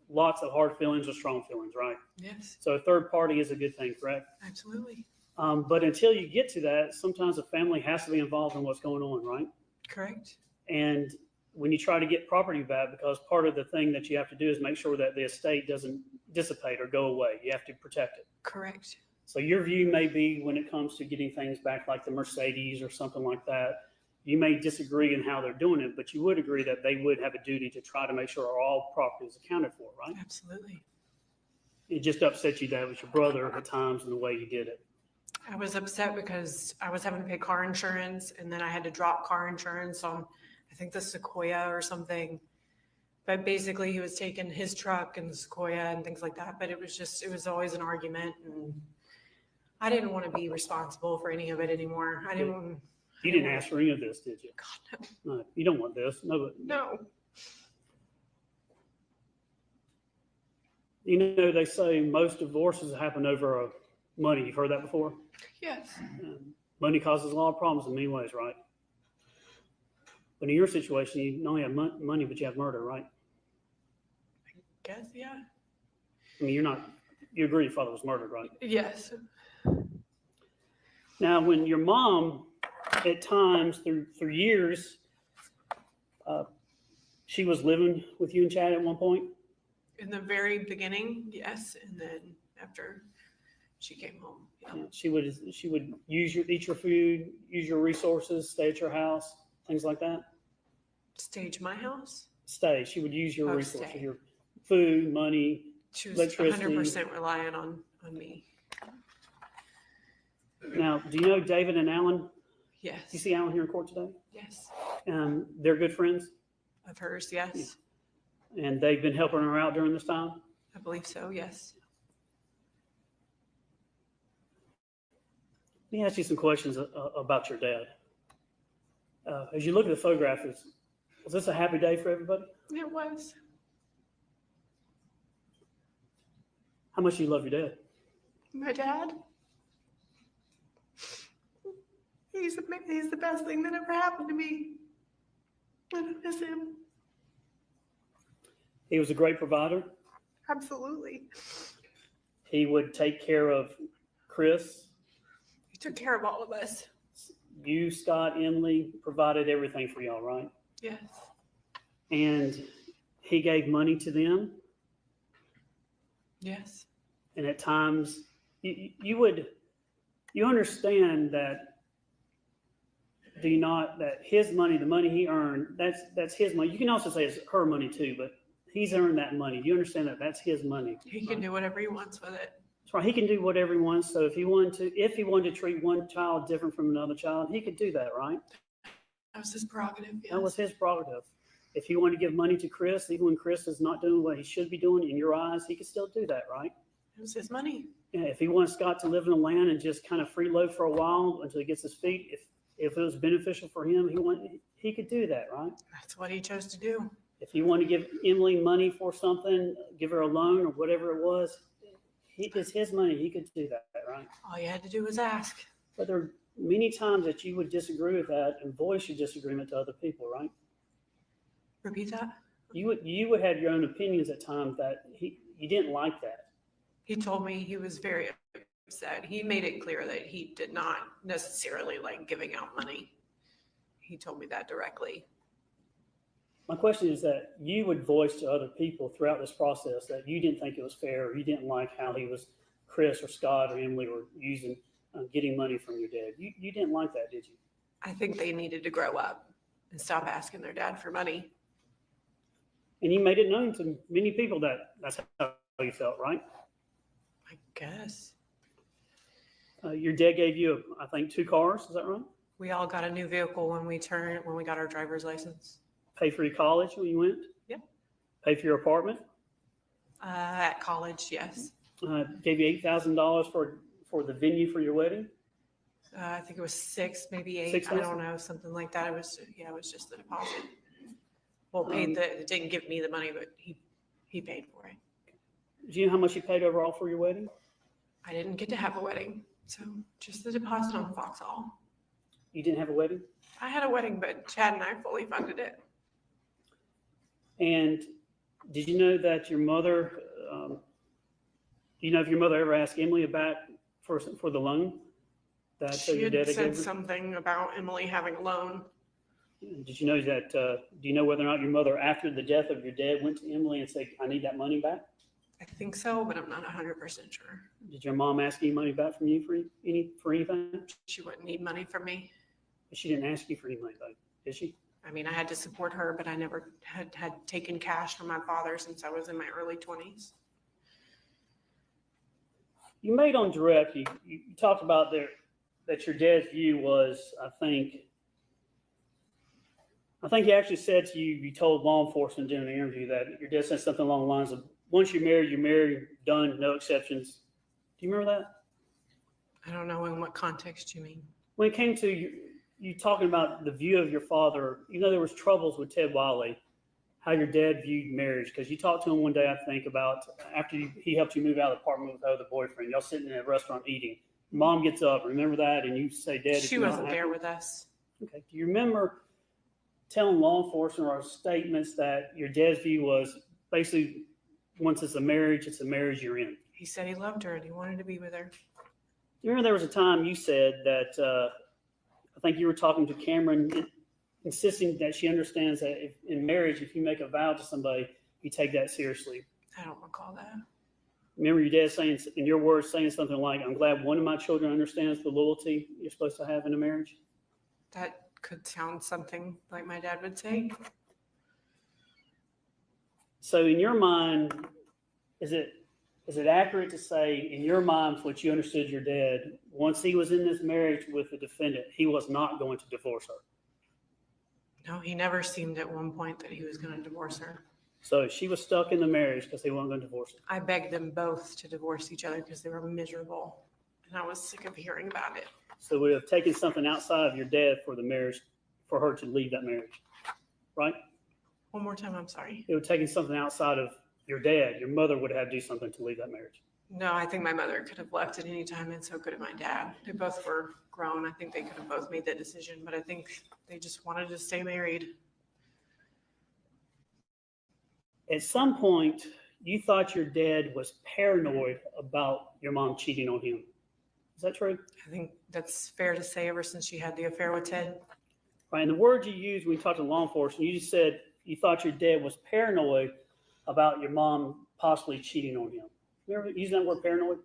lots of hard feelings or strong feelings, right? Yes, So a third party is a good thing, correct? absolutely. But until you get to that, sometimes the family has to be involved in what's going on, right? Correct. And when you try to get property back, because part of the thing that you have to do is make sure that the estate doesn't dissipate or go away. You have to protect it. Correct. So your view may be when it comes to getting things back like the Mercedes or something like that, you may disagree in how they're doing it, but you would agree that they would have a duty to try to make sure all property is accounted for, right? Absolutely. It just upset you that it was your brother at times and the way you did it. I was upset because I was having to pay car insurance, and then I had to drop car insurance on, I think, the Sequoia or something. But basically he was taking his truck and the Sequoia and things like that. But it was always an argument, and I didn't want to be responsible for any of it anymore. You didn't ask for any of this, did you? God, No, you don't want this. No. no. You know, they say most divorces happen over money. You've heard that before? Yes. Money causes a lot of problems in many ways, right? But in your situation, you not only have money, but you have murder, right? I guess, yeah. I mean, you agree your father was murdered, right? Yes. Now, when your mom, at times, through years, she was living with you and Chad at one point? In the very beginning, yes. And then after she came home, yeah. She would eat your food, use your resources, stay at your house, things like that? Stage my house. Stay. She would use your Oh, resources, stay. your food, money. She was Electricity. 100% reliant on me. Now, do you know David and Alan? Do Yes. you see Alan here in court today? Yes. They're good friends, Of hers, yes. and they've been helping her out during this time. I believe so, yes. Let me ask you some questions about your dad. As you look at the photograph, was this a happy day for everybody? It was. How much do you love your dad? My dad? He's the best thing that ever happened to me. I don't miss him. He was a great provider. Absolutely. He would take care of Chris. He took care of all of us. You, Scott, Emily, provided everything for y'all, right? Yes. And he gave money to them. Yes. And at times, you understand that. Do you not, that his money, the money he earned, that's his money. You can also say it's her money too, but he's earned that money. Do you understand that that's his money? He can do whatever he wants with it. That's right. He can do whatever he wants. So if he wanted to treat one child different from another child, he could do that, right? That was his prerogative. Yes. That was his prerogative. If he wanted to give money to Chris, even when Chris is not doing what he should be doing in your eyes, he could still do that, right? It was his money. Yeah, if he wants Scott to live in the land and just kind of freeload for a while until he gets his feet, if it was beneficial for him, he could do that, right? That's what he chose to do. If he wanted to give Emily money for something, give her a loan or whatever it was, it's his money. He could do that, right? All you had to do was ask. But there are many times that you would disagree with that and voice your disagreement to other people, right? Repeat that. You would have your own opinions at times that you didn't like that. He told me he was very upset. He made it clear that he did not necessarily like giving out money. He told me that directly. My question is that you would voice to other people throughout this process that you didn't think it was fair, or you didn't like how Chris or Scott or Emily were using, getting money from your dad. You didn't like that, did you? I think they needed to grow up and stop asking their dad for money. And you made it known to many people that that's how you felt, right? I guess. Your dad gave you, I think, 2 cars. Is that right? We all got a new vehicle when we got our driver's license. Pay for your college when you went? Yep. Pay for your apartment? At college, yes. Gave you $8,000 for the venue for your wedding? I think it was 6, maybe 8. 6,000? I don't know, something like that. It was just the deposit. Well, it didn't give me the money, but he paid for it. Do you know how much you paid overall for your wedding? I didn't get to have a wedding, so just the deposit on Foxhall. You didn't have a wedding? I had a wedding, but Chad and I fully funded it. And did you know that your mother, do you know if your mother ever asked Emily about for the loan? She had said something about Emily having a loan. Did you know that, do you know whether or not your mother, after the death of your dad, went to Emily and said, I need that money back? I think so, but I'm not 100% sure. Did your mom ask any money back from you for anything? She wouldn't need money from me. She didn't ask you for any money back, did she? I mean, I had to support her, but I never had taken cash from my father since I was in my early 20s. You made on direct, you talked about that your dad's view was, I think he actually said to you, you told law enforcement during the interview that your dad said something along the lines of, once you're married, done, no exceptions. Do you remember that? I don't know in what context you mean. When it came to you talking about the view of your father, you know, there was troubles with Ted Wiley, how your dad viewed marriage, because you talked to him one day, I think, about after he helped you move out of the apartment with the other boyfriend. Y'all sitting in a restaurant eating. Mom gets up, remember that? And you say, Dad, she wasn't there with us. Okay. Do you remember telling law enforcement or statements that your dad's view was basically once it's a marriage you're in? He said he loved her and he wanted to be with her. Do you remember there was a time you said that I think you were talking to Cameron, insisting that she understands that in marriage, if you make a vow to somebody, you take that seriously. I don't recall that. Remember your dad saying, in your words, saying something like, I'm glad one of my children understands the loyalty you're supposed to have in a marriage? That could sound something like my dad would say. So in your mind, is it accurate to say, in your mind, what you understood your dad, once he was in this marriage with the defendant, he was not going to divorce her? No, he never seemed at one point that he was going to divorce her. So she was stuck in the marriage because he wasn't going to divorce her. I begged them both to divorce each other because they were miserable. And I was sick of hearing about it. So it would have taken something outside of your dad for the marriage, for her to leave that marriage, right? One more time, I'm sorry. It would have taken something outside of your dad. Your mother would have had to do something to leave that marriage. No, I think my mother could have left at any time, and so could have my dad. They both were grown. I think they could have both made that decision, but I think they just wanted to stay married. At some point, you thought your dad was paranoid about your mom cheating on him. Is that true? I think that's fair to say ever since she had the affair with Ted. Right. And the word you used when you talked to law enforcement, you just said you thought your dad was paranoid about your mom possibly cheating on him. You ever use that word, paranoid?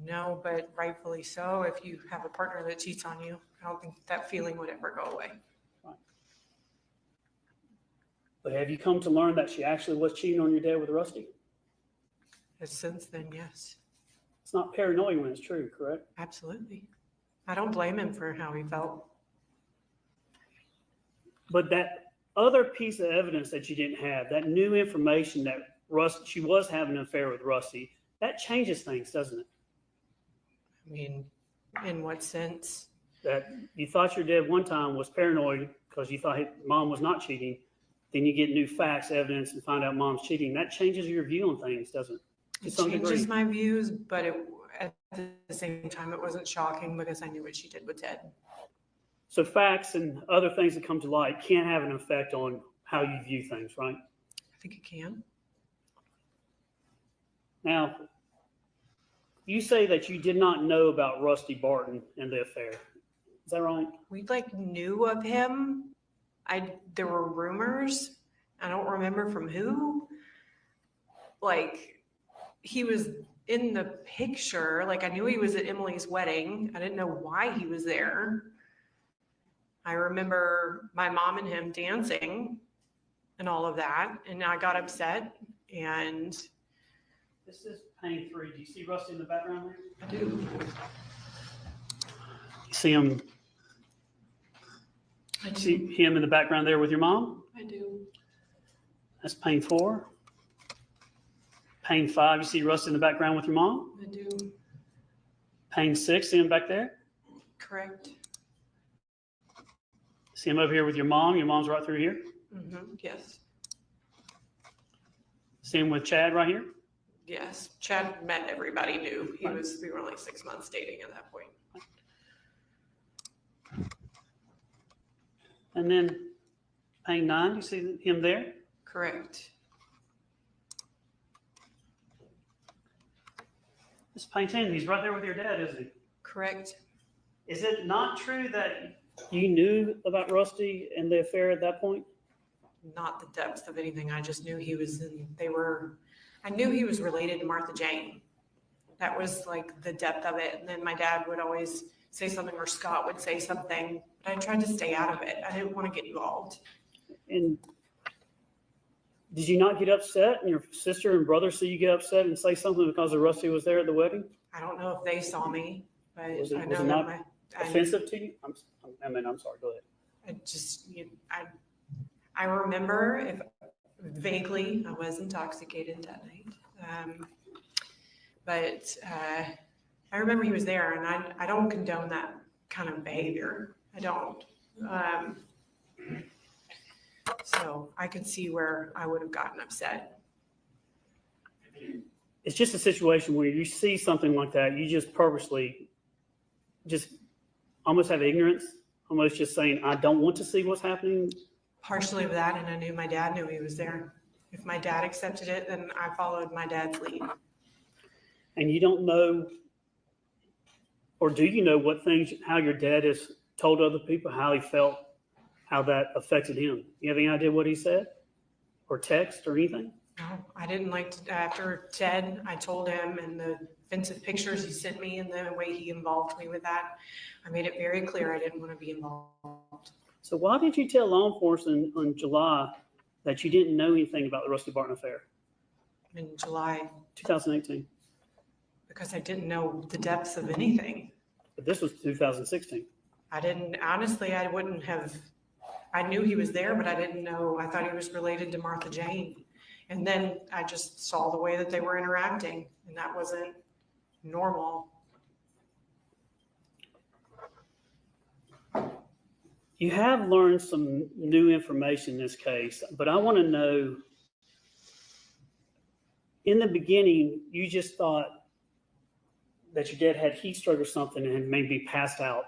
No, but rightfully so. If you have a partner that cheats on you, I don't think that feeling would ever go away. Right. But have you come to learn that she actually was cheating on your dad with Rusty? And since then, yes, It's not paranoia when it's true, correct? absolutely. I don't blame him for how he felt. But that other piece of evidence that you didn't have, that new information that she was having an affair with Rusty, that changes things, doesn't it? I mean, in what sense? That you thought your dad one time was paranoid because you thought mom was not cheating. Then you get new facts, evidence, and find out mom's cheating. That changes your view on things, doesn't it? To It some changes degree. my views, but at the same time, it wasn't shocking because I knew what she did with Ted. So facts and other things that come to light can't have an effect on how you view things, right? I think it can. Now, you say that you did not know about Rusty Barton and the affair. Is that right? We knew of him. There were rumors. I don't remember from who. He was in the picture. I knew he was at Emily's wedding. I didn't know why he was there. I remember my mom and him dancing and all of that. And I got upset. And This is pane 3. Do you see Rusty in the background there? I do. You see him? I do. See him in the background there with your mom? I do. That's pane 4. Pane 5, you see Rusty in the background with your mom? I do. Pane 6, see him back there? Correct. See him over here with your mom? Your mom's right through here. Mm-hmm. Yes. See him with Chad right here? Yes. Chad met everybody new. We were only 6 months dating at that point. And then pane 9, you see him there? Correct. This is pane 10. He's right there with your dad, isn't he? Correct. Is it not true that you knew about Rusty and the affair at that point? Not the depth of anything. I just knew he was I knew he was related to Martha Jane. That was the depth of it. And then my dad would always say something, or Scott would say something, but I tried to stay out of it. I didn't want to get involved. And did you not get upset, and your sister and brother see you get upset and say something because of Rusty was there at the wedding? I don't know if they saw me, but Was it I know not that offensive to you? I'm sorry, go ahead. I remember vaguely I was intoxicated that night. But I remember he was there, and I don't condone that kind of behavior. I don't. So I could see where I would have gotten upset. It's just a situation where you see something like that, you just purposely just almost have ignorance, almost just saying, I don't want to see what's happening. Partially of that, and I knew my dad knew he was there. If my dad accepted it, then I followed my dad's lead. And you don't know, or do you know how your dad has told other people how he felt, how that affected him? You have any idea what he said, or text, or anything? No, I didn't after Ted, I told him, and the offensive pictures he sent me and the way he involved me with that, I made it very clear I didn't want to be involved. So why did you tell law enforcement on July that you didn't know anything about the Rusty Barton affair? In July, 2018. because I didn't know the depths of anything. But this was 2016. I didn't, honestly, I wouldn't have, I knew he was there, but I didn't know, I thought he was related to Martha Jane. And then I just saw the way that they were interacting, and that wasn't normal. You have learned some new information in this case, but I want to know, in the beginning, you just thought that your dad had heat stroke or something and maybe passed out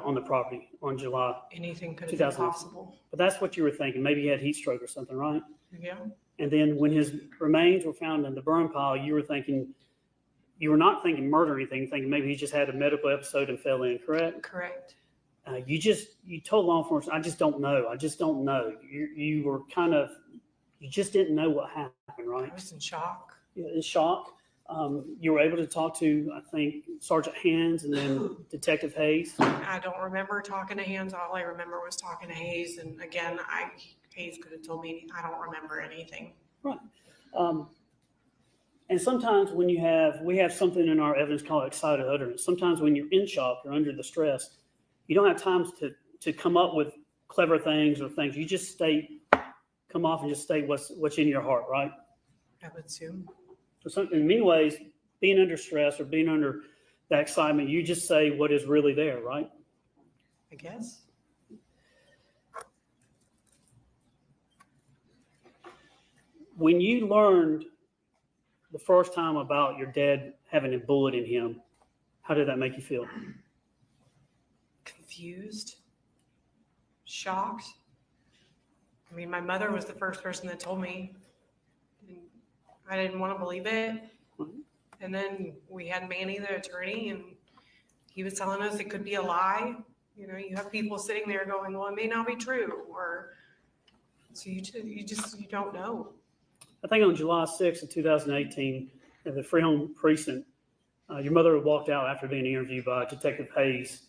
on the property on July. Anything could have been 2000. possible. But that's what you were thinking. Maybe he had heat stroke or something, right? Yeah, And then when his remains were found in the burn pile, you were not thinking murder or anything, thinking maybe he just had a medical episode and fell in, correct? correct. You told law enforcement, I just don't know. You were you just didn't know what happened, right? I was in shock. In shock. You were able to talk to, I think, Sergeant Hands and then Detective Hayes. I don't remember talking to Hands. All I remember was talking to Hayes. And again, Hayes could have told me, I don't remember anything. Right. And sometimes when we have something in our evidence called excited utterance. Sometimes when you're in shock or under the stress, you don't have time to come up with clever things or things. You just come off and just state what's in your heart, right? I would assume. So in many ways, being under stress or being under that excitement, you just say what is really there, right? I guess. When you learned the first time about your dad having a bullet in him, how did that make you feel? Confused, shocked. I mean, my mother was the first person that told me, and I didn't want to believe it. And then we had Manny, the attorney, and he was telling us it could be a lie. You know, you have people sitting there going, well, it may not be true. Or so you don't know. I think on July 6th of 2018, at the Freeholm precinct, your mother walked out after being interviewed by Detective Hayes.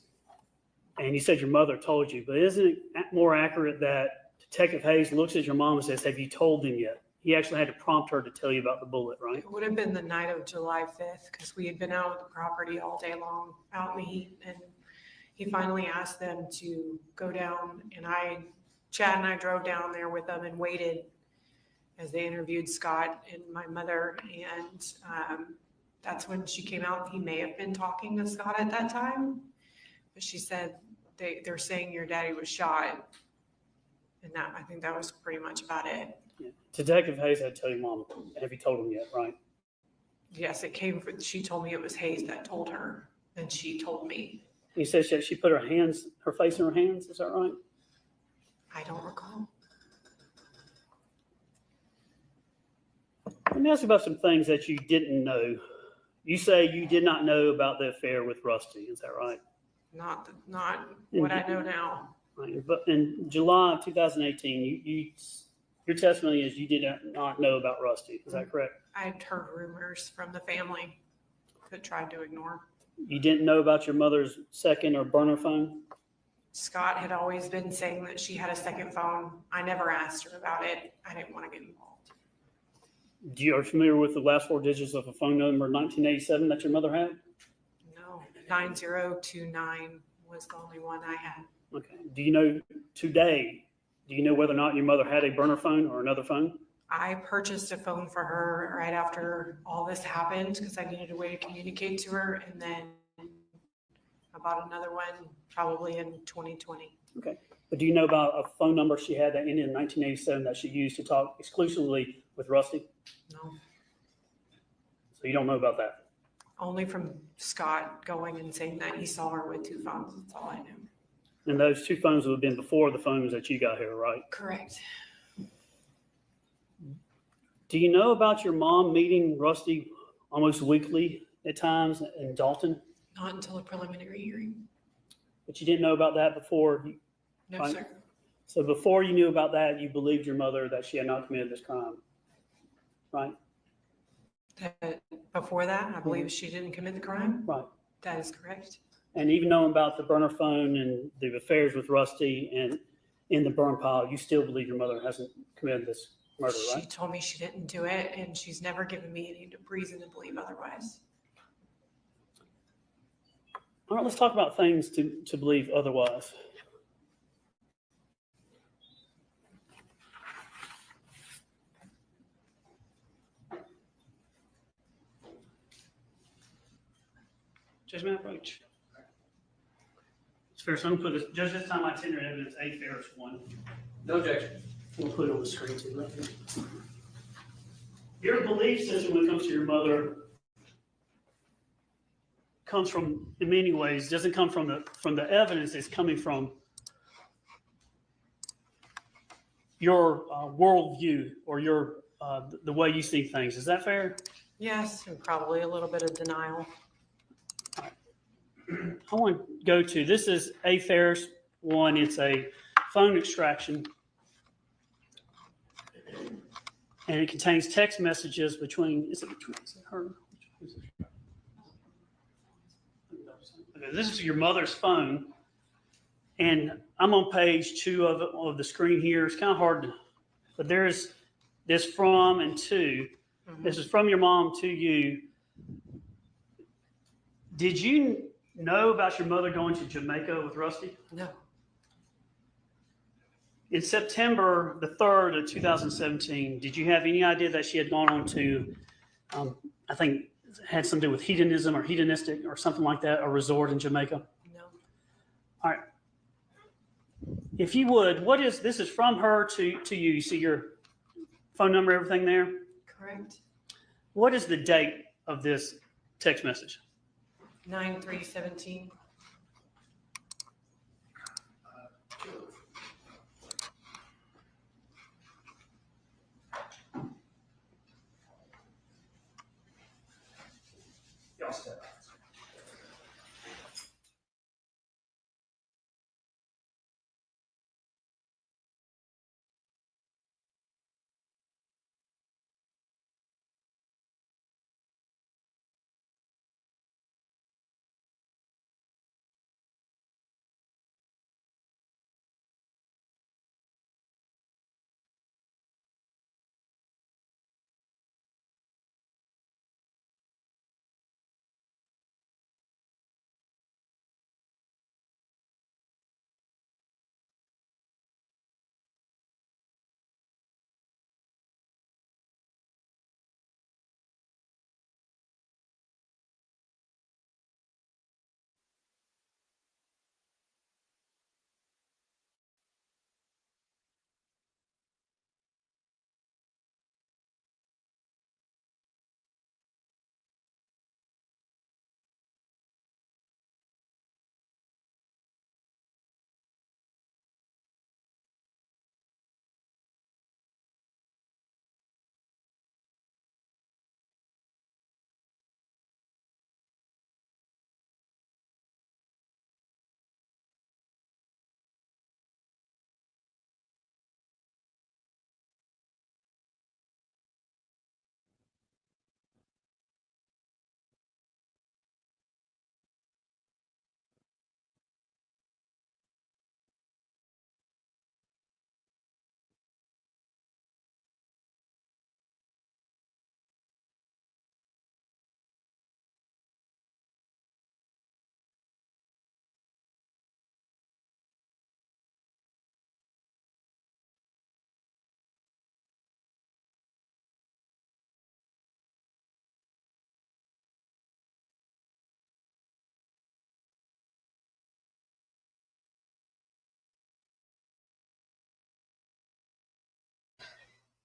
And you said your mother told you, but isn't it more accurate that Detective Hayes looks at your mom and says, have you told him yet? He actually had to prompt her to tell you about the bullet, right? It would have been the night of July 5th because we had been out at the property all day long, out in the heat. And he finally asked them to go down. And Chad and I drove down there with them and waited as they interviewed Scott and my mother. And that's when she came out. He may have been talking to Scott at that time. But she said, they're saying your daddy was shot. And I think that was pretty much about it. Yeah. Detective Hayes had to tell your mom, have you told him yet, right? Yes, she told me it was Hayes that told her. And she told me. You said she put her face in her hands, is that right? I don't recall. Let me ask you about some things that you didn't know. You say you did not know about the affair with Rusty, is that right? Not what I know now. Right. But in July of 2018, your testimony is you did not know about Rusty. Is that correct? I had heard rumors from the family that tried to ignore. You didn't know about your mother's second or burner phone? Scott had always been saying that she had a second phone. I never asked her about it. I didn't want to get involved. Are you familiar with the last four digits of a phone number 1987 that your mother had? No, 9029 was the only one I had. Okay. Do you know whether or not your mother had a burner phone or another phone? I purchased a phone for her right after all this happened because I needed a way to communicate to her. And then I bought another one probably in 2020. Okay. But do you know about a phone number she had that ended in 1987 that she used to talk exclusively with Rusty? No. So you don't know about that? Only from Scott going and saying that he saw her with two phones. That's all I knew. And those two phones would have been before the phones that you got here, right? Correct. Do you know about your mom meeting Rusty almost weekly at times in Dalton? Not until a preliminary hearing. But you didn't know about that before? No, Right. sir. So before you knew about that, you believed your mother that she had not committed this crime, right? Before that, I believe she didn't commit the crime. Right. That is correct. And even knowing about the burner phone and the affairs with Rusty, and in the burn pile, you still believe your mother hasn't committed this murder, She right? told me she didn't do it, and she's never given me any reason to believe otherwise. All right, let's talk about things to believe otherwise. Judgment approach. It's fair. So I'm going to put this, judge this time I tender evidence, A Ferris 1. No objection. We'll put it on the screen too. Right? Your belief system when it comes to your mother comes from, in many ways, doesn't come from the evidence. It's coming from your worldview or your the way you see things. Is that fair? Yes, and probably a little bit of denial. I want to go to, this is A Ferris 1. It's a phone extraction. And it contains text messages between, is it her? Okay, this is your mother's phone. And I'm on page 2 of the screen here. It's kind of hard to, but there's this from and to. Mhm. This is from your mom to you. Did you know about your mother going to Jamaica with Rusty? No. In September the 3rd of 2017, did you have any idea that she had gone on to, I think, had something to do with hedonism or hedonistic or something like that, a resort in Jamaica? No. All right. If you would, what is, this is from her to you. You see your phone number, everything there? Correct. What is the date of this text message? 9/3/17.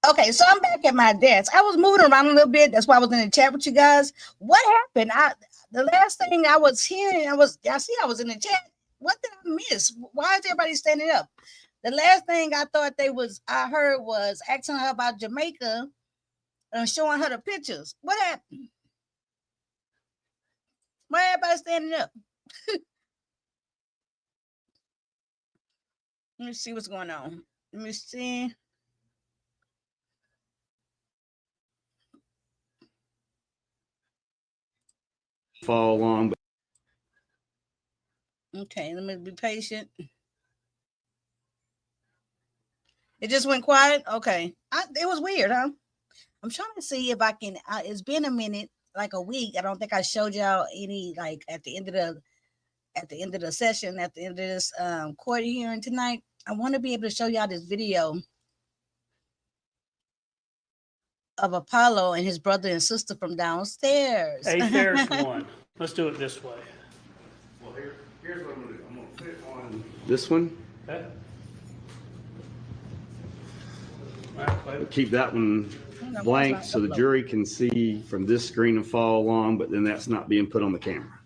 Okay, so I'm back at my desk. I was moving around a little bit. That's why I was in the chat with you guys. What happened? The last thing I was hearing, I was in the chat. What did I miss? Why is everybody standing up? The last thing I heard was asking her about Jamaica and showing her the pictures. What happened? Why everybody standing up? Let me see what's going on. Let me see. Follow along. Okay, let me be patient. It just went quiet. Okay, it was weird, huh? I'm trying to see if I can. It's been a minute, like a week. I don't think I showed y'all any like at the end of the session, at the end of this court hearing tonight. I want to be able to show y'all this video of Apollo and his brother and sister from downstairs. Hey, there's one. Let's do it this way. Well, here's what I'm gonna do. I'm gonna put it on this one. Okay. Keep that one blank so the jury can see from this screen and follow along, but then that's not being put on the camera.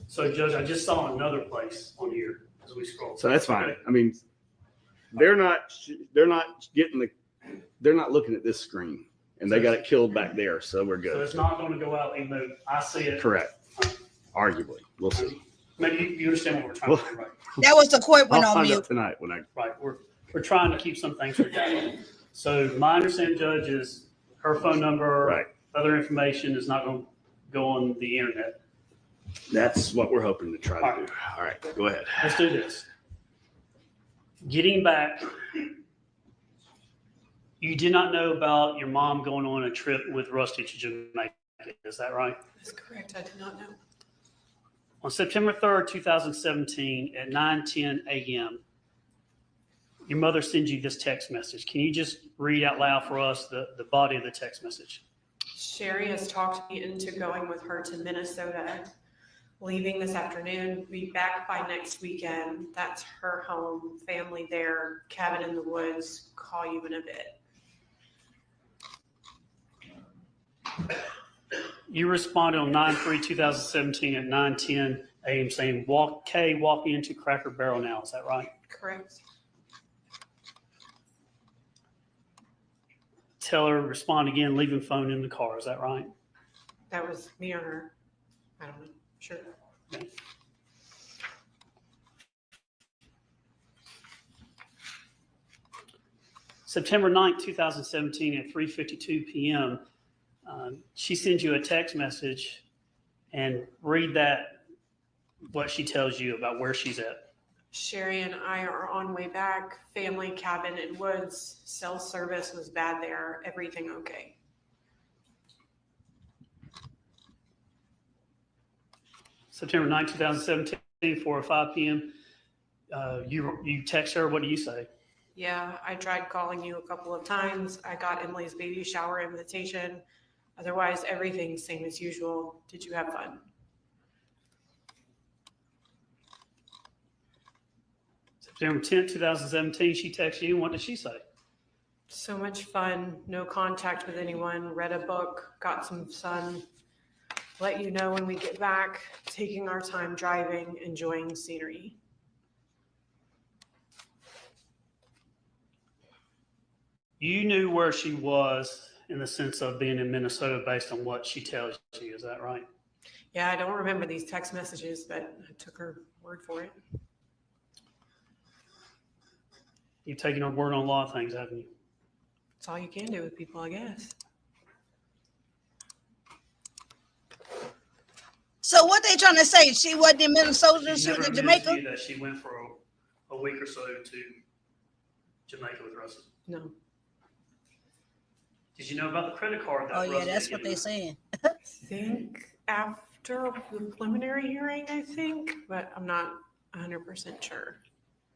So, Judge, I just saw another place on here as we scroll. So that's fine. Okay. I mean, they're not looking at this screen, and they got it killed back there, so we're So good. it's not going to go out even though I see it. Correct. Arguably, we'll see. Maybe you understand what we're trying to do, right? That was the court went I'll on find mute. out tonight when I. Right. We're trying to keep some things redacted. So my understanding, Judge, is her phone number, Right. other information is not going to go on the internet. That's what we're hoping to try to do. All right, go ahead. Let's do this. Getting back, you did not know about your mom going on a trip with Rusty to Jamaica. Is that right? That's correct. I did not know. On September 3rd, 2017 at 9:10 a.m., your mother sends you this text message. Can you just read out loud for us the body of the text message? Sherry has talked me into going with her to Minnesota, leaving this afternoon, be back by next weekend. That's her home, family there, cabin in the woods. Call you in a bit. You responded on 9/3/2017 at 9:10 a.m. saying, walking into Cracker Barrel now. Is that right? Correct. Tell her, respond again, leaving phone in the car. Is that right? That was me or her. I don't know. Sure. Okay. September 9th, 2017 at 3:52 p.m., she sends you a text message, and read that, what she tells you about where she's at. Sherry and I are on way back. Family cabin in woods. Cell service was bad there. Everything okay. September 9th, 2017, 4:05 p.m., you text her. What do you say? Yeah, I tried calling you a couple of times. I got Emily's baby shower invitation. Otherwise, everything's same as usual. Did you have fun? September 10th, 2017, she texts you. What did she say? So much fun. No contact with anyone. Read a book. Got some sun. Let you know when we get back. Taking our time driving. Enjoying scenery. You knew where she was in the sense of being in Minnesota based on what she tells you. Is that right? Yeah, I don't remember these text messages, but I took her word for it. You've taken her word on a lot of things, haven't you? That's all you can do with people, I guess. So what they trying to say? She wasn't in Minnesota. She never was in admitted to Jamaica. you that she went for a week or so to Jamaica with Russell. No. Did you know about the credit card? That Oh yeah, Russell that's had what given they her? saying. I think after the preliminary hearing, I think, but I'm not 100% sure.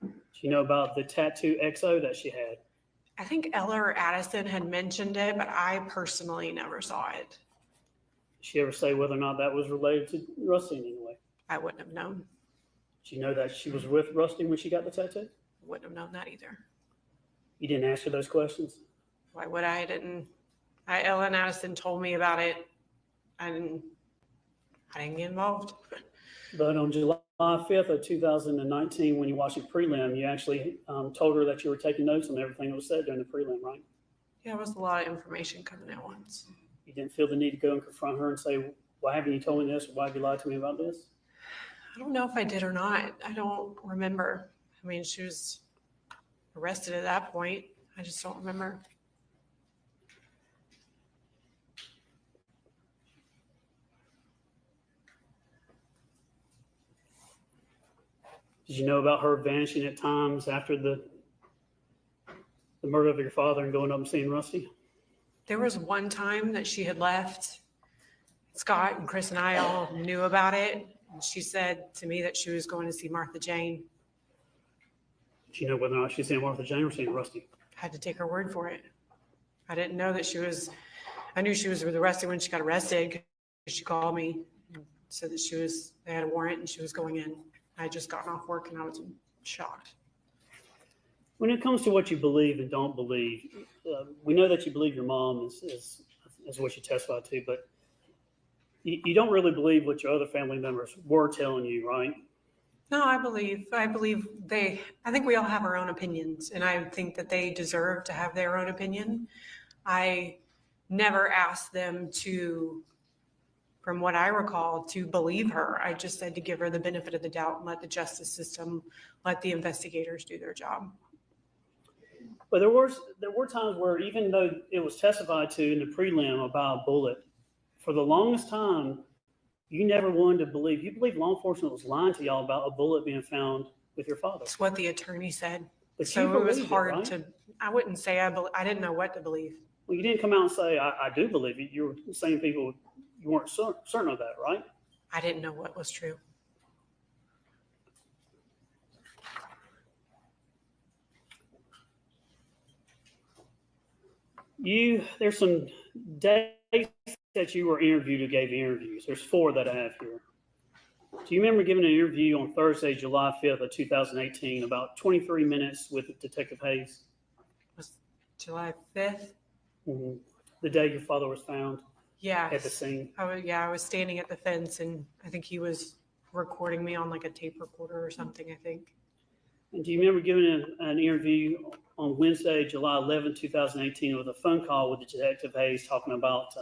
Do you know about the tattoo XO that she had? I think Ella or Addison had mentioned it, but I personally never saw it. Did she ever say whether or not that was related to Rusty in any way? I wouldn't have known. Did you know that she was with Rusty when she got the tattoo? Wouldn't have known that either. You didn't ask her those questions? Why would I? Ella and Addison told me about it. I didn't get involved. But on July 5th of 2019, when you watched the prelim, you actually told her that you were taking notes on everything that was said during the prelim, right? Yeah, it was a lot of information coming at once. You didn't feel the need to go and confront her and say, why haven't you told me this? Or why have you lied to me about this? I don't know if I did or not. I don't remember. I mean, she was arrested at that point. I just don't remember. Did you know about her vanishing at times after the the murder of your father and going up and seeing Rusty? There was one time that she had left. Scott and Chris and I all knew about it. And she said to me that she was going to see Martha Jane. Do you know whether or not she's seeing Martha Jane or seeing Rusty? I had to take her word for it. I didn't know that I knew she was arrested when she got arrested. She called me and said that they had a warrant and she was going in. I had just gotten off work and I was shocked. When it comes to what you believe and don't believe, we know that you believe your mom is what you testified to, but you don't really believe what your other family members were telling you, right? No, I think we all have our own opinions, and I think that they deserve to have their own opinion. I never asked them to, from what I recall, to believe her. I just said to give her the benefit of the doubt and let the justice system, let the investigators do their job. But there were times where, even though it was testified to in the prelim about a bullet, for the longest time, you never wanted to believe. You believed law enforcement was lying to y'all about a bullet being found with your father. That's what the attorney said. But So it was hard right? to, I wouldn't say I didn't know what to believe. Well, you didn't come out and say, I do believe it. You were saying people, you weren't certain of that, right? I didn't know what was true. There's some dates that you were interviewed who gave interviews. There's 4 that I have here. Do you remember giving an interview on Thursday, July 5th of 2018, about 23 minutes with Detective Hayes? Was July 5th? Mm-hmm. The day your father was found Yeah. at the scene. I was standing at the fence and I think he was recording me on like a tape recorder or something, I think. And do you remember giving an interview on Wednesday, July 11, 2018, with a phone call with Detective Hayes talking about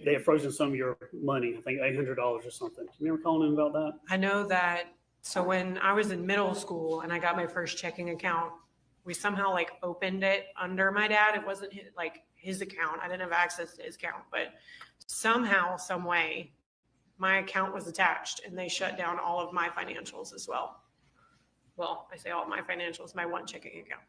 they had frozen some of your money, I think $800 or something. Do you remember calling him about that? I know that. So when I was in middle school and I got my first checking account, we somehow like opened it under my dad. It wasn't his account. I didn't have access to his account, but somehow, some way, my account was attached and they shut down all of my financials as well. Well, I say all of my financials, my one checking account.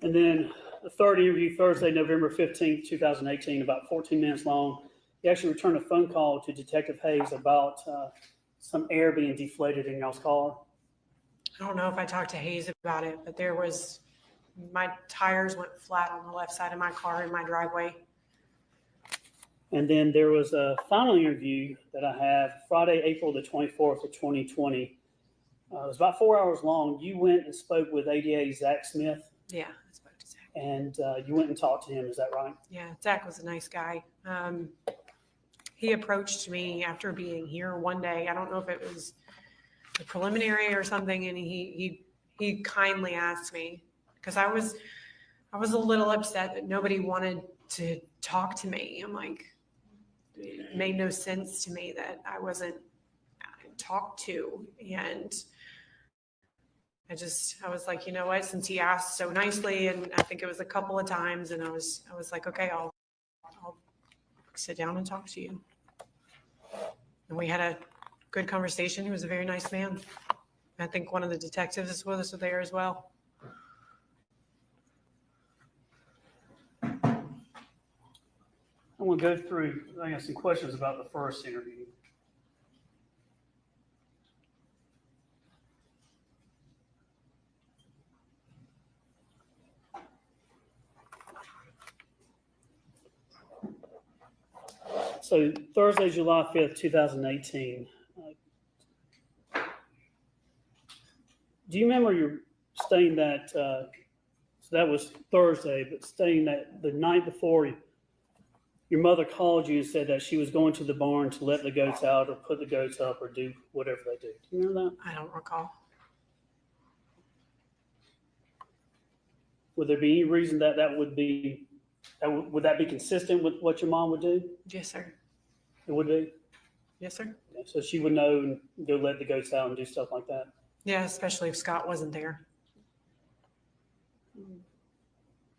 And then the third interview, Thursday, November 15th, 2018, about 14 minutes long. He actually returned a phone call to Detective Hayes about some air being deflated in y'all's car. I don't know if I talked to Hayes about it, but my tires went flat on the left side of my car in my driveway. And then there was a final interview that I have Friday, April the 24th of 2020. It was about 4 hours long. You went and spoke with ADA Zach Smith. Yeah, I spoke to Zach. And you went and talked to him. Is that right? Yeah, Zach was a nice guy. He approached me after being here one day. I don't know if it was a preliminary or something, and he kindly asked me, because I was a little upset that nobody wanted to talk to me. I'm like, it made no sense to me that I wasn't talked to, and I was like, you know what, since he asked so nicely, and I think it was a couple of times, and I was like, okay, I'll sit down and talk to you. And we had a good conversation. He was a very nice man. I think one of the detectives was there as well. I want to go through, I got some questions about the first interview. So Thursday, July 5th, 2018. Do you remember you staying that, so that was Thursday, but staying that the night before, your mother called you and said that she was going to the barn to let the goats out or put the goats up or do whatever they do. Do you remember that? I don't recall. Would there be any reason that would that be consistent with what your mom would do? Yes, sir. It would be? Yes, sir. So she would know and go let the goats out and do stuff like that? Yeah, especially if Scott wasn't there. Do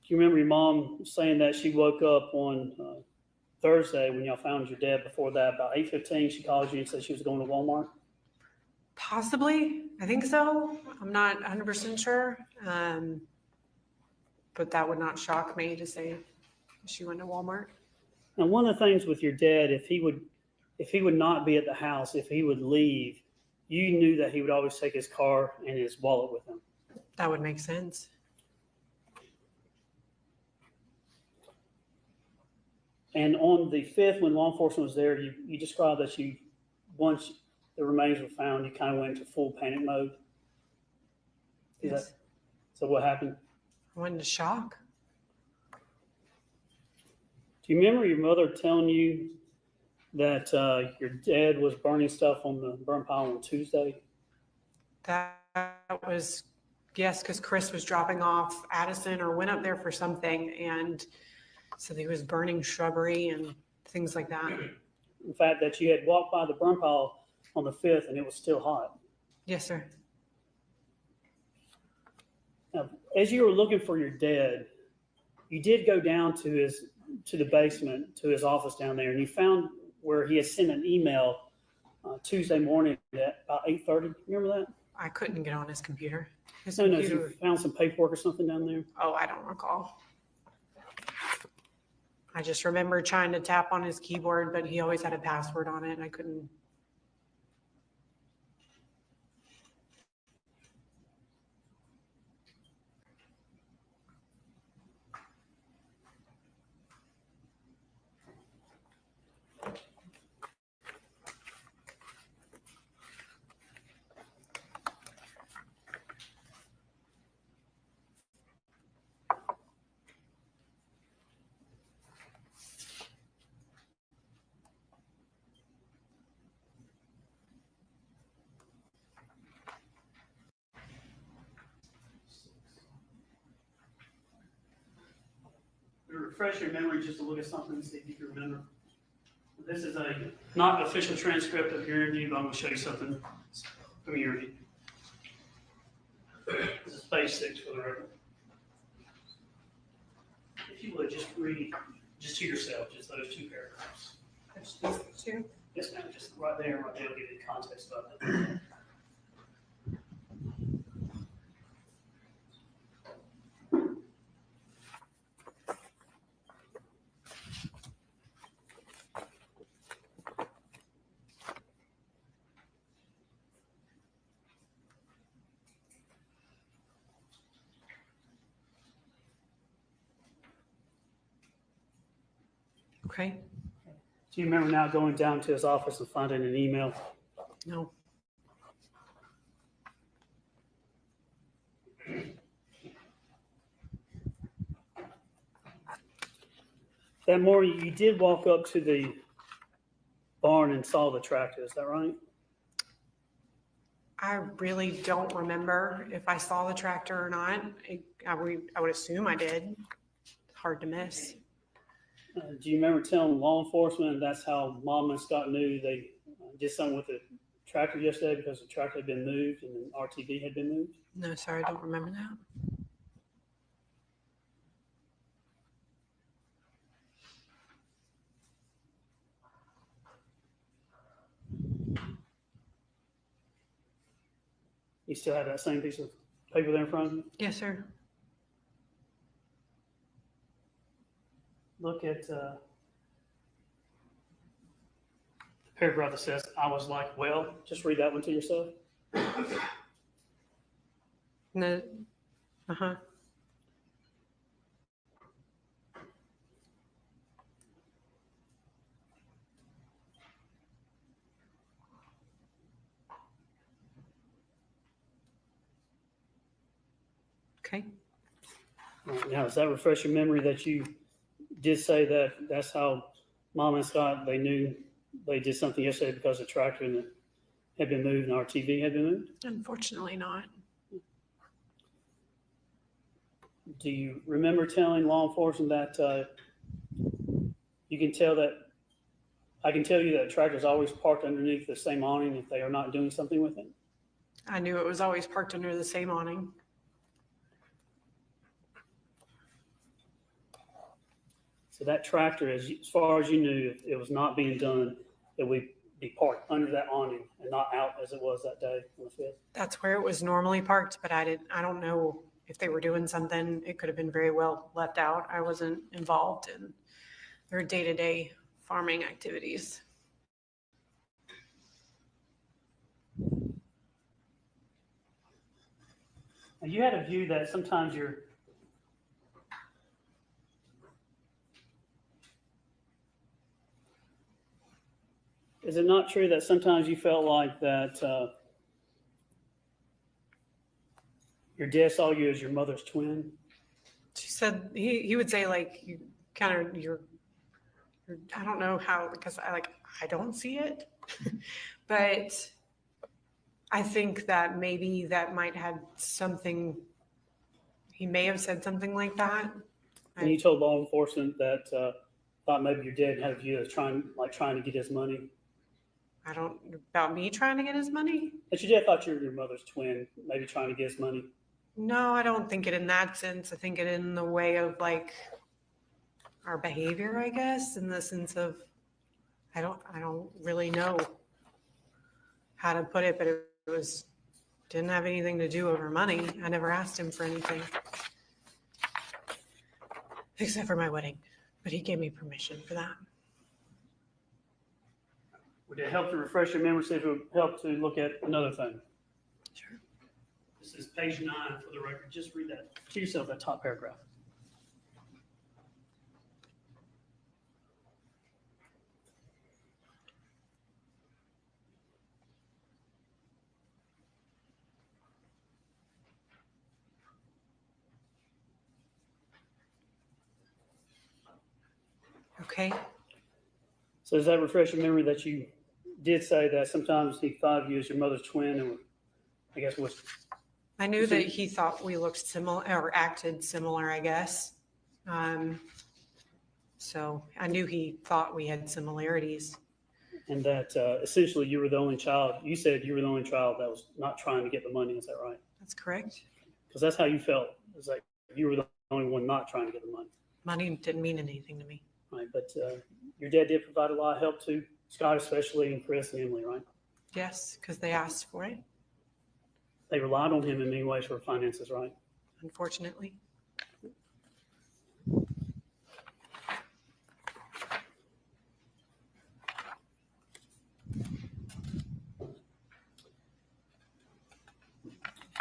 you remember your mom saying that she woke up on Thursday when y'all found your dad? Before that, about 8:15, she called you and said she was going to Walmart? Possibly. I think so. I'm not 100% sure. But that would not shock me to say she went to Walmart. And one of the things with your dad, if he would not be at the house, if he would leave, you knew that he would always take his car and his wallet with him. That would make sense. And on the 5th, when law enforcement was there, you described that once the remains were found, you kind of went into full panic mode. Yes. So what happened? I went into shock. Do you remember your mother telling you that your dad was burning stuff on the burn pile on Tuesday? That was, yes, because Chris was dropping off Addison or went up there for something and said he was burning shrubbery and things like that. In fact, that you had walked by the burn pile on the 5th and it was still hot. Yes, sir. Now, as you were looking for your dad, you did go down to the basement, to his office down there, and you found where he had sent an email Tuesday morning at about 8:30. Remember that? I couldn't get on his computer. His No, computer. you found some paperwork or something down there? Oh, I don't recall. I just remember trying to tap on his keyboard, but he always had a password on it and I couldn't. To refresh your memory, just to look at something and see if you can remember. This is a not official transcript of your interview, but I'm going to show you something from your interview. This is page 6 for the record. If you would, just read, just to yourself, just those 2 paragraphs. Just these two. Yes, ma'am, just right there will give you the context of it. Okay. Do you remember now going down to his office and finding an email? No. That morning, you did walk up to the barn and saw the tractor, is that right? I really don't remember if I saw the tractor or not. I would assume I did. It's hard to miss. Do you remember telling law enforcement that's how Mom and Scott knew they did something with the tractor yesterday because the tractor had been moved and the RTV had been moved? No, sorry, I don't remember that. You still have that same piece of paper there in front of you? Yes, sir. Look at the paragraph that says, I was like, well, just read that one to yourself. No. Uh-huh. Okay. All right, now, does that refresh your memory that you did say that that's how Mom and Scott, they knew they did something yesterday because the tractor had been moved and our TV had been moved? Unfortunately not. Do you remember telling law enforcement that you can tell that, I can tell you that tractors always parked underneath the same awning if they are not doing something with it? I knew it was always parked under the same awning. So that tractor, as far as you knew, if it was not being done, it would be parked under that awning and not out as it was that day on the 5th. That's where it was normally parked, but I don't know if they were doing something. It could have been very well left out. I wasn't involved in their day-to-day farming activities. Now, you had a view that sometimes is it not true that sometimes you felt like that your dad saw you as your mother's twin? She said he would say like you kind of you're I don't know how, because I don't see it, but I think that maybe that might have something. He may have said something like that. And you told law enforcement that thought maybe your dad had a view of trying to get his money. I don't about me trying to get his money. But your dad thought you were your mother's twin, maybe trying to get his money. No, I don't think it in that sense. I think it in the way of like our behavior, I guess, in the sense of I don't really know how to put it, but it was didn't have anything to do over money. I never asked him for anything except for my wedding, but he gave me permission for that. Would it help to refresh your memory? See if it would help to look at another thing. Sure. This is page 9 for the record. Just read that to yourself, that top paragraph. Okay. So does that refresh your memory that you did say that sometimes he thought of you as your mother's twin, and I guess was I knew that he thought we looked similar or acted similar, I guess. So I knew he thought we had similarities. and that essentially you were the only child. You said you were the only child that was not trying to get the money. Is that right? That's correct. Because that's how you felt. It was like you were the only one not trying to get the money. Money didn't mean anything to me. Right, but your dad did provide a lot of help to Scott, especially, and Chris and Emily, right? Yes, because they asked for it, They relied on him in many ways for finances, right? unfortunately.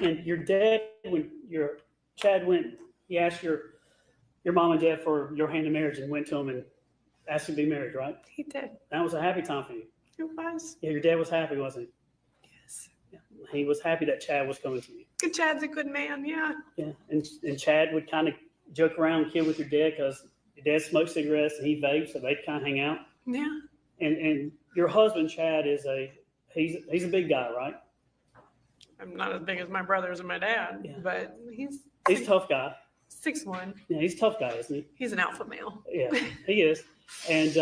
And your dad, when Chad went, he asked your mom and dad for your hand in marriage and went to him and asked him to be married, right? He did. That was a happy time for you. It was. Yeah, your dad was happy, wasn't Yes. he? Yeah. He was happy that Chad was coming to you. Good Chad's a good man. Yeah. Yeah, and Chad would kind of joke around and kid with your dad because your dad smoked cigarettes and he vaped, so they'd kind of hang out. Yeah. And your husband Chad he's a big guy, right? I'm not as big as my brothers and my dad, Yeah. but he's He's a tough guy. 6'1". Yeah, he's a tough guy, isn't he? He's an alpha male. Yeah, he is. And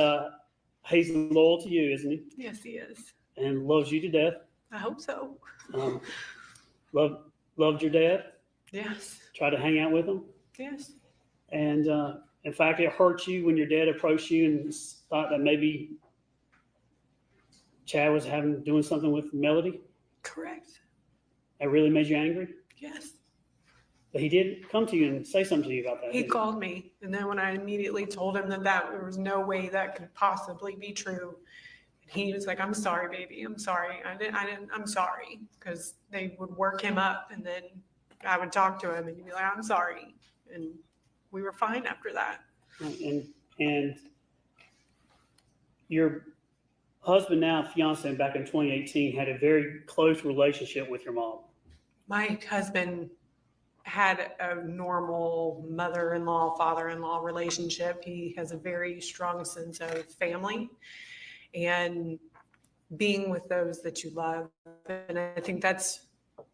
he's loyal to you, isn't he? Yes, he is. And loves you to death. I hope so. Loved your dad. Yes. Tried to hang out with him. Yes. And in fact, it hurt you when your dad approached you and thought that maybe Chad was doing something with Melody. Correct. That really made you angry. Yes. But he did come to you and say something to you about that. He didn't called me, and then when I immediately told him that there was no way that could possibly be true, he was like, "I'm sorry, baby. I'm sorry. I'm sorry," because they would work him up, and then I would talk to him, and he'd be like, "I'm sorry," and we were fine after that. And your husband, now fiance, back in 2018, had a very close relationship with your mom. My husband had a normal mother-in-law, father-in-law relationship. He has a very strong sense of family and being with those that you love. And I think that's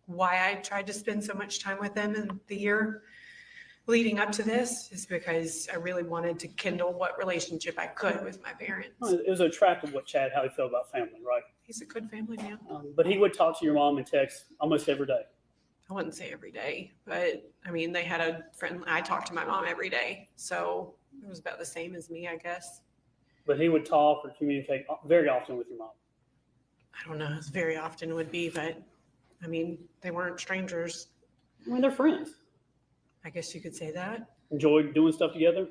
why I tried to spend so much time with him in the year leading up to this, is because I really wanted to kindle what relationship I could with my parents. It was attractive what Chad, how he felt about family, right? He's a good family man. But he would talk to your mom and text almost every day. I wouldn't say every day, but I mean, they had a friend. I talked to my mom every day, so it was about the same as me, I guess. But he would talk or communicate very often with your mom. I don't know as very often would be, but I mean, they weren't strangers. I mean, they're friends. I guess you could say that. Enjoyed doing stuff together?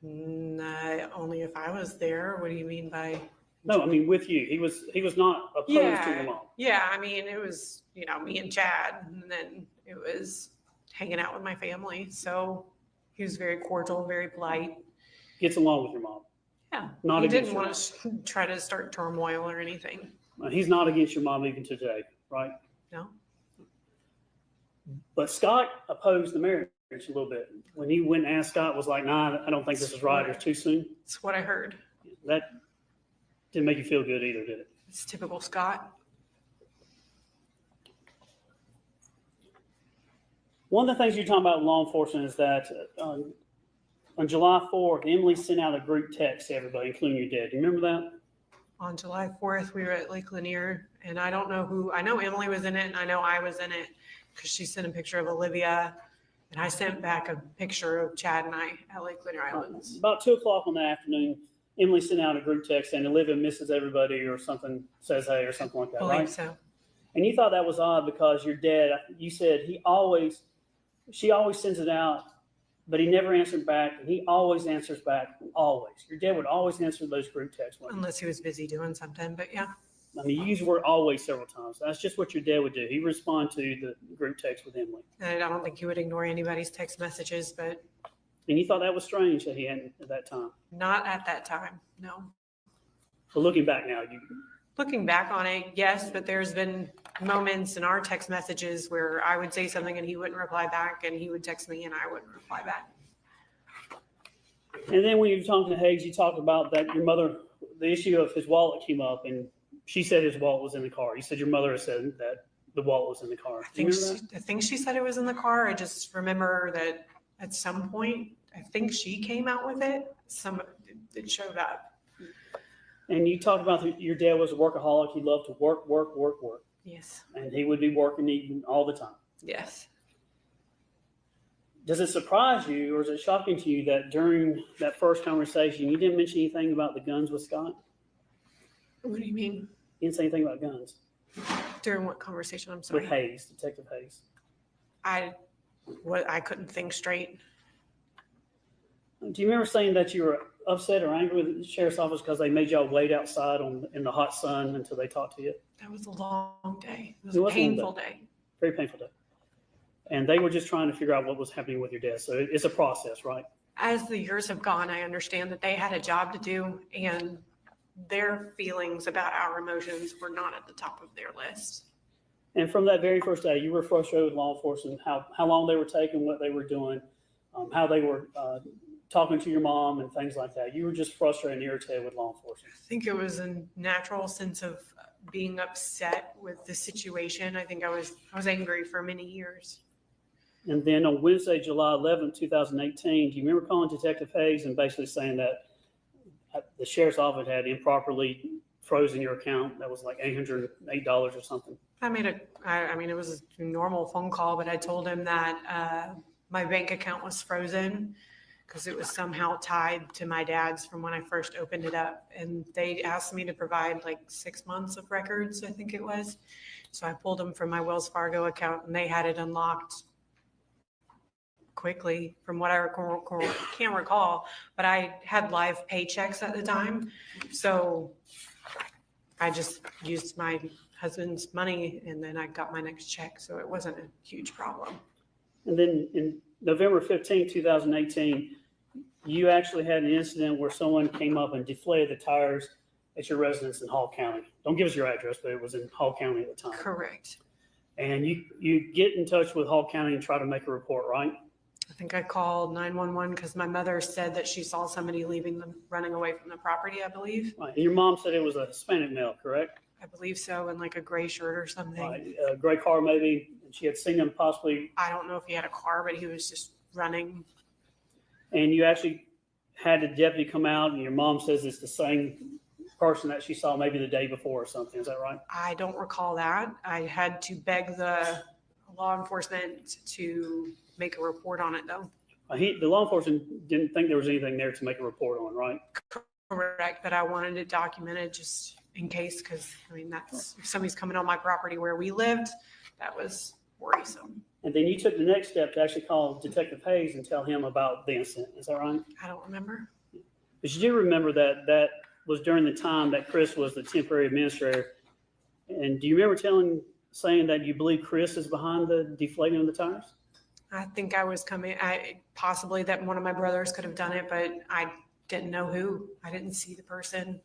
Only if I was there. What do you mean by? No, I mean with you. He was not opposed to your mom. Yeah, I mean, it was, me and Chad, and then it was hanging out with my family. So he was very cordial, very polite. Gets along with your mom. Yeah. Not He against didn't your want to try to start turmoil or anything. He's not against your mom even today, right? No. But Scott opposed the marriage a little bit. When he went and asked Scott, was like, nah, I don't think this is right. It's too soon. That's what I heard. That didn't make you feel good either, did it? It's typical Scott. One of the things you're talking about with law enforcement is that on July 4th, Emily sent out a group text to everybody, including your dad. Do you remember that? On July 4th, we were at Lake Lanier, and I don't know who, I know Emily was in it, and I know I was in it because she sent a picture of Olivia, and I sent back a picture of Chad and I at Lake Lanier Islands. About 2 o'clock on the afternoon, Emily sent out a group text saying Olivia misses everybody or something, says hey or something like that, I believe right? so. And you thought that was odd because your dad, you said she always sends it out, but he never answered back, and he always answers back, always. Your dad would always answer those group texts. Unless he was busy doing something, but yeah. I mean, you use the word always several times. That's just what your dad would do. He would respond to the group text with Emily. And I don't think he would ignore anybody's text messages, but And you thought that was strange that he hadn't at that time. not at that time, no. But looking back now, Looking back on it, yes, but there's been moments in our text messages where I would say something and he wouldn't reply back, and he would text me and I wouldn't reply back. and then when you were talking to Higgs, you talked about that your mother, the issue of his wallet came up, and she said his wallet was in the car. You said your mother said that the wallet was in the car. I think she said it was in the car. I just remember that at some point, I think she came out with it. It showed up. And you talked about your dad was a workaholic. He loved to work. Yes. And he would be working even all the time. Yes. Does it surprise you or is it shocking to you that during that first conversation, you didn't mention anything about the guns with Scott? What do you mean? You didn't say anything about guns During what conversation? I'm sorry. with Hayes, Detective Hayes. I couldn't think straight. Do you remember saying that you were upset or angry with the sheriff's office because they made y'all wait outside in the hot sun until they talked to you? That was a long day. It was It a was a long painful day. Very painful day. And they were just trying to figure out what was happening with your dad. So it's a process, right? As the years have gone, I understand that they had a job to do, and their feelings about our emotions were not at the top of their list. And from that very first day, you were frustrated with law enforcement, how long they were taking, what they were doing, how they were talking to your mom and things like that. You were just frustrated and irritated with law enforcement. I think it was a natural sense of being upset with the situation. I think I was angry for many years. And then on Wednesday, July 11th, 2018, do you remember calling Detective Hayes and basically saying that the sheriff's office had improperly frozen your account? That was like $808 or something. I mean, it was a normal phone call, but I told him that my bank account was frozen because it was somehow tied to my dad's from when I first opened it up. And they asked me to provide like 6 months of records, I think it was. So I pulled them from my Wells Fargo account, and they had it unlocked quickly from what I can't recall, but I had live paychecks at the time. So I just used my husband's money, and then I got my next check. So it wasn't a huge problem. And then in November 15, 2018, you actually had an incident where someone came up and deflated the tires at your residence in Hall County. Don't give us your address, but it was in Hall County at the time. Correct. And you get in touch with Hall County and try to make a report, right? I think I called 911 because my mother said that she saw somebody running away from the property, I believe. Right. And your mom said it was a Hispanic male, correct? I believe so, in like a gray shirt or something. Right. A gray car maybe. And she had seen him possibly. I don't know if he had a car, but he was just running. And you actually had the deputy come out, and your mom says it's the same person that she saw maybe the day before or something. Is that right? I don't recall that. I had to beg the law enforcement to make a report on it, though. The law enforcement didn't think there was anything there to make a report on, right? Correct, but I wanted it documented just in case, because I mean, that's if somebody's coming on my property where we lived, that was worrisome. And then you took the next step to actually call Detective Hayes and tell him about the incident. Is that right? I don't remember. But you do remember that that was during the time that Chris was the temporary administrator. And do you remember saying that you believe Chris is behind the deflating of the tires? I think I was possibly that one of my brothers could have done it, but I didn't know who. I didn't see the person.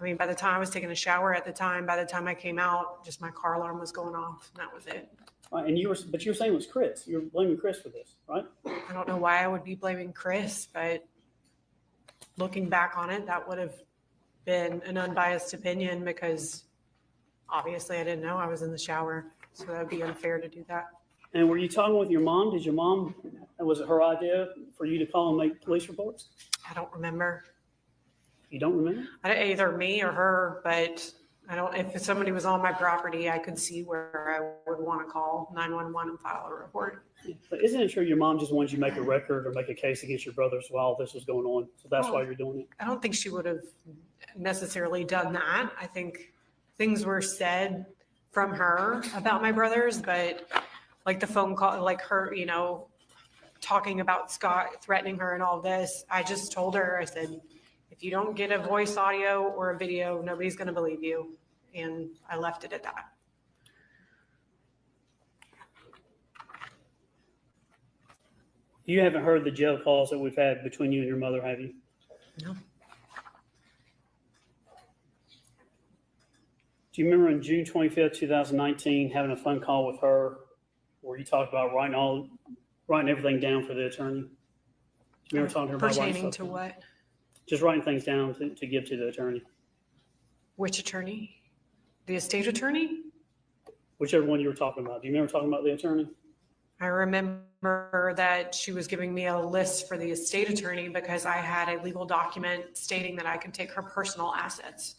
I mean, by the time I was taking a shower at the time, by the time I came out, just my car alarm was going off, and that was it. Right, and you were saying it was Chris. You were blaming Chris for this, right? I don't know why I would be blaming Chris, but looking back on it, that would have been an unbiased opinion because obviously I didn't know I was in the shower, so that would be unfair to do that. And were you talking with your mom? Was it her idea for you to call and make police reports? I don't remember. You don't remember? Either me or her, but I don't. If somebody was on my property, I could see where I would want to call 911 and file a report. But isn't it true your mom just wanted you to make a record or make a case against your brothers while this was going on? So that's why you're doing it? I don't think she would have necessarily done that. I think things were said from her about my brothers, but like the phone call, like her, talking about Scott threatening her and all this, I just told her, I said, if you don't get a voice audio or a video, nobody's going to believe you. And I left it at that. You haven't heard the jail calls that we've had between you and your mother, have you? No. Do you remember on June 25th, 2019, having a phone call with her where you talked about writing everything down for the attorney? Do you remember talking to her about pertaining to what? Just writing things down to give to the attorney. Which attorney? The estate attorney? Whichever one you were talking about. Do you remember talking about the attorney? I remember that she was giving me a list for the estate attorney because I had a legal document stating that I could take her personal assets.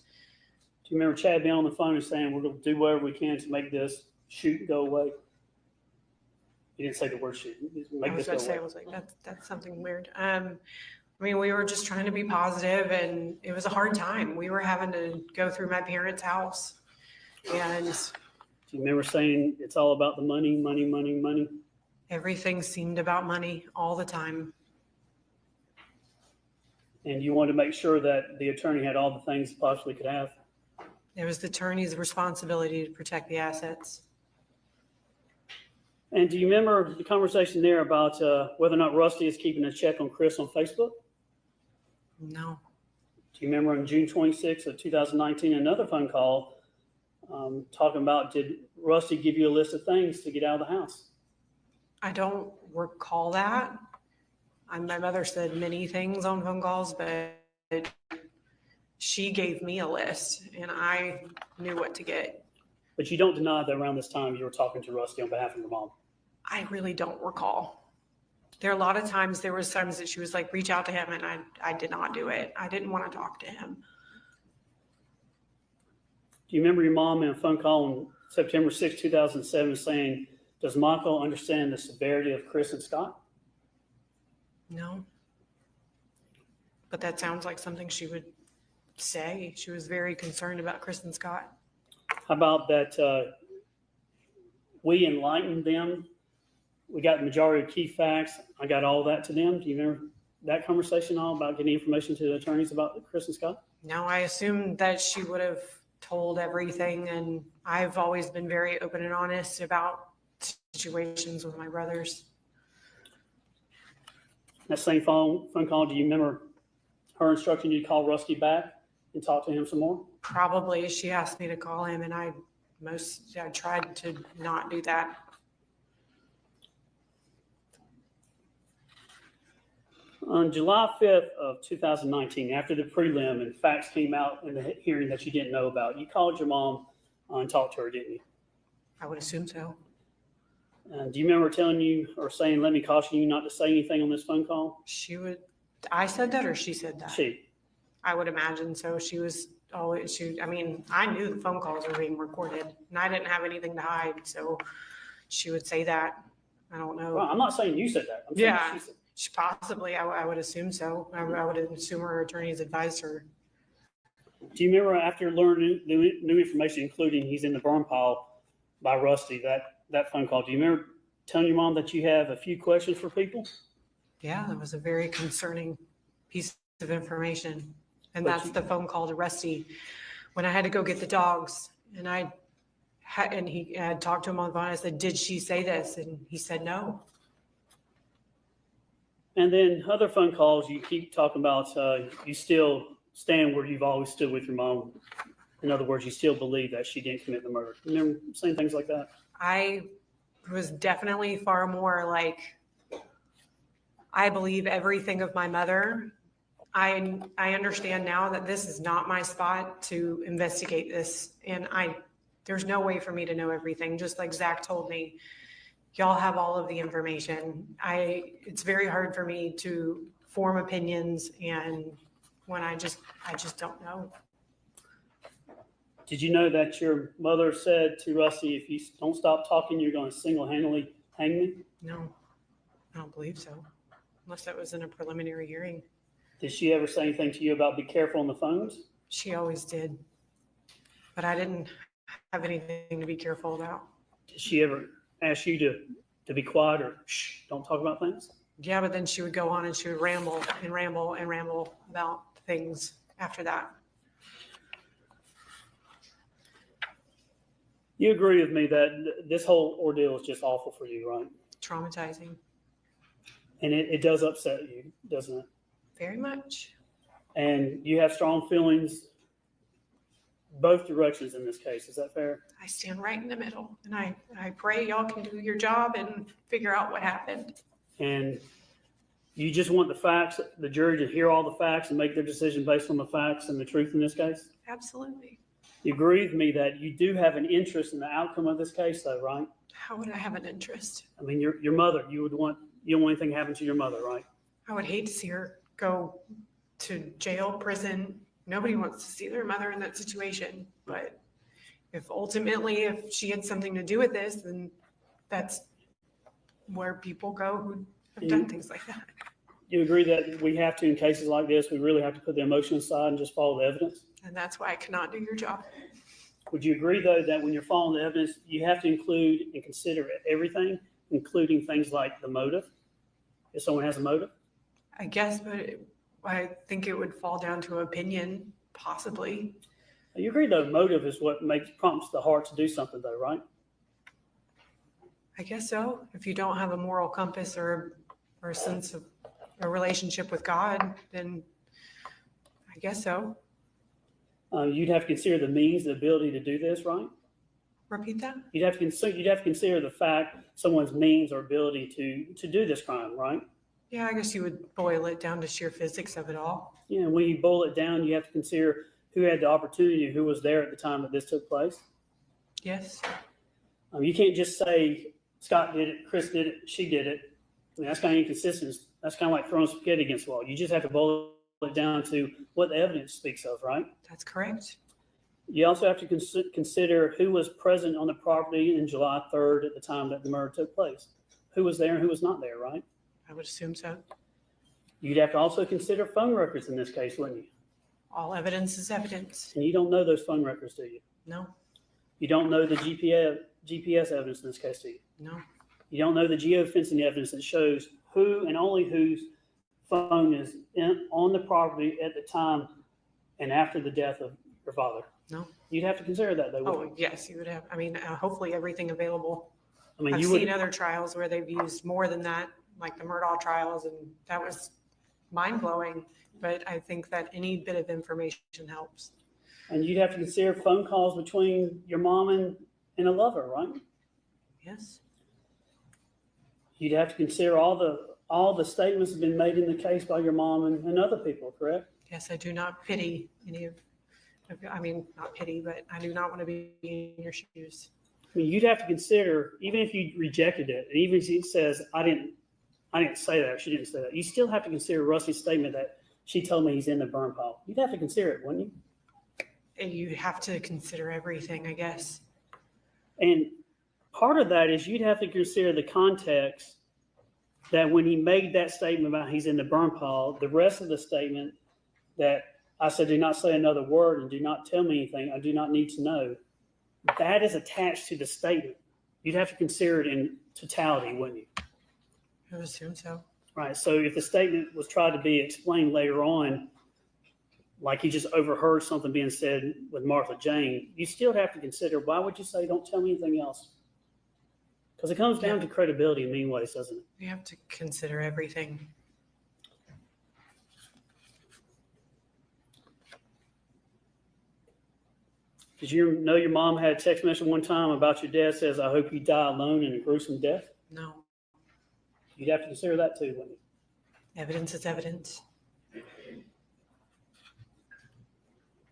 Do you remember Chad being on the phone and saying, we're going to do whatever we can to make this shoot go away? You didn't say the word shoot. I was going to say, I was like, that's something weird. I mean, we were just trying to be positive, and it was a hard time. We were having to go through my parents' house. And do you remember saying it's all about the money, money, money, money? Everything seemed about money all the time. And you wanted to make sure that the attorney had all the things he possibly could have? It was the attorney's responsibility to protect the assets. And do you remember the conversation there about whether or not Rusty is keeping a check on Chris on Facebook? No. Do you remember on June 26th of 2019, another phone call talking about, did Rusty give you a list of things to get out of the house? I don't recall that. My mother said many things on phone calls, but she gave me a list and I knew what to get. But you don't deny that around this time you were talking to Rusty on behalf of your mom? I really don't recall. There was times that she was like, reach out to him, and I did not do it. I didn't want to talk to him. Do you remember your mom in a phone call on September 6, 2007 saying, does Michael understand the severity of Chris and Scott? No. But that sounds like something she would say. She was very concerned about Chris and Scott. How about that we enlightened them? We got the majority of key facts. I got all that to them. Do you remember that conversation all about getting information to the attorneys about Chris and Scott? No, I assumed that she would have told everything, and I've always been very open and honest about situations with my brothers. That same phone call, do you remember her instructing you to call Rusty back and talk to him some more? Probably. She asked me to call him, and I tried to not do that. On July 5th of 2019, after the prelim and facts came out in the hearing that you didn't know about, you called your mom and talked to her, didn't you? I would assume so. Do you remember telling you or saying, let me caution you not to say anything on this phone call? I said that, or she said that? She. I would imagine. So she was always, I mean, I knew the phone calls were being recorded and I didn't have anything to hide. So she would say that. I don't know. Well, I'm not saying you said that. I'm saying Yeah. she said. Possibly, I would assume so. I would assume her attorneys advised her. Do you remember after learning new information, including he's in the burn pile by Rusty, that phone call? Do you remember telling your mom that you have a few questions for people? Yeah, that was a very concerning piece of information. And But that's the phone call to Rusty when I had to go get the dogs. And he had talked to him on the phone. I said, "Did she say this?" And he said, "No." And then other phone calls, you keep talking about you still stand where you've always stood with your mom. In other words, you still believe that she didn't commit the murder. Remember saying things like that? I was definitely far more like, I believe everything of my mother. I understand now that this is not my spot to investigate this. And there's no way for me to know everything. Just like Zach told me, y'all have all of the information. It's very hard for me to form opinions, and when I just don't know. Did you know that your mother said to Rusty, if you don't stop talking, you're going to single-handedly hang me? No, I don't believe so. Unless that was in a preliminary hearing. Did she ever say anything to you about be careful on the phones? She always did. But I didn't have anything to be careful about. Did she ever ask you to be quiet or shh, don't talk about things? Yeah, but then she would go on and she would ramble and ramble and ramble about things after that. You agree with me that this whole ordeal is just awful for you, right? Traumatizing. And it does upset you, doesn't it? Very much. And you have strong feelings both directions in this case. Is that fair? I stand right in the middle, and I pray y'all can do your job and figure out what happened. And you just want the facts, the jury to hear all the facts and make their decision based on the facts and the truth in this case? Absolutely. You agree with me that you do have an interest in the outcome of this case, though, right? How would I have an interest? I mean, your mother, you don't want anything to happen to your mother, right? I would hate to see her go to jail, prison. Nobody wants to see their mother in that situation. But if she had something to do with this, then that's where people go who have done things like that. You agree that we have to, in cases like this, we really have to put the emotion aside and just follow the evidence? And that's why I cannot do your job. Would you agree, though, that when you're following the evidence, you have to include and consider everything, including things like the motive, if someone has a motive? I guess, but I think it would fall down to opinion, possibly. You agree, though, motive is what prompts the heart to do something, though, right? I guess so. If you don't have a moral compass or a sense of a relationship with God, then I guess so. You'd have to consider the means, the ability to do this, right? Repeat that? You'd have to consider the fact someone's means or ability to do this crime, right? Yeah, I guess you would boil it down to sheer physics of it all. Yeah, and when you boil it down, you have to consider who had the opportunity, who was there at the time that this took place. Yes. You can't just say Scott did it, Chris did it, she did it. I mean, that's kind of inconsistent. That's kind of like throwing spaghetti against the wall. You just have to boil it down to what the evidence speaks of, right? That's correct. You also have to consider who was present on the property in July 3rd at the time that the murder took place. Who was there and who was not there, right? I would assume so. You'd have to also consider phone records in this case, wouldn't you? All evidence is evidence. And you don't know those phone records, do you? No, You don't know the GPS evidence in this case, do you? no. You don't know the geofencing evidence that shows who and only whose phone is on the property at the time and after the death of your father. No. You'd have to consider that, though. Oh, yes, you would have. I mean, hopefully everything available. I mean, I've you seen would. other trials where they've used more than that, like the Murdaugh trials, and that was mind-blowing. But I think that any bit of information helps. And you'd have to consider phone calls between your mom and a lover, right? Yes. You'd have to consider all the statements that have been made in the case by your mom and other people, correct? Yes, I do not pity any of, I mean, not pity, but I do not want to be in your shoes. I mean, you'd have to consider, even if you rejected it, and even if he says, I didn't say that, or she didn't say that, you still have to consider Rusty's statement that she told me he's in the burn pile. You'd have to consider it, wouldn't you? And you have to consider everything, I guess. And part of that is you'd have to consider the context that when he made that statement about he's in the burn pile, the rest of the statement that I said, do not say another word and do not tell me anything I do not need to know, that is attached to the statement. You'd have to consider it in totality, wouldn't you? I would assume so. Right. So if the statement was tried to be explained later on, like he just overheard something being said with Martha Jane, you still have to consider, why would you say don't tell me anything else? Because it comes down to credibility in many ways, doesn't it? You have to consider everything. Did you know your mom had a text message one time about your dad says, I hope you die alone in a gruesome death? No. You'd have to consider that too, wouldn't you? Evidence is evidence. Do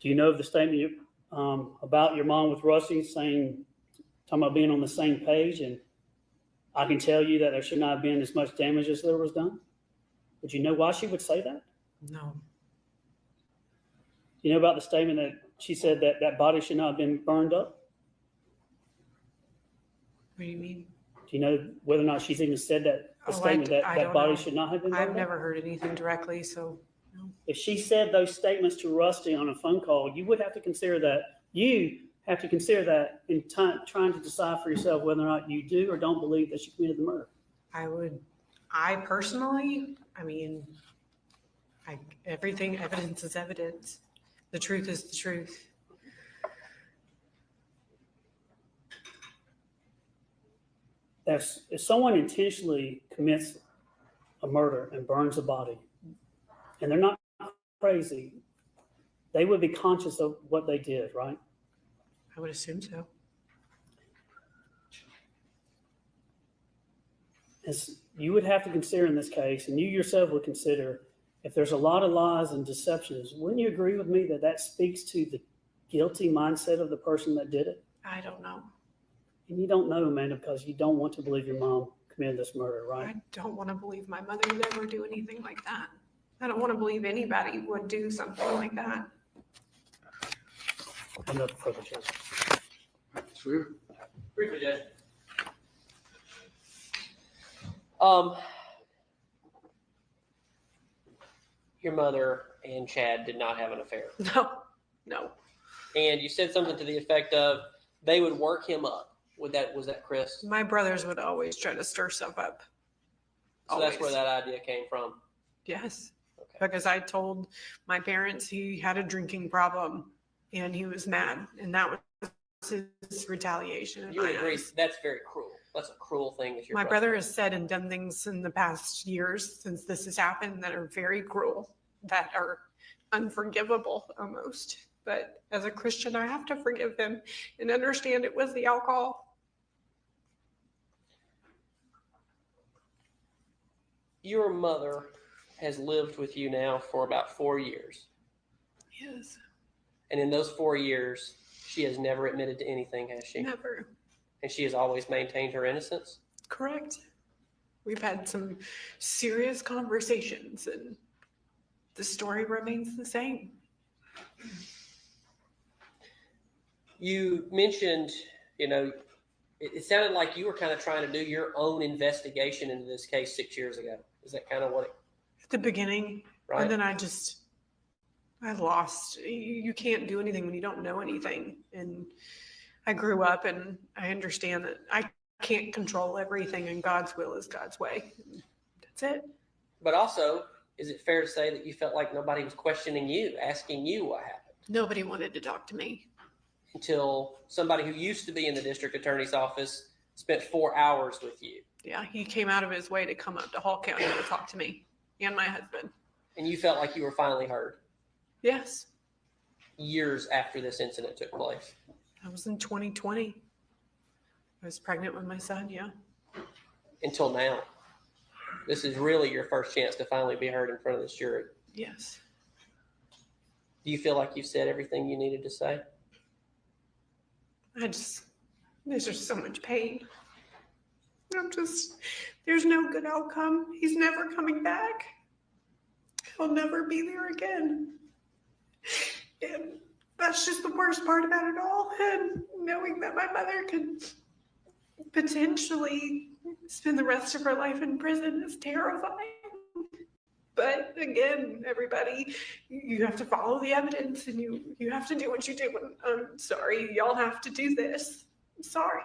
you know of the statement about your mom with Rusty talking about being on the same page, and I can tell you that there should not have been as much damage as there was done? Would you know why she would say that? No. You know about the statement that she said that that body should not have been burned up? What do you mean? Do you know whether or not she's even said that statement that I that don't body know. should not have been burned I've up? never heard anything directly, so no. If she said those statements to Rusty on a phone call, you would have to consider that. You have to consider that in trying to decide for yourself whether or not you do or don't believe that she committed the murder. I personally, everything, evidence is evidence. The truth is the truth. If someone intentionally commits a murder and burns a body, and they're not crazy, they would be conscious of what they did, right? I would assume so. As you would have to consider in this case, and you yourself would consider, if there's a lot of lies and deceptions, wouldn't you agree with me that that speaks to the guilty mindset of the person that did it? I don't know. And you don't know, Amanda, because you don't want to believe your mom committed this murder, right? I don't want to believe my mother would ever do anything like that. I don't want to believe anybody would do something like that. Another further judgment. Sure. Briefly, Judge. Your mother and Chad did not have an affair. No. And you said something to the effect of they would work him up. Was that Chris? My brothers would always try to stir stuff up. So that's where Always. that idea came from. Yes. Okay. Because I told my parents he had a drinking problem and he was mad, and that was his retaliation. in You my agree eyes. that's very cruel. That's a cruel thing that your My brother has said and done things in the past years since this has happened that are very cruel, that are unforgivable almost. But as a Christian, I have to forgive him and understand it was the alcohol. Your mother has lived with you now for about 4 years. Yes. And in those 4 years, she has never admitted to anything, has she? Never. And she has always maintained her innocence? Correct. We've had some serious conversations and the story remains the same. You mentioned, it sounded like you were kind of trying to do your own investigation into this case 6 years ago. Is that kind of what At the beginning, right? and then I lost. You can't do anything when you don't know anything. And I grew up and I understand that I can't control everything, and God's will is God's way. That's it. But also, is it fair to say that you felt like nobody was questioning you, asking you what happened? Nobody wanted to talk to me. Until somebody who used to be in the district attorney's office spent 4 hours with you. Yeah, he came out of his way to come up to Hall County to talk to me and my husband. And you felt like you were finally heard Yes, years after this incident took place. that was in 2020. I was pregnant with my son, yeah. Until now. This is really your first chance to finally be heard in front of this jury. Yes. Do you feel like you've said everything you needed to say? There's just so much pain. There's no good outcome. He's never coming back. I'll never be there again. And that's just the worst part about it all. And knowing that my mother could potentially spend the rest of her life in prison is terrifying. But again, everybody, you have to follow the evidence, and you have to do what you do. And I'm sorry, y'all have to do this. I'm sorry.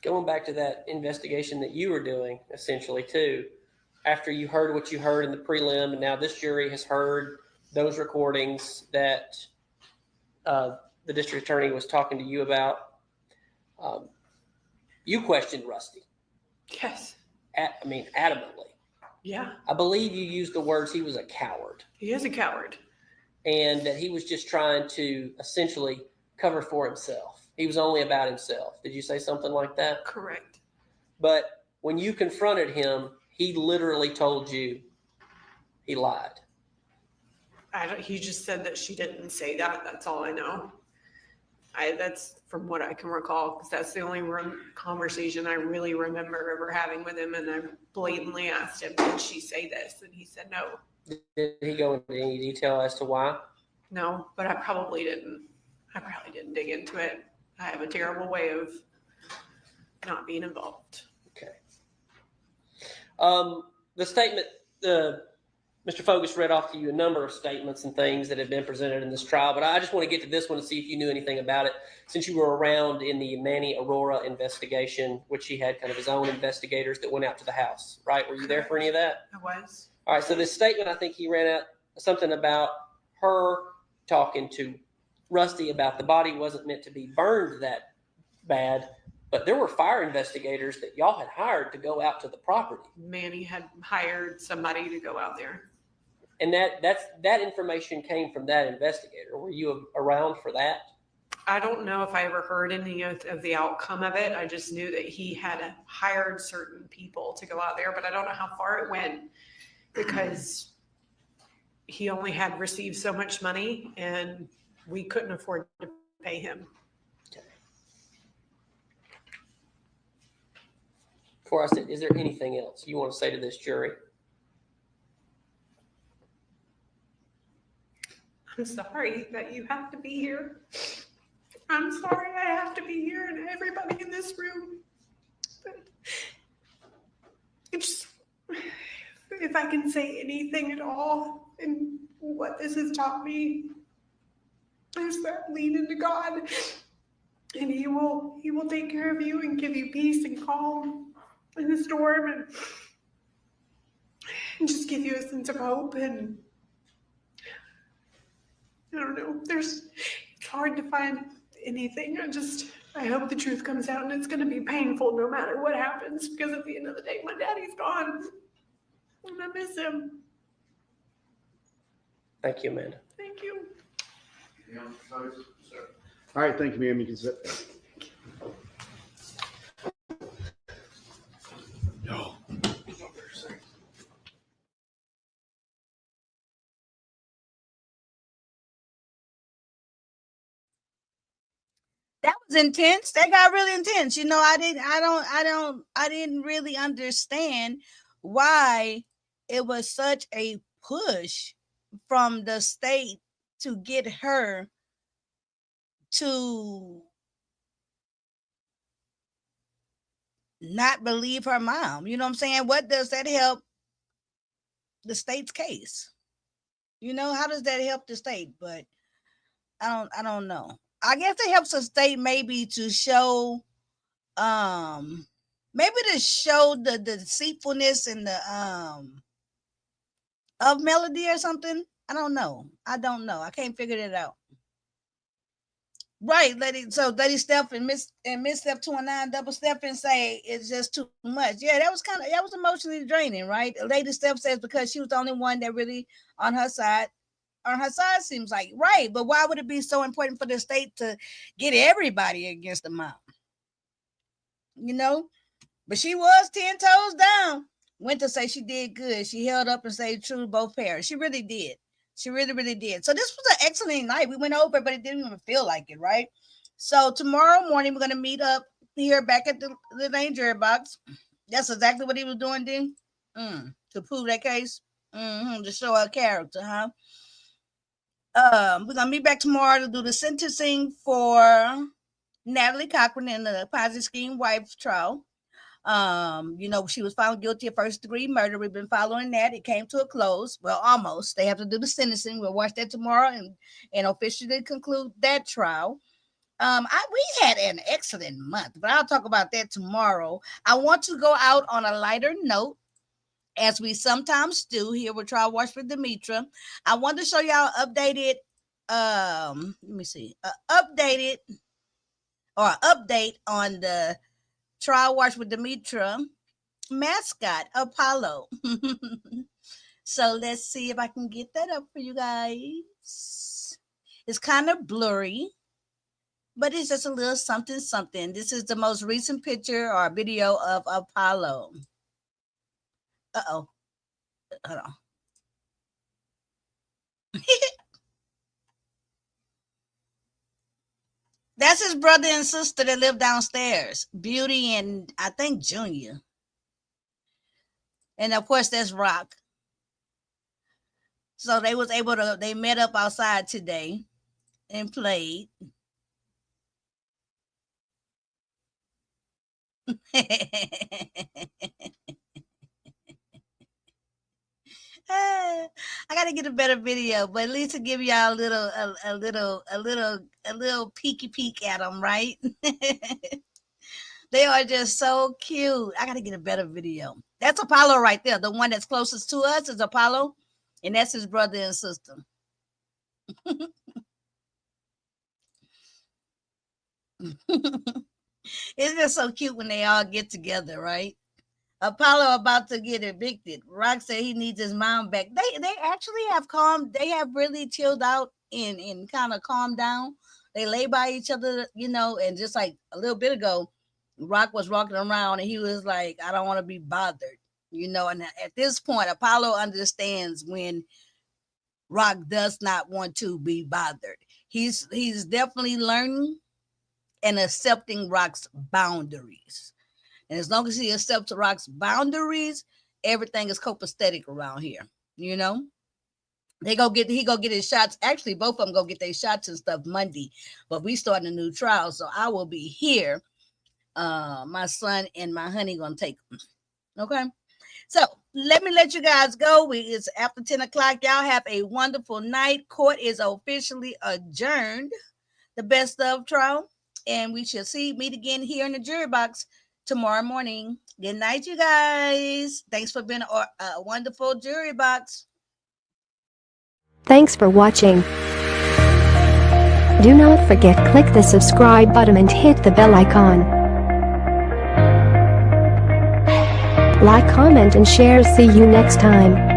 Going back to that investigation that you were doing, essentially, too, after you heard what you heard in the prelim, and now this jury has heard those recordings that the district attorney was talking to you about, you questioned Rusty. Yes. Adamantly. Yeah. I believe you used the words he was a coward. He is a coward. And that he was just trying to essentially cover for himself. He was only about himself. Did you say something like that? Correct. But when you confronted him, he literally told you he lied. He just said that she didn't say that. That's all I know. That's from what I can recall, because that's the only conversation I really remember ever having with him. And I blatantly asked him, did she say this? And he said no. Did he go into any detail as to why? No, but I probably didn't dig into it. I have a terrible way of not being involved. Okay. The statement, Mr. Fogus read off to you a number of statements and things that have been presented in this trial, but I just want to get to this one and see if you knew anything about it, since you were around in the Manny Aurora investigation, which he had kind of his own investigators that went out to the house, right? Were you there for any of that? I was. All right, so this statement, I think he ran out something about her talking to Rusty about the body wasn't meant to be burned that bad, but there were fire investigators that y'all had hired to go out to the property. Manny had hired somebody to go out there. And that information came from that investigator. Were you around for that? I don't know if I ever heard any of the outcome of it. I just knew that he had hired certain people to go out there, but I don't know how far it went because he only had received so much money and we couldn't afford to pay him. Okay. Before I said, is there anything else you want to say to this jury? I'm sorry that you have to be here. I'm sorry I have to be here and everybody in this room. But it's, if I can say anything at all in what this has taught me, is that lean into God and He will take care of you and give you peace and calm in the storm and just give you a sense of hope. And I don't know, it's hard to find anything. I hope the truth comes out, and it's going to be painful no matter what happens, because at the end of the day, my daddy's gone and I miss him. Thank you, Amanda. Thank you. All right, thank you, ma'am. You can sit. No. That was intense. That got really intense. You know, I didn't really understand why it was such a push from the state to get her to not believe her mom. You know what I'm saying? What does that help the state's case? You know, how does that help the state? But I don't know. I guess it helps the state maybe to show maybe to show the deceitfulness and the of Melody or something. I don't know. I can't figure it out. Right, Lady Steph and Miss Steph 209 double Steph and say it's just too much. Yeah, that was emotionally draining, right? Lady Steph says because she was the only one that really on her side seems like, right, but why would it be so important for the state to get everybody against the mom? You know, but she was 10 toes down. Went to say she did good. She held up and stayed true to both parents. She really did. She really, really did. So this was an excellent night. We went over, but it didn't even feel like it, right? So tomorrow morning, we're going to meet up here back at the Lane Jury Box. That's exactly what he was doing then? To prove that case? To show her character, huh? We're going to meet back tomorrow to do the sentencing for Natalie Cochran in the Ponzi scheme wife trial. She was found guilty of first-degree murder. We've been following that. It came to a close. Well, almost. They have to do the sentencing. We'll watch that tomorrow and officially conclude that trial. We had an excellent month, but I'll talk about that tomorrow. I want to go out on a lighter note, as we sometimes do here with Trial Watch with Demetra. I want to show y'all updated, let me see, update on the Trial Watch with Demetra mascot, Apollo. So let's see if I can get that up for you guys. It's kind of blurry, but it's just a little something, something. This is the most recent picture or video of Apollo. Uh-oh. Hold on. That's his brother and sister that live downstairs. Beauty and I think Junior. And of course, that's Rock. So they met up outside today and played. I gotta get a better video, but at least to give y'all a little peeky peek at them, right? They are just so cute. I gotta get a better video. That's Apollo right there. The one that's closest to us is Apollo, and that's his brother and sister. It's just so cute when they all get together, right? Apollo about to get evicted. Rock said he needs his mom back. They actually have they have really chilled out and kind of calmed down. They lay by each other, and just like a little bit ago, Rock was walking around and he was like, I don't want to be bothered, and at this point, Apollo understands when Rock does not want to be bothered. He's definitely learning and accepting Rock's boundaries. And as long as he accepts Rock's boundaries, everything is copacetic around here. He go get his shots. Actually, both of them go get their shots and stuff Monday. But we starting a new trial, so I will be here. My son and my honey gonna take them. Okay. So let me let you guys go. It's after 10 o'clock. Y'all have a wonderful night. Court is officially adjourned. The best of trial. And we shall meet again here in the jury box tomorrow morning. Good night, you guys. Thanks for being a wonderful jury box. Thanks for watching. Do not forget click the subscribe button and hit the bell icon. Like, comment and share. See you next time.